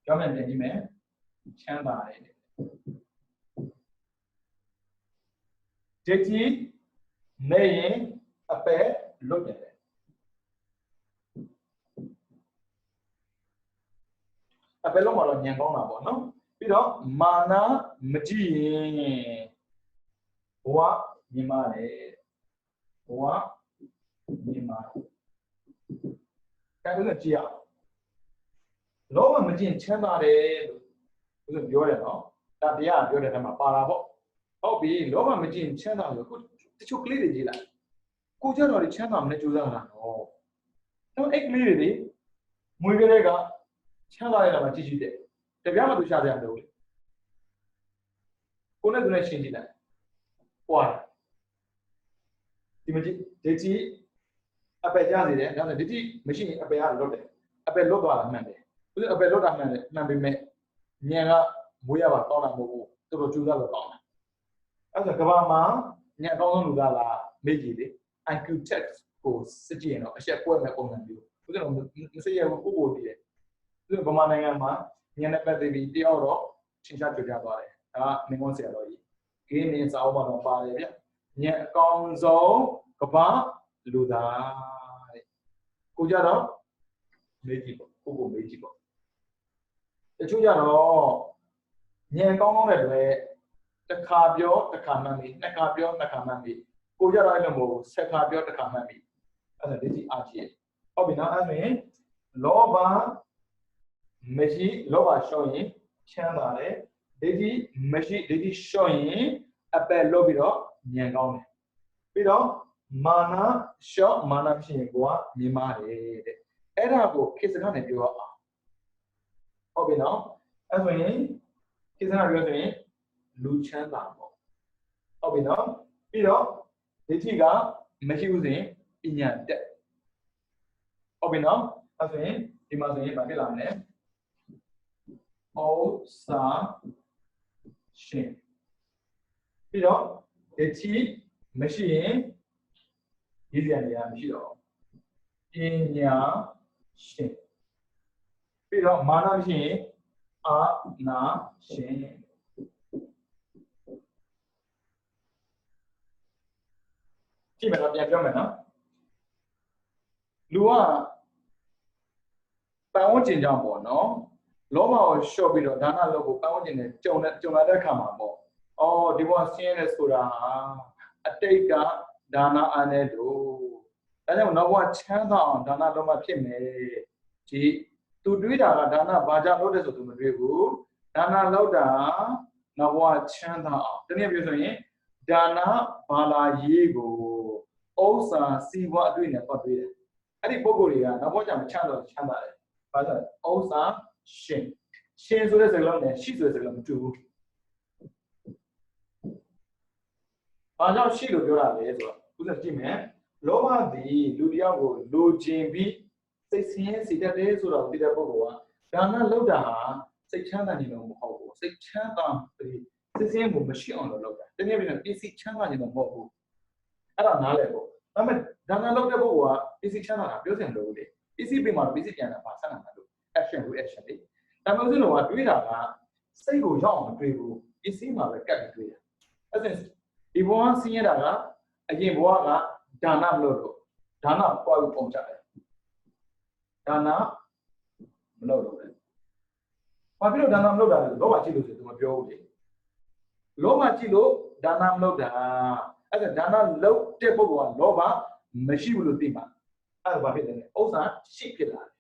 ကြောင်းမြန်ပြန်ကြည့်မယ်ချမ်းသာတယ်ဒိဋ္ဌိနေရင်အပယ်လွတ်တယ်အပယ်လုံးမှာတော့ညံကောင်းတာပေါ့နော်ပြီးတော့မာနမကြည့်ရင်ဘဝမြင်ပါတယ်ဘဝမြင်ပါတယ်အဲ့ဒါကြည့်ရလောဘမကြည့်ချမ်းသာတယ်လို့ပြောတယ်နော်ဒါတရားပြောတဲ့ထဲမှာပါတာပေါ့ဟုတ်ပြီလောဘမကြည့်ချမ်းသာလို့ခုတချို့ကလေးတွေကြည့်လိုက်ကိုကြတော့ချမ်းသာမနဲ့ကြိုးစားတာနော်တော့အဲ့ကလေးတွေမွေးကလေးကချမ်းသာရတာမှကြည့်ကြည့်တယ်တပြားမှသူရှာကြတယ်ကိုနဲ့သူနဲ့ရှင်းကြည့်လိုက်ဟွာဒီမကြည့်ဒိဋ္ဌိအပယ်ကြစေတယ်ဒါဆိုဒိဋ္ဌိမရှိရင်အပယ်ကလွတ်တယ်အပယ်လွတ်သွားတာမှန်တယ်သူအပယ်လွတ်တာမှန်တယ်မှန်ပေမဲ့ဉာဏ်ကမွေးရပါကောင်းတာမဟုတ်ဘူးတော်တော်ကြိုးစားလို့ကောင်းတယ်အဲ့ဒါကဘာမှဉာဏ်ကောင်းဆုံးလူသားလားမေ့ကြည့်လေ IQ test ကိုစစ်ကြည့်ရင်တော့အချက်ကွဲမဲ့ပုံစံမျိုးသူကတော့မစိရဘူးကိုတည်တယ်သူကဗမာနိုင်ငံမှာဉာဏ်နဲ့ပတ်သက်ပြီးတယောက်တော့ရှင်းချကြကြသွားတယ်ဒါကမင်းကုန်းဆရာတော်ကြီးဂင်းနေစာအုပ်မှာတော့ပါတယ်ဗျဉာဏ်အကောင်းဆုံးကဘာလူသားတဲ့ကိုကြတော့မေးကြည့်ပေါ့ကိုမေးကြည့်ပေါ့တချို့ကြတော့ဉာဏ်ကောင်းတဲ့တွေတစ်ခါပြောတစ်ခါမှတ်ပြီးနှစ်ခါပြောနှစ်ခါမှတ်ပြီးကိုကြတော့အဲ့လိုမဟုတ်ဘူးဆက်ခါပြောတစ်ခါမှတ်ပြီးအဲ့ဒါဒိဋ္ဌိအားကြီးဟုတ်ပြီနော်အဲ့ဒါရင်လောဘမရှိလောဘရှော့ရင်ချမ်းသာတယ်ဒိဋ္ဌိမရှိဒိဋ္ဌိရှော့ရင်အပယ်လွတ်ပြီးတော့ဉာဏ်ကောင်းတယ်ပြီးတော့ Mana short mana machine go mimare. Era go kisana ne pure. Okay now, as when kisana goes Luchan Lambo. Okay now, Piro, the Tiga, Machusin, Inya debt. Okay now, as when Imazin Babylon. O sa shin. Piro, the tea machine. Easy and yam shiro. In ya shin. Pero mana shin a na shin. See me not yet, German. Lua Pound in Jumbo, no? Loma show below Dana logo pound in it, Jonathan Kamamo. Oh, the one seen as good. A take Dana Anedo. I don't know what chance on Dana Loma Pime. Gee, to do it, Dana Baja Lotus to Madrigu, Dana Loda, now what chance on. The name you say, Dana Bala Yego, Osa, see what doing it for it. I think Bogoria, now what I'm a channel, but Osa, Shin. Shin so there's a long and she's a long too. I know she will go out there. Who's a Jimmy? Loma the Ludiago, Lu Jimby, 6 years, it is or did a boa. Dana Loda, 6 channel in the mobile, 6 channel, the same machine on the loader. Then you have a easy channel in the mobile. I don't know. I mean, Dana Loda boa, easy channel, using the day. Easy be more busy than a person. Action to action. I don't know what we are. Say go young, you see my cat. As if one seen it, again, Waga, Dana Lodo, Dana Paul Poncha, Dana Lodo. Papilo Dana Loda, Loma Chilo to my building. Loma Chilo, Dana Loda, as a Dana Low table one, Loba, Machine Dima. I have a Osa, sheep killer.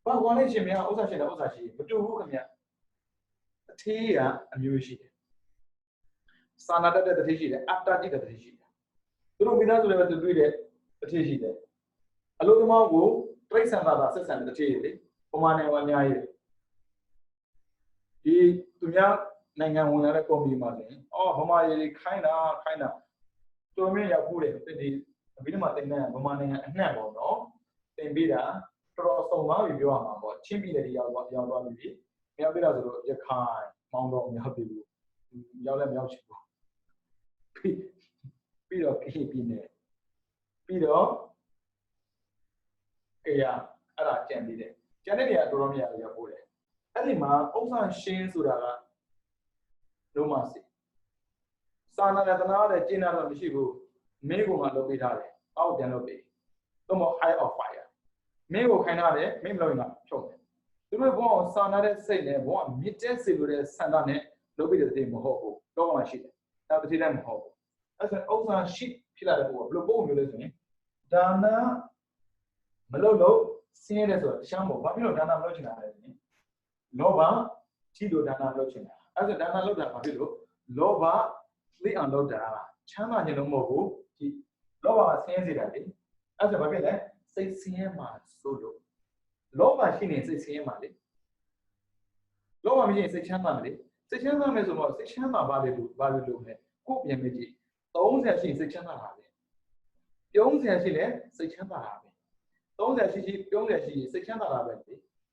But one is me, Osa, but two who come here. Tea and music. Sanada the Tishida, after the Tishida. You don't be not to do it, the Tishida. A lot of Mongo, trace another assess and the tea, Omane 1 year. He to young Nangan will never call me money. Oh, Homai, kinda. To me, I put it, the Vidima, Omane, and never, no. Then be that. So now you are about Chimby that you are what you are going to be. You have your kind, Mount on your happy. Yalam Yachipo. Peter keeping it. Peter, yeah, I can't be there. Janania Doromia, your boy. Anima, also Shane Sudara. No mercy. Sana Natanada, Gina Mishibu, Mego and Lobitare, out than obey. No more high of fire. Mego Canade, Mimloin up, choke. The reborn Sana said, one meter silver Sandane, Lobita de Moho, Doma sheet. Now the Tidan Ho. As an old sheep, Pillar, Blue Bow Military. Dana Malolo, seen as a Shambo, Babylon Dana Logina. Loba, Chido Dana Logina. As a Dana Loda Babylon, Loba, Lee and Loda, Chama Yenomo, Loba sends it at it. As a Babylon, 6 cm solo. Loba she needs 6 cm. Loba means 6 cm. 6 cm is about 6 cm value. Cook Yamiji. Those as she 6 cm. Young as she left 6 cm. Those as she young as she 6 cm.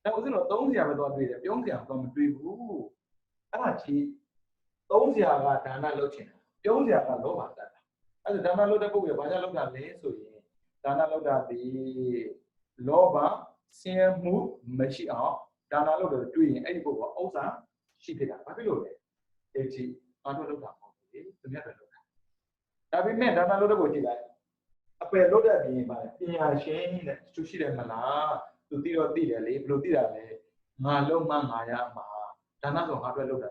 That was not those you have done with it. Young young from 3 woo. Arachi. Those you have done a looking. Young you have a low at that. As a Dana Loda book, I look at this. Dana Loda the Loba, same move, machine off. Dana Loda doing any book also. She did a below it. She under the never look. That we met Dana Loda book. A pair loader being by Shane to see them to deal with the blue dealer. Malo Maya Ma. Dana don't have a loader.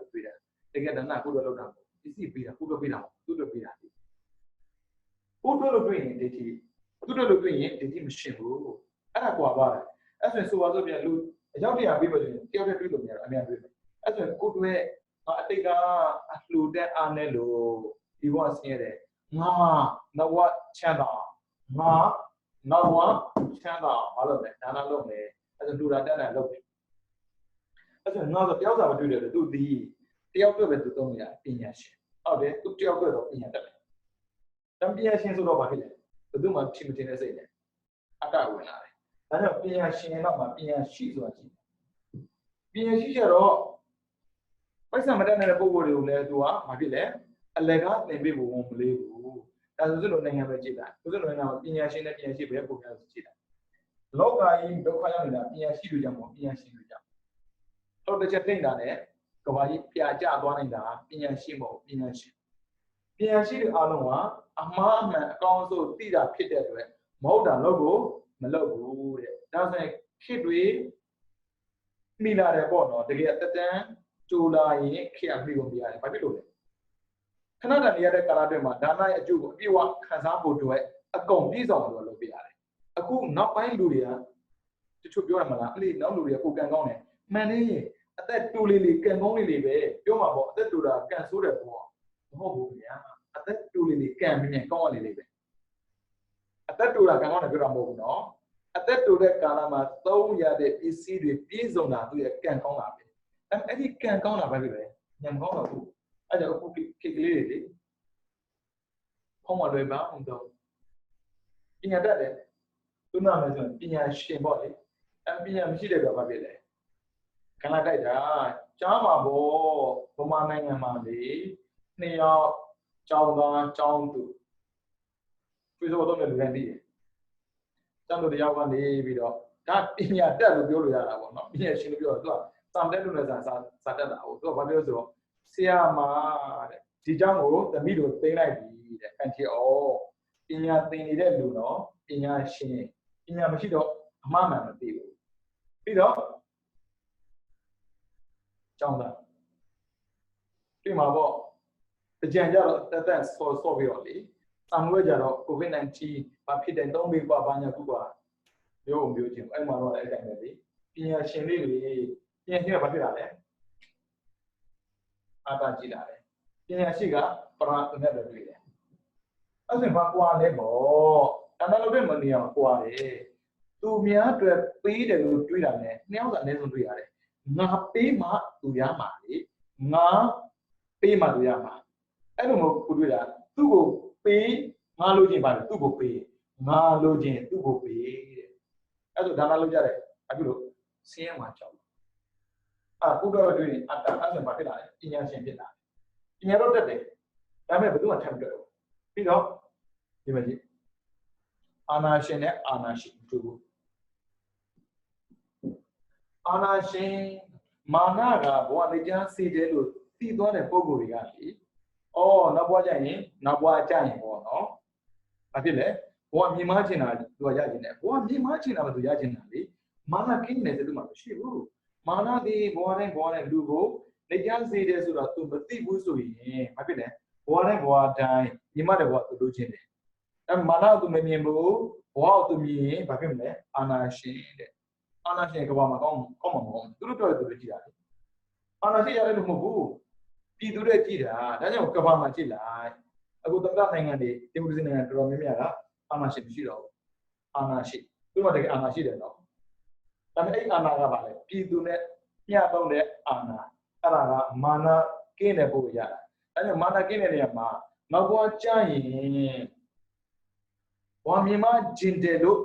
They get a good loader. Is he be a good be now? Good be that. Who do doing it? Who do doing it? The team shibu. And I go about it. As when so was a loot, a young people in every people here. I mean, as a good way, I think I flew that Anello. He was here. Nga nawa chanda nga nawa chanda alo me dana lo me as do that and lo as nga so tyaw sa baတွေ့တယ်သူဒီတယောက်တော့ပဲသူသုံးရပညာရှင်ဟုတ်တယ်သူတယောက်တော့ပညာတတ်တယ်တံပညာရှင်ဆိုတော့ဘာဖြစ်လဲဘယ်သူမှထိမတင်တဲ့စိတ်နဲ့အတ္တဝင်လာတယ်ဒါကြောင့်ပညာရှင်တော့မှပညာရှိဆိုတာရှိတယ်ပညာရှိကြတော့ပိုက်ဆံမတတ်တဲ့ပုံပေါ်တွေကိုလည်းသူကဘာဖြစ်လဲအလကားသင်ပေးဖို့မလေးဘူးဒါဆိုလို့နိုင်ငံပဲကြည့်တာဆိုလို့နိုင်ငံမှာပညာရှင်နဲ့ပညာရှိပဲပုံများကြည့်တာလောကကြီးဒုက္ခရောက်နေတာပညာရှိတွေကြောင့်မဟုတ်ပညာရှင်တွေကြောင့်တော့တစ်ချက်သိနေတာနဲ့ကဘာကြီးပြာကျသွားနေတာပညာရှိမဟုတ်ပညာရှင်တွေအားလုံးကအမှားအမှန်အကောင်းဆုံးသိတာဖြစ်တဲ့အတွက်မဟုတ်တာလို့ကိုမလုပ်ဘူးတဲ့ဒါဆိုရင်ခေတ်တွေမိလာတယ်ပေါ့နော်တကယ်အတန်းကျိုးလာရင်ခေတ်အမိကိုပြရတယ်ဘာဖြစ်လို့လဲခဏတန်နေရတဲ့ကာလတွေမှာဒါနရဲ့အကျိုးကိုအပြည့်အဝခံစားဖို့အတွက်အကုန်ပြည့်စုံလို့လုပ်ပြရတယ်အခုနောက်ပိုင်းလူတွေကတချို့ပြောရမလားအဲ့ဒီနောက်လူတွေကကိုကန်ကောင်းတယ်မှန်နေရင်အသက်တူလေးကန်ကောင်းလေးပဲပြောမှာပေါ့အသက်တူတာကန်ဆိုးတယ်ပေါ့မဟုတ်ဘူးဗျာအသက်တူလေးကန်မြင်ကောင်းရလေးပဲအသက်တူတာကန်ကောင်းတယ်ပြောတာမဟုတ်ဘူးနော်အသက်တူတဲ့ကာလမှာသုံးရတဲ့ပစ္စည်းတွေပြည့်စုံတာသူရဲ့ကန်ကောင်းတာပဲအဲ့ဒီကန်ကောင်းတာပဲဖြစ်တယ်ညံကောင်းတာဘူးအဲ့ဒါအခုခေတ်ကလေးတွေလေဖုံးမလွယ်ပါအောင်တော့ပညာတတ်တယ်သူနာမယ်ဆိုရင်ပညာရှင်ပေါ့လေအပညာမရှိတဲ့တော့ဘာဖြစ်လဲခဏတိုက်တာကြားမှာပေါ့ဗမာနိုင်ငံမှာလေနှစ်ယောက်ကျောင်းသားကျောင်းသူပြေစောတော့လည်းလူတိုင်းသိတယ်ကျောင်းသူတယောက်ကနေပြီးတော့ဒါပညာတတ်လို့ပြောလို့ရတာပေါ့နော်ပညာရှင်လို့ပြောတော့သူကစာတက်လို့လည်းစာတက်တာဟုတ်သူကဘာပြောဆိုတော့ဆရာမတဲ့ဒီကျောင်းကိုသမီးတို့သိမ်းလိုက်ပြီတဲ့အန်တီအော်ပညာသင်နေတဲ့လူနော်ပညာရှင်ပညာမရှိတော့အမှားမှန်မသိဘူးပြီးတော့ကျောင်းသားတွေ့မှာပေါ့ကြံကြတော့တက်ဆော့ပြီးတော့လေဆံလွဲကြတော့ COVID-19 ဘာဖြစ်တယ်သုံးပြီးဘာညာကူပါမျိုးချင်းအဲ့မှာတော့အဲ့တိုင်းပဲလေပညာရှင်လေးတွေပညာရှင်ကဘာဖြစ်တာလဲအာတာကြည့်လာတယ်ပညာရှိကပရမတ်နဲ့တွေ့တယ်အဲ့ဒါဘာကွာလဲပေါ့အနာလို့တဲ့မနေအောင်ကွာတယ်သူများအတွက်ပေးတယ်လို့တွေးတာနဲ့နှစ်ယောက်ကအနည်းဆုံးတွေ့ရတယ်ငါပေးမှသူရမှာလေငါပေးမှသူရမှာအဲ့လိုမျိုးကိုတွေ့တာသူ့ကိုပေးငါလိုချင်ပါလေသူ့ကိုပေးငါလိုချင်သူ့ကိုပေးတဲ့အဲ့ဒါဒါနလုပ်ကြတယ်အခုလို့ဆင်းရဲမှာကြောက်ကုတော့တွေ့ရင်အတ္တအဲ့ဒါမှဖြစ်လာတယ်ပညာရှင်ဖြစ်လာတယ်ပညာတော့တက်တယ်ဒါပေမဲ့ဘယ်သူမှထပ်မတွေ့ဘူးပြီးတော့ဒီမှာကြည့်အာနာရှင်နဲ့အာနာရှိတူဘူးအာနာရှင်မာနကဘဝနေကြစီတယ်လို့သိသွားတဲ့ပုံကိုယ်တွေကလေအော်နောက်ဘဝကျရင်နောက်ဘဝကျရင်ပေါ့နော်ဘာဖြစ်လဲဘဝမြင်မချင်တာသူကရချင်တယ်ဘဝမြင်မချင်တာပဲသူရချင်တာလေမာနကင်းနေတယ်သူမှမရှိဘူးမာနဒီဘဝတိုင်းလူကိုနေကြစေတယ်ဆိုတော့သူမသိဘူးဆိုရင်ဘာဖြစ်လဲဘဝတိုင်းမြင်မတဲ့ဘဝသူလိုချင်တယ်အဲမာနသူမမြင်ဘူးဘဝသူမြင်ရင်ဘာဖြစ်မလဲအာနာရှင်တဲ့အာနာရှင်ကဘာမှကောင်းမှာမဟုတ်သူတို့ပြောတဲ့သူတွေကြည့်တာလေအာနာရှင်ရတယ်လို့မဟုတ်ဘူးပြည်သူတွေကြည့်တာဒါကြောင့်ကဘာမှကြည့်လိုက်အခုသမ္မတနိုင်ငံတွေဒီမိုကရေစီနိုင်ငံတော်တော်များများကအာနာရှင်မရှိတော့ဘူးအာနာရှင်သူတို့ကတကယ်အာနာရှိတယ်နော်ဒါပေမဲ့အဲ့အာနာကဘာလဲပြည်သူနဲ့မျှတော့တဲ့အာနာအဲ့ဒါကမာနကင်းတဲ့ပုံရတာအဲ့ဒါမာနကင်းတဲ့နေရာမှာနောက်ဘဝကြာရင်ဘဝမြင်မကျင်တယ်လို့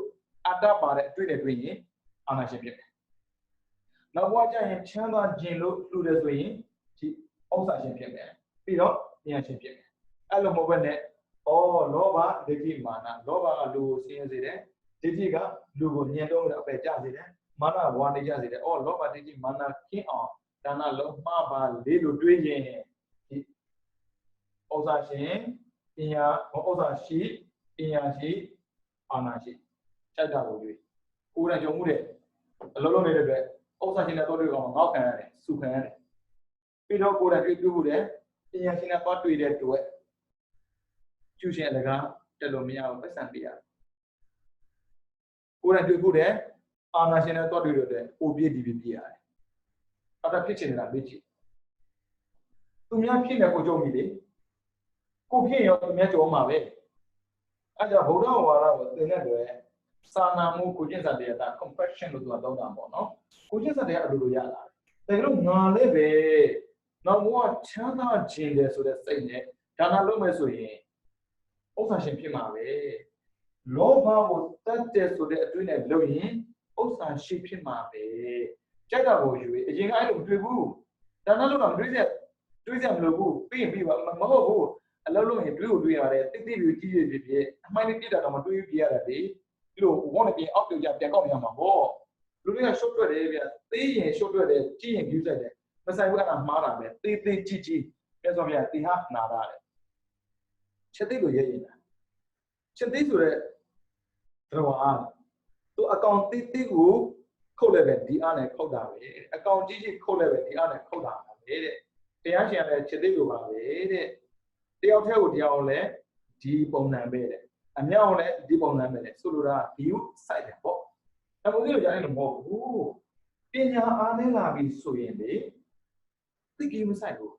အတ္တပါတဲ့အတွေ့နဲ့တွေ့ရင်အာနာရှင်ဖြစ်တယ်နောက်ဘဝကြာရင်ချမ်းသာခြင်းလို့လူတယ်ဆိုရင်ဒီဥစ္စာရှင်ဖြစ်မယ်ပြီးတော့ဉာဏ်ရှင်ဖြစ်မယ်အဲ့လိုမဟုတ်ဘဲနဲ့လောဘဒိဋ္ဌိမာနလောဘကလူကိုဆင်းရဲစေတယ်ဒိဋ္ဌိကလူကိုညှဉ်းတုံးတဲ့အပယ်ကျစေတယ်မာနဝါနေကြစေတယ်လောဘဒိဋ္ဌိမာနခင်းအောင်ဒါနလုံးမှားပါလေးလို့တွေးရင်ဒီဥစ္စာရှင်ပညာဥစ္စာရှိပညာရှိအာနာရှိတိုက်တာကိုတွေးကိုယ်တိုင်ကြုံမှုတဲ့အလုံးလုံးနေတဲ့အတွက်ဥစ္စာရှင်နဲ့တော့တွေ့အောင်ငေါက်ခံရတယ်စုခံရတယ်ပြီးတော့ကိုယ်တိုင်တွေ့မှုတဲ့ပညာရှင်နဲ့တော့တွေ့တဲ့အတွက်ကျူရှင်အလကားတက်လို့မရဘူးပတ်စံပေးရတယ်ကိုယ်တိုင်တွေ့မှုတဲ့အာနာရှင်နဲ့တော့တွေ့တဲ့ပိုပြည့်ဒီပြည့်ရတယ်အဲ့ဒါဖြစ်ချင်တာမေ့ကြည့်သူများဖြစ်နေကိုကြုံပြီလေ ကိုဖြစ်ရောအများကြောမှာပဲအဲ့ကြောင့်ဗုဒ္ဓဝါဒကိုသင်တဲ့တွေစာနာမှုကိုကျင့်စာတရား compassion လို့သူကသုံးတာပေါ့နော်ကိုကျင့်စာတရားအလိုလိုရလာတယ်ဒါကြောင့်ငါလည်းပဲနောက်ဘဝချမ်းသာခြင်းတယ်ဆိုတဲ့စိတ်နဲ့ဒါနလုပ်မယ်ဆိုရင်ဥစ္စာရှင်ဖြစ်မှာပဲလောဘကိုတတ်တယ်ဆိုတဲ့အတွေ့နဲ့လုပ်ရင်ဥစ္စာရှိဖြစ်မှာပဲကြက်တာကိုယူအရင်ကအဲ့လိုမတွေ့ဘူးဒါနလုပ်တာမတွေ့ချက်မလို့ဘူးပြီးပါမဟုတ်ဘူးအလုပ်လုပ်ရင်တွေ့ရတယ်တိတိပြကြီးကြီးဖြစ်အမှန်တည်းပြတာတော့မတွေ့ပြရတာလေဒီလိုဝန်းနေပြင်အောက်ပြောက်ပြန်ကောက်နေရမှာပေါ့လူတွေကရှုပ်ထွက်တယ်ဗျသေးရင်ရှုပ်ထွက်တယ်ကြည့်ရင် view ဆိုင်တယ်မဆိုင်ဘူးအဲ့ဒါမှားတာပဲသေးသေးကြည့်ပြဆိုဗျတေဟာနာတာတယ်ချက်သိလို့ရရင်ချက်သိဆိုတဲ့တော့သူအကောင့်သေးသေးကိုခုတ်လည်းပဲဒီအားနဲ့ခုတ်တာပဲအကောင့်ကြီးကြီးခုတ်လည်းပဲဒီအားနဲ့ခုတ်တာပဲတဲ့တရားရှင်လည်းချက်သိလို့ပါပဲတဲ့တယောက်တည်းကိုတရားအောင်လဲဒီပုံစံပဲတဲ့အမြောက်လည်းဒီပုံစံပဲတဲ့ဆိုလိုတာ view စိုက်တယ်ပေါ့ဒါမျိုးကြီးလို့ကြားရင်မဟုတ်ဘူးပညာအားနဲ့လာပြီဆိုရင်လေသိကြီးမဆိုင်ဘူး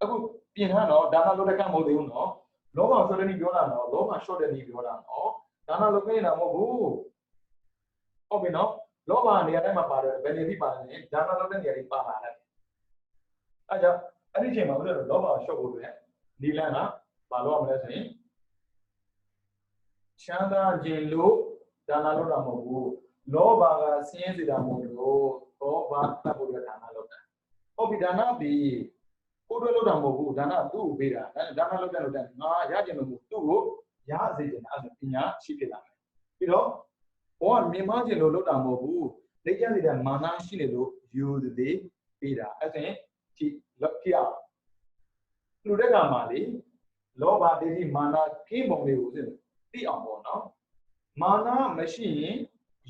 အခုပြင်ထားတော့ဒါနလုပ်တဲ့ကမဟုတ်သေးဘူးနော်လောဘရှော့တဲ့နေ့ပြောတာနော်လောဘရှော့တဲ့နေ့ပြောတာနော်ဒါနလုပ်နေတာမဟုတ်ဘူးဟုတ်ပြီနော်လောဘနေရာတိုင်းမှာပါတယ်ဘယ်နေပြီးပါတယ်ဒါနလုပ်တဲ့နေရာတွေပါလာတယ်အဲကြောင့်အဲ့ဒီချိန်မှာဦးဇင်းတို့လောဘရှော့ဖို့အတွက်နီလန်းကဘာလို့ရမလဲဆိုရင်ချမ်းသာခြင်းလို့ဒါနလုပ်တာမဟုတ်ဘူးလောဘကဆင်းရဲစေတာမဟုတ်လို့လောဘတတ်ဖို့အတွက်ဒါနလုပ်တာဟုတ်ပြီဒါနပြီးကိုယ်တို့လုပ်တာမဟုတ်ဘူးဒါနသူ့ကိုပေးတာဒါနလုပ်တဲ့ငါရကျင်လို့သူ့ကိုရစေချင်တာအဲ့ဒါပညာရှိဖြစ်လာတယ်ပြီးတော့ဘောကမြင်မကျင်လို့လုပ်တာမဟုတ်ဘူးလက်ကျန်နေတဲ့မာနရှိနေလို့ယူသည်ပေးတာအဲ့ဒါရင်ဒီဖြစ်အောင်လူတဲ့ကမှာလေလောဘဒိဋ္ဌိမာနကိပုံလေးကိုသိအောင်ပေါ့နော်မာနမရှိရင်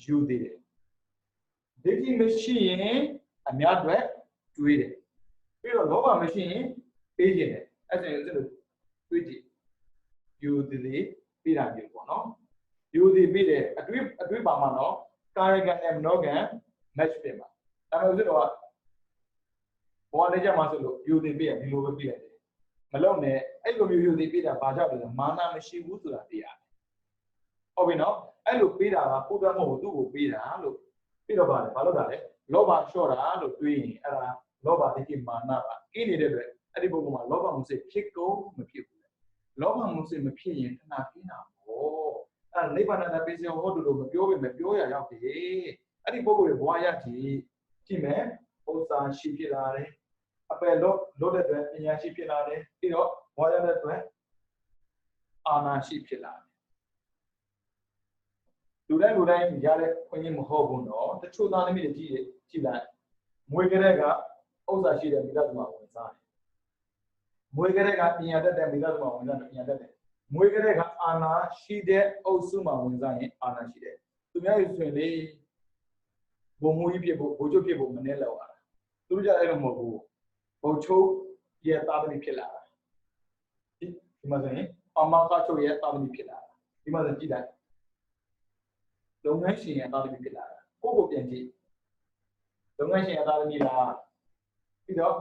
ယူသေးတယ်ဒိဋ္ဌိမရှိရင်အများအတွက်တွေးတယ်ပြီးတော့လောဘမရှိရင်ပေးခြင်းတယ်အဲ့ဒါရင်တွေးကြည့်ယူသည်ပေးတာမျိုးပေါ့နော်ယူသည်ပေးတယ်အတွေးပါမှာနော်ကာယကံနဲ့မနောကံ match ပြင်ပါဒါပေမဲ့ဦးဇင်းတော်ကဘောနေကြမှာဆိုလို့ယူသည်ပေးရဒီလိုပဲပေးရတယ်မလုံးနဲ့အဲ့လိုမျိုးယူသည်ပေးတာဘာကြောင့်လဲမာနမရှိဘူးဆိုတာသိရတယ်ဟုတ်ပြီနော်အဲ့လိုပေးတာကကိုယ်တည်းမဟုတ်သူ့ကိုပေးတာလို့ပြီးတော့ဘာလုပ်တာလဲလောဘလျှော့တာလို့တွေးရင်အဲ့ဒါလောဘဒိဋ္ဌိမာနပါကိနေတဲ့အတွက်အဲ့ဒီပုဂ္ဂိုလ်မှာလောဘမှုစိတ်ဖြစ်ကုန်မဖြစ်ဘူးလောဘမှုစိတ်မဖြစ်ရင်ခဏခင်းတာပေါ့အဲ့နိဗ္ဗာန်တပိစေဟောတူလို့မပြောပေမဲ့ပြောရရောက်ပြီအဲ့ဒီပုဂ္ဂိုလ်ရဲ့ဘဝရည်ကြည့်မယ်ဥစ္စာရှိဖြစ်လာတယ်အပယ်လို့တဲ့အတွက်ပညာရှိဖြစ်လာတယ်ပြီးတော့ဘဝရတဲ့အတွက်အာနာရှိဖြစ်လာတယ်လူတိုင်းရတဲ့ခွင့်ရမဟုတ်ဘူးနော်တချို့သားသမီးတွေကြည့်လိုက်မွေးကလေးကဥစ္စာရှိတဲ့မိသားစုမှာဝင်စားတယ်မွေးကလေးကပညာတတ်တဲ့မိသားစုမှာဝင်စားတယ်ပညာတတ်တယ်မွေးကလေးကအာနာရှိတဲ့အုပ်စုမှာဝင်စားရင်အာနာရှိတယ်သူများယူဆိုရင်လေဘုံမူကြီးဖြစ်ဖို့ဘိုးချုပ်ဖြစ်ဖို့မနှဲလောက်လာတာသူတို့ကြအဲ့လိုမဟုတ်ဘူးဘုံချုပ်ရဲ့သားသမီးဖြစ်လာတာဒီမှာဆိုရင်အမကချုပ်ရဲ့သားသမီးဖြစ်လာတာဒီမှာဆိုကြည့်လိုက်လုပ်ငန်းရှင်ရဲ့သားသမီးဖြစ်လာတာကိုပြန်ကြည့်လုပ်ငန်းရှင်ရဲ့သားသမီးလားပြီးတော့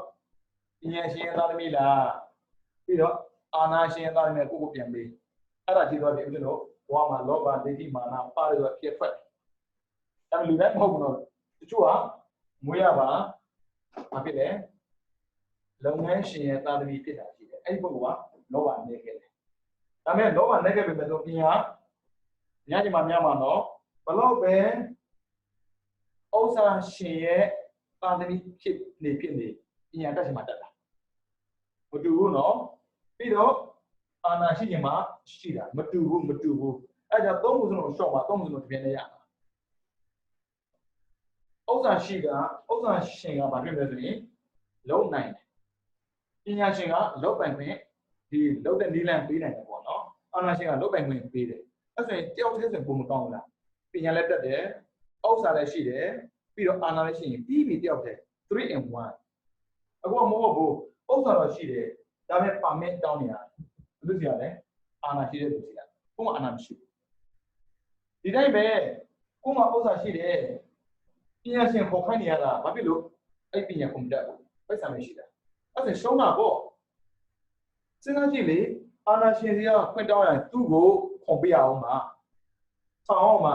ပညာရှင်ရဲ့သားသမီးလားပြီးတော့အာနာရှင်ရဲ့သားသမီးကိုပြန်ပေးအဲ့ဒါကြည့်တော့ဒီဦးဇင်းတို့ဘဝမှာလောဘဒိဋ္ဌိမာနပါတယ်ဆိုဖြစ်ထွက်တယ်ဒါပေမဲ့လူတိုင်းမဟုတ်ဘူးတော့တချို့ကမွေးရပါဘာဖြစ်လဲလုပ်ငန်းရှင်ရဲ့သားသမီးဖြစ်တာရှိတယ်အဲ့ဒီပုဂ္ဂိုလ်ကလောဘနေခဲ့တယ်ဒါပေမဲ့လောဘနေခဲ့ပေမဲ့တော့ပညာညညမှာတော့ဘလို့ပဲဥစ္စာရှင်ရဲ့သာသမီဖြစ်နေပညာတတ်ရှင်မှာတက်တာမတူဘူးနော်ပြီးတော့အာနာရှိခြင်းမှာရှိတာမတူဘူးအဲ့ဒါသုံးခုစလုံးရှော့ပါသုံးခုစလုံးတစ်ပြိုင်တည်းရတာဥစ္စာရှင်ကဘာဖြစ်လဲဆိုရင်လုံးနိုင်တယ်ပညာရှင်ကလောက်ပိုင်ခွင့်ဒီလောက်တဲ့နီးလန်းပေးနိုင်တယ်ပေါ့နော်အာနာရှင်ကလောက်ပိုင်ခွင့်ပေးတယ်အဲ့ဆိုရင်တယောက်တည်းဆိုပုံမကောင်းဘူးလားပညာလည်းတက်တယ်ဥစ္စာလည်းရှိတယ်ပြီးတော့အာနာလည်းရှိရင်ပြီးပြီတယောက်တည်း3 in 1အခုမဟုတ်ဘူးဥစ္စာတော့ရှိတယ်ဒါပေမဲ့ပါမစ်တောင်းနေတာဘယ်လိုစီရလဲအာနာရှိတဲ့လူစီရကိုယ်ကအာနာမရှိဘူးဒီတိုင်းပဲကိုယ်ကဥစ္စာရှိတယ်ပညာရှင်ခေါ်ခိုင်းနေရတာဘာဖြစ်လို့အဲ့ပညာကိုမတက်ဘူးပိုက်ဆံမရှိတာအဲ့ဒါရှုံးတာပေါ့စဉ်းစားကြည့်လေ အာနာရှင်စီကခွင့်တောင်းရင်သူ့ကိုခွန်ပြရအောင်ပါဆောင်းအောင်ပါ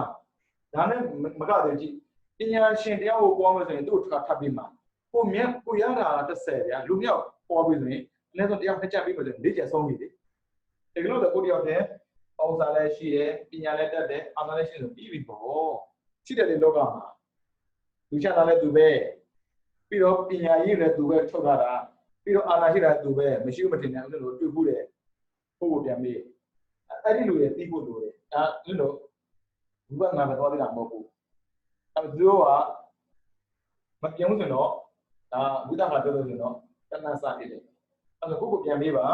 ဒါနဲ့မကတဲ့ကြည့်ပညာရှင်တရားကိုပေါ်မယ်ဆိုရင်သူ့ထပ်ပြီးမှာကိုမြတ်ကိုရတာ30ဗျာလူမြောက်ပေါ်ပြီးဆိုရင်အနည်းဆုံးတရားနှစ်ချက်ပြီးမှဆိုရင်၄ချက်ဆုံးပြီလေဒီလိုတော့ကိုတယောက်တည်းအောင်စားလည်းရှိတယ်ပညာလည်းတတ်တယ်အာနာလည်းရှိတယ်ပြီးပြီပေါ့ရှိတယ်လေလောကမှာလူချတာလည်းသူပဲပြီးတော့ပညာရေးလည်းသူပဲထုတ်ထားတာပြီးတော့အာနာရှိတာသူပဲမရှိဘူးမတင်တယ်အဲ့လိုတွေ့ဘူးတယ်ပို့ဖို့ပြန်ပြီးအဲ့ဒီလူတွေသိဖို့လိုတယ်ဒါအဲ့လိုဘုရားငါပဲသွားသေးတာမဟုတ်ဘူးအဲ့ဒါတို့ကမပြောင်းဆိုတော့ဒါဘုရားကပြောလို့ဆိုတော့တဏှာစနေတယ်အဲ့ဒါကိုပြန်ပြီးပါ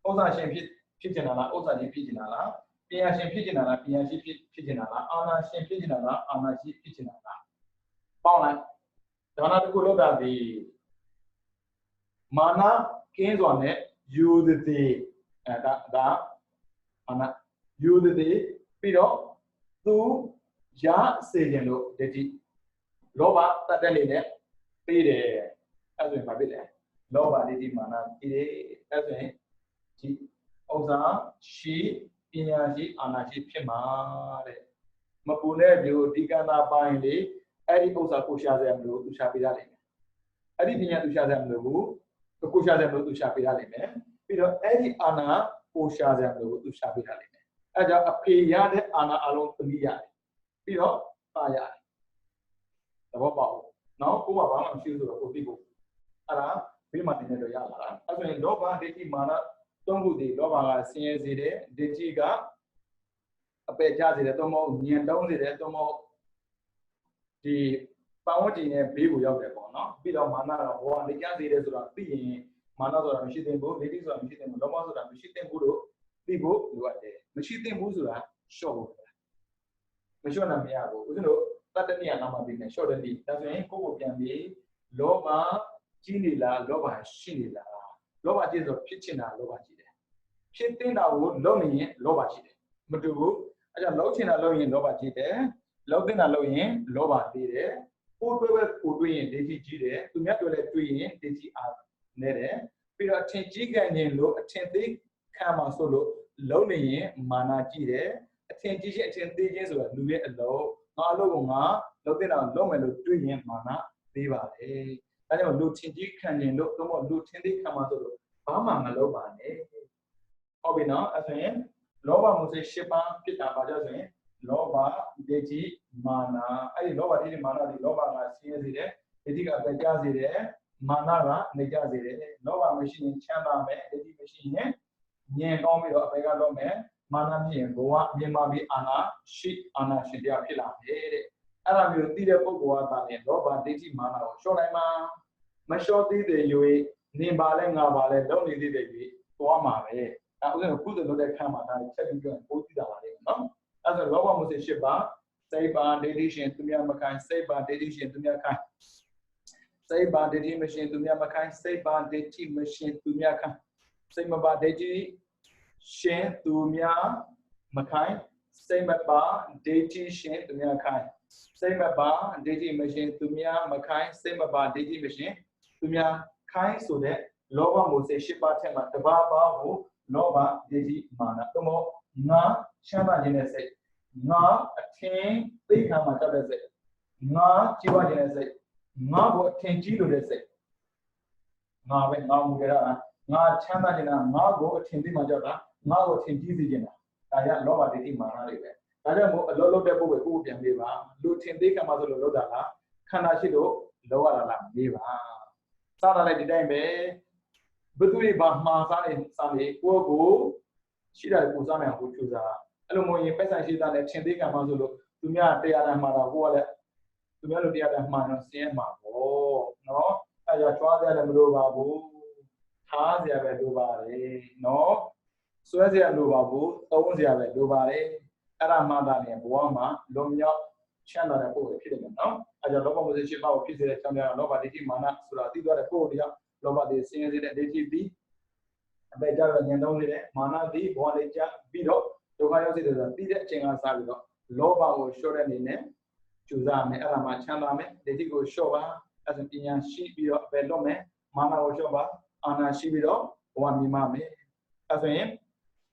ဥစ္စာရှင်ဖြစ်ကျင်တာလားဥစ္စာကြီးဖြစ်ကျင်တာလားပညာရှင်ဖြစ်ကျင်တာလားပညာရှိဖြစ်ကျင်တာလားအာနာရှင်ဖြစ်ကျင်တာလားအာနာရှိဖြစ်ကျင်တာလားပေါင်းလိုက်ဒါနာတခုလောက်တာဒီမာနကင်းစွာနဲ့ယူသည်ဒါအာနာယူသည်ပြီးတော့သူရစေခြင်းလို့ဒိဋ္ဌိလောဘတတ်တဲ့နေနဲ့ပြီးတယ်အဲ့ဆိုရင်ဘာဖြစ်လဲလောဘဒိဋ္ဌိမာနပြီးတယ်အဲ့ဆိုရင်ဒီဥစ္စာရှိပညာရှိအာနာရှိဖြစ်မှာတဲ့မပူတဲ့မျိုးဒီကံသာပိုင်းလေအဲ့ဒီဥစ္စာကိုရှာစရာမလိုသူရှာပေးရလိမ့်မယ်အဲ့ဒီပညာသူရှာစရာမလိုဘူးကိုရှာစရာမလိုသူရှာပေးရလိမ့်မယ်ပြီးတော့အဲ့ဒီအာနာကိုရှာစရာမလိုဘူးသူရှာပေးရလိမ့်မယ်အဲ့ကြောင့်အဖေရတဲ့အာနာအလုံးသမီးရတယ်ပြီးတော့ပါရတယ်သဘောပေါက်နော်ကိုကဘာမှမရှိဘူးဆိုတော့ကိုသိဖို့အဲ့ဒါဘေးမှာတင်နေတော့ရလာတာအဲ့ဆိုရင်လောဘဒိဋ္ဌိမာနသုံးခုတည်းလောဘကဆင်းရဲစေတယ်ဒိဋ္ဌိကအပယ်ချစေတယ်သုံးမဟုတ်ညံတုံးစေတယ်သုံးမဟုတ်ဒီပတ်ဝန်းကျင်ရဲ့ဘေးကိုရောက်တယ်ပေါ့နော်ပြီးတော့မာနတော့ဟောနေကြစေတယ်ဆိုတာသိရင်မာနဆိုတာမရှိသင့်ဘူးဒိဋ္ဌိဆိုတာမရှိသင့်ဘူးလောဘဆိုတာမရှိသင့်ဘူးလို့သိဖို့လိုအပ်တယ်မရှိသင့်ဘူးဆိုတာရှော့ဖို့မလျှော့နိုင်မရဘူးဦးဇင်းတို့တတ္တနိယနာမှာပြီးနေလျှော့တဲ့နေ့ဒါဆိုရင်ကိုယ့်ကိုပြန်ပြီးလောဘကြီးနေလားလောဘရှိနေလားလောဘကြီးဆိုဖြစ်ချင်တာလောဘကြီးတယ်ဖြစ်တင်တာကိုလုပ်နေရင်လောဘရှိတယ်မတူဘူးအဲကြောင့်လုပ်ချင်တာလုပ်ရင်လောဘကြီးတယ်လုပ်တင်တာလုပ်ရင်လောဘသေးတယ်ကိုတွဲပဲကိုတွဲရင်ဒိဋ္ဌိကြီးတယ်သူများတွဲလဲတွဲရင်ဒိဋ္ဌိအားနေတယ်ပြီးတော့အထင်ကြီးခံရင်လို့အထင်သေးခံမှာဆိုလို့လုံးနေရင်မာနကြီးတယ်အထင်ကြီးချင်းအထင်သေးချင်းဆိုတာလူရဲ့အလုံးငါအလုံးကိုငါလုပ်တင်တာလုပ်မယ်လို့တွေးရင်မာနသေးပါတယ်အဲကြောင့်လူထင်ကြီးခံရင်လို့တော့လူထင်သေးခံမှာဆိုလို့ဘာမှမလုပ်ပါနဲ့ဟုတ်ပြီနော်အဲဆိုရင်လောဘမှုစိတ်၈ပါးဖြစ်တာပါကြဆိုရင်လောဘဒိဋ္ဌိမာနအဲ့ဒီလောဘဒိဋ္ဌိမာနဒီလောဘကဆင်းရဲစေတယ်ဒိဋ္ဌိကပဲကြားစေတယ်မာနကနေကြစေတယ်လောဘမရှိရင်ချမ်းသာမယ်ဒိဋ္ဌိမရှိရင်ညင်ကောင်းပြီးတော့အပေကတော့မယ်မာနဖြစ်ရင်ဘဝမြင်မာပြီးအာနာရှင်တရားဖြစ်လာတယ်တဲ့အဲ့ဒါမျိုးသိတဲ့ပုဂ္ဂိုလ်ကသာလေလောဘဒိဋ္ဌိမာနကိုလျှော့နိုင်မှာမလျှော့သေးတဲ့ရွေနေပါလဲငါပါလဲလုံးနေသေးတဲ့ရွေသွားမှာပဲဒါဥစ္စာကုသလုပ်တဲ့ခံမှာဒါချက်ပြီးပြောရင်ပိုးသိတာပါလေနော်အဲ့ဒါလောဘမှုစိတ်၈ပါးစိတ်ပါဒိဋ္ဌိရှင်သူများမခိုင်းစိတ်ပါဒိဋ္ဌိရှင်သူများခိုင်းစိတ်ပါဒိဋ္ဌိမရှင်သူများမခိုင်းစိတ်ပါဒိဋ္ဌိမရှင်သူများခိုင်းစိတ်မပါဒိဋ္ဌိရှင်သူများမခိုင်းစိတ်မပါဒိဋ္ဌိရှင်သူများခိုင်းစိတ်မပါဒိဋ္ဌိမရှင်သူများမခိုင်းစိတ်မပါဒိဋ္ဌိမရှင်သူများခိုင်းဆိုတဲ့လောဘမှုစိတ်၈ပါးထဲမှာတပါးပါးကိုလောဘဒိဋ္ဌိမာနသို့မဟုတ်ငါချမ်းသာခြင်းတဲ့စိတ်ငါအထင်သိခံမှာတတ်တဲ့စိတ်ငါကြည်ဝခြင်းတဲ့စိတ်ငါကိုအထင်ကြီးလို့တဲ့စိတ်ငါပဲငါမူကြတာငါချမ်းသာခြင်းတာငါကိုအထင်သိမှကြောက်တာငါကိုအထင်ကြီးစေခြင်းတာဒါရလောဘဒိဋ္ဌိမာနတွေပဲဒါကြောင့်မို့အလောလုပ်တဲ့ပုဂ္ဂိုလ်ကိုပြန်ပေးပါလူထင်သိခံမှာဆိုလို့လုပ်တာလားခန္ဓာရှိလို့လောရတာလားမေးပါစားတာလည်းဒီတိုင်းပဲဘသူတွေဘာမှားစားနေစားနေကိုယ့်ကိုရှိတာကိုစားနိုင်အောင်ကြိုးစားအဲ့လိုမျိုးရင်ပိုက်ဆံရှိတာလည်းထင်သေးခံမှာဆိုလို့သူများတရားတန်းမှာတော့ကိုယ်ကလည်းသူများလိုတရားတန်းမှာတော့ဆင်းရဲမှာပေါ့နော်အဲ့ဒါကြွားတယ်လည်းမလိုပါဘူးထားစရာပဲလိုပါတယ်နော်စွဲစရာလိုပါဘူးသုံးစရာပဲလိုပါတယ်အဲ့ဒါမှသာလေဘဝမှာလွန်မြောက်ချမ်းသာတဲ့ပုဂ္ဂိုလ်ဖြစ်တယ်နော်အဲ့ကြောင့်လောဘမှုစိတ်၈ပါးကိုဖြစ်စေတဲ့ကြောင့်လည်းလောဘဒိဋ္ဌိမာနဆိုတာသိသွားတဲ့ပုဂ္ဂိုလ်တရားလောဘတွေဆင်းရဲစေတဲ့ဒိဋ္ဌိပြီးအပေကြတော့ဉာဏ်သုံးစေတဲ့မာနသည်ဘဝလေးကြပြီးတော့ဒုက္ခရောက်စေတယ်ဆိုတာသိတဲ့အချိန်ကစပြီးတော့လောဘကိုလျှော့တဲ့အနေနဲ့ကြိုးစားမယ်အဲ့ဒါမှချမ်းသာမယ်ဒိဋ္ဌိကိုလျှော့ပါအဲ့ဒါပညာရှိပြီးတော့အပေလွတ်မယ်မာနကိုလျှော့ပါအာနာရှိပြီးတော့ဘဝမြင်ပါမယ်အဲ့ဆိုရင်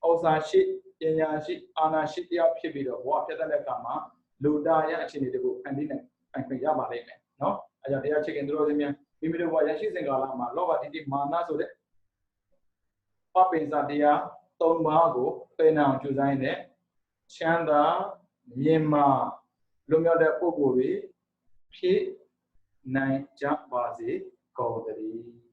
ဩဇာရှိပညာရှိအာဏာရှိတရားဖြစ်ပြီးတော့ဘဝဖြတ်တဲ့အခါမှာလူသားရဲ့အခြေအနေတွေကိုဖန်တီးနိုင်ခွင့်ရပါလိမ့်မယ်နော်အဲကြောင့်တရားချစ်ခင်သူတော်စင်များမိမိတို့ဘဝရရှိစဉ်ကာလမှာလောဘတိတိမာနဆိုတဲ့ပပိစတရား၃ပါးကိုပယ်နိုင်အောင်ကြိုးစားနေတဲ့ချမ်းသာမြင်မာလွတ်မြောက်တဲ့ပုဂ္ဂိုလ်တွေဖြစ်နိုင်ကြပါစေကုန်သတည်း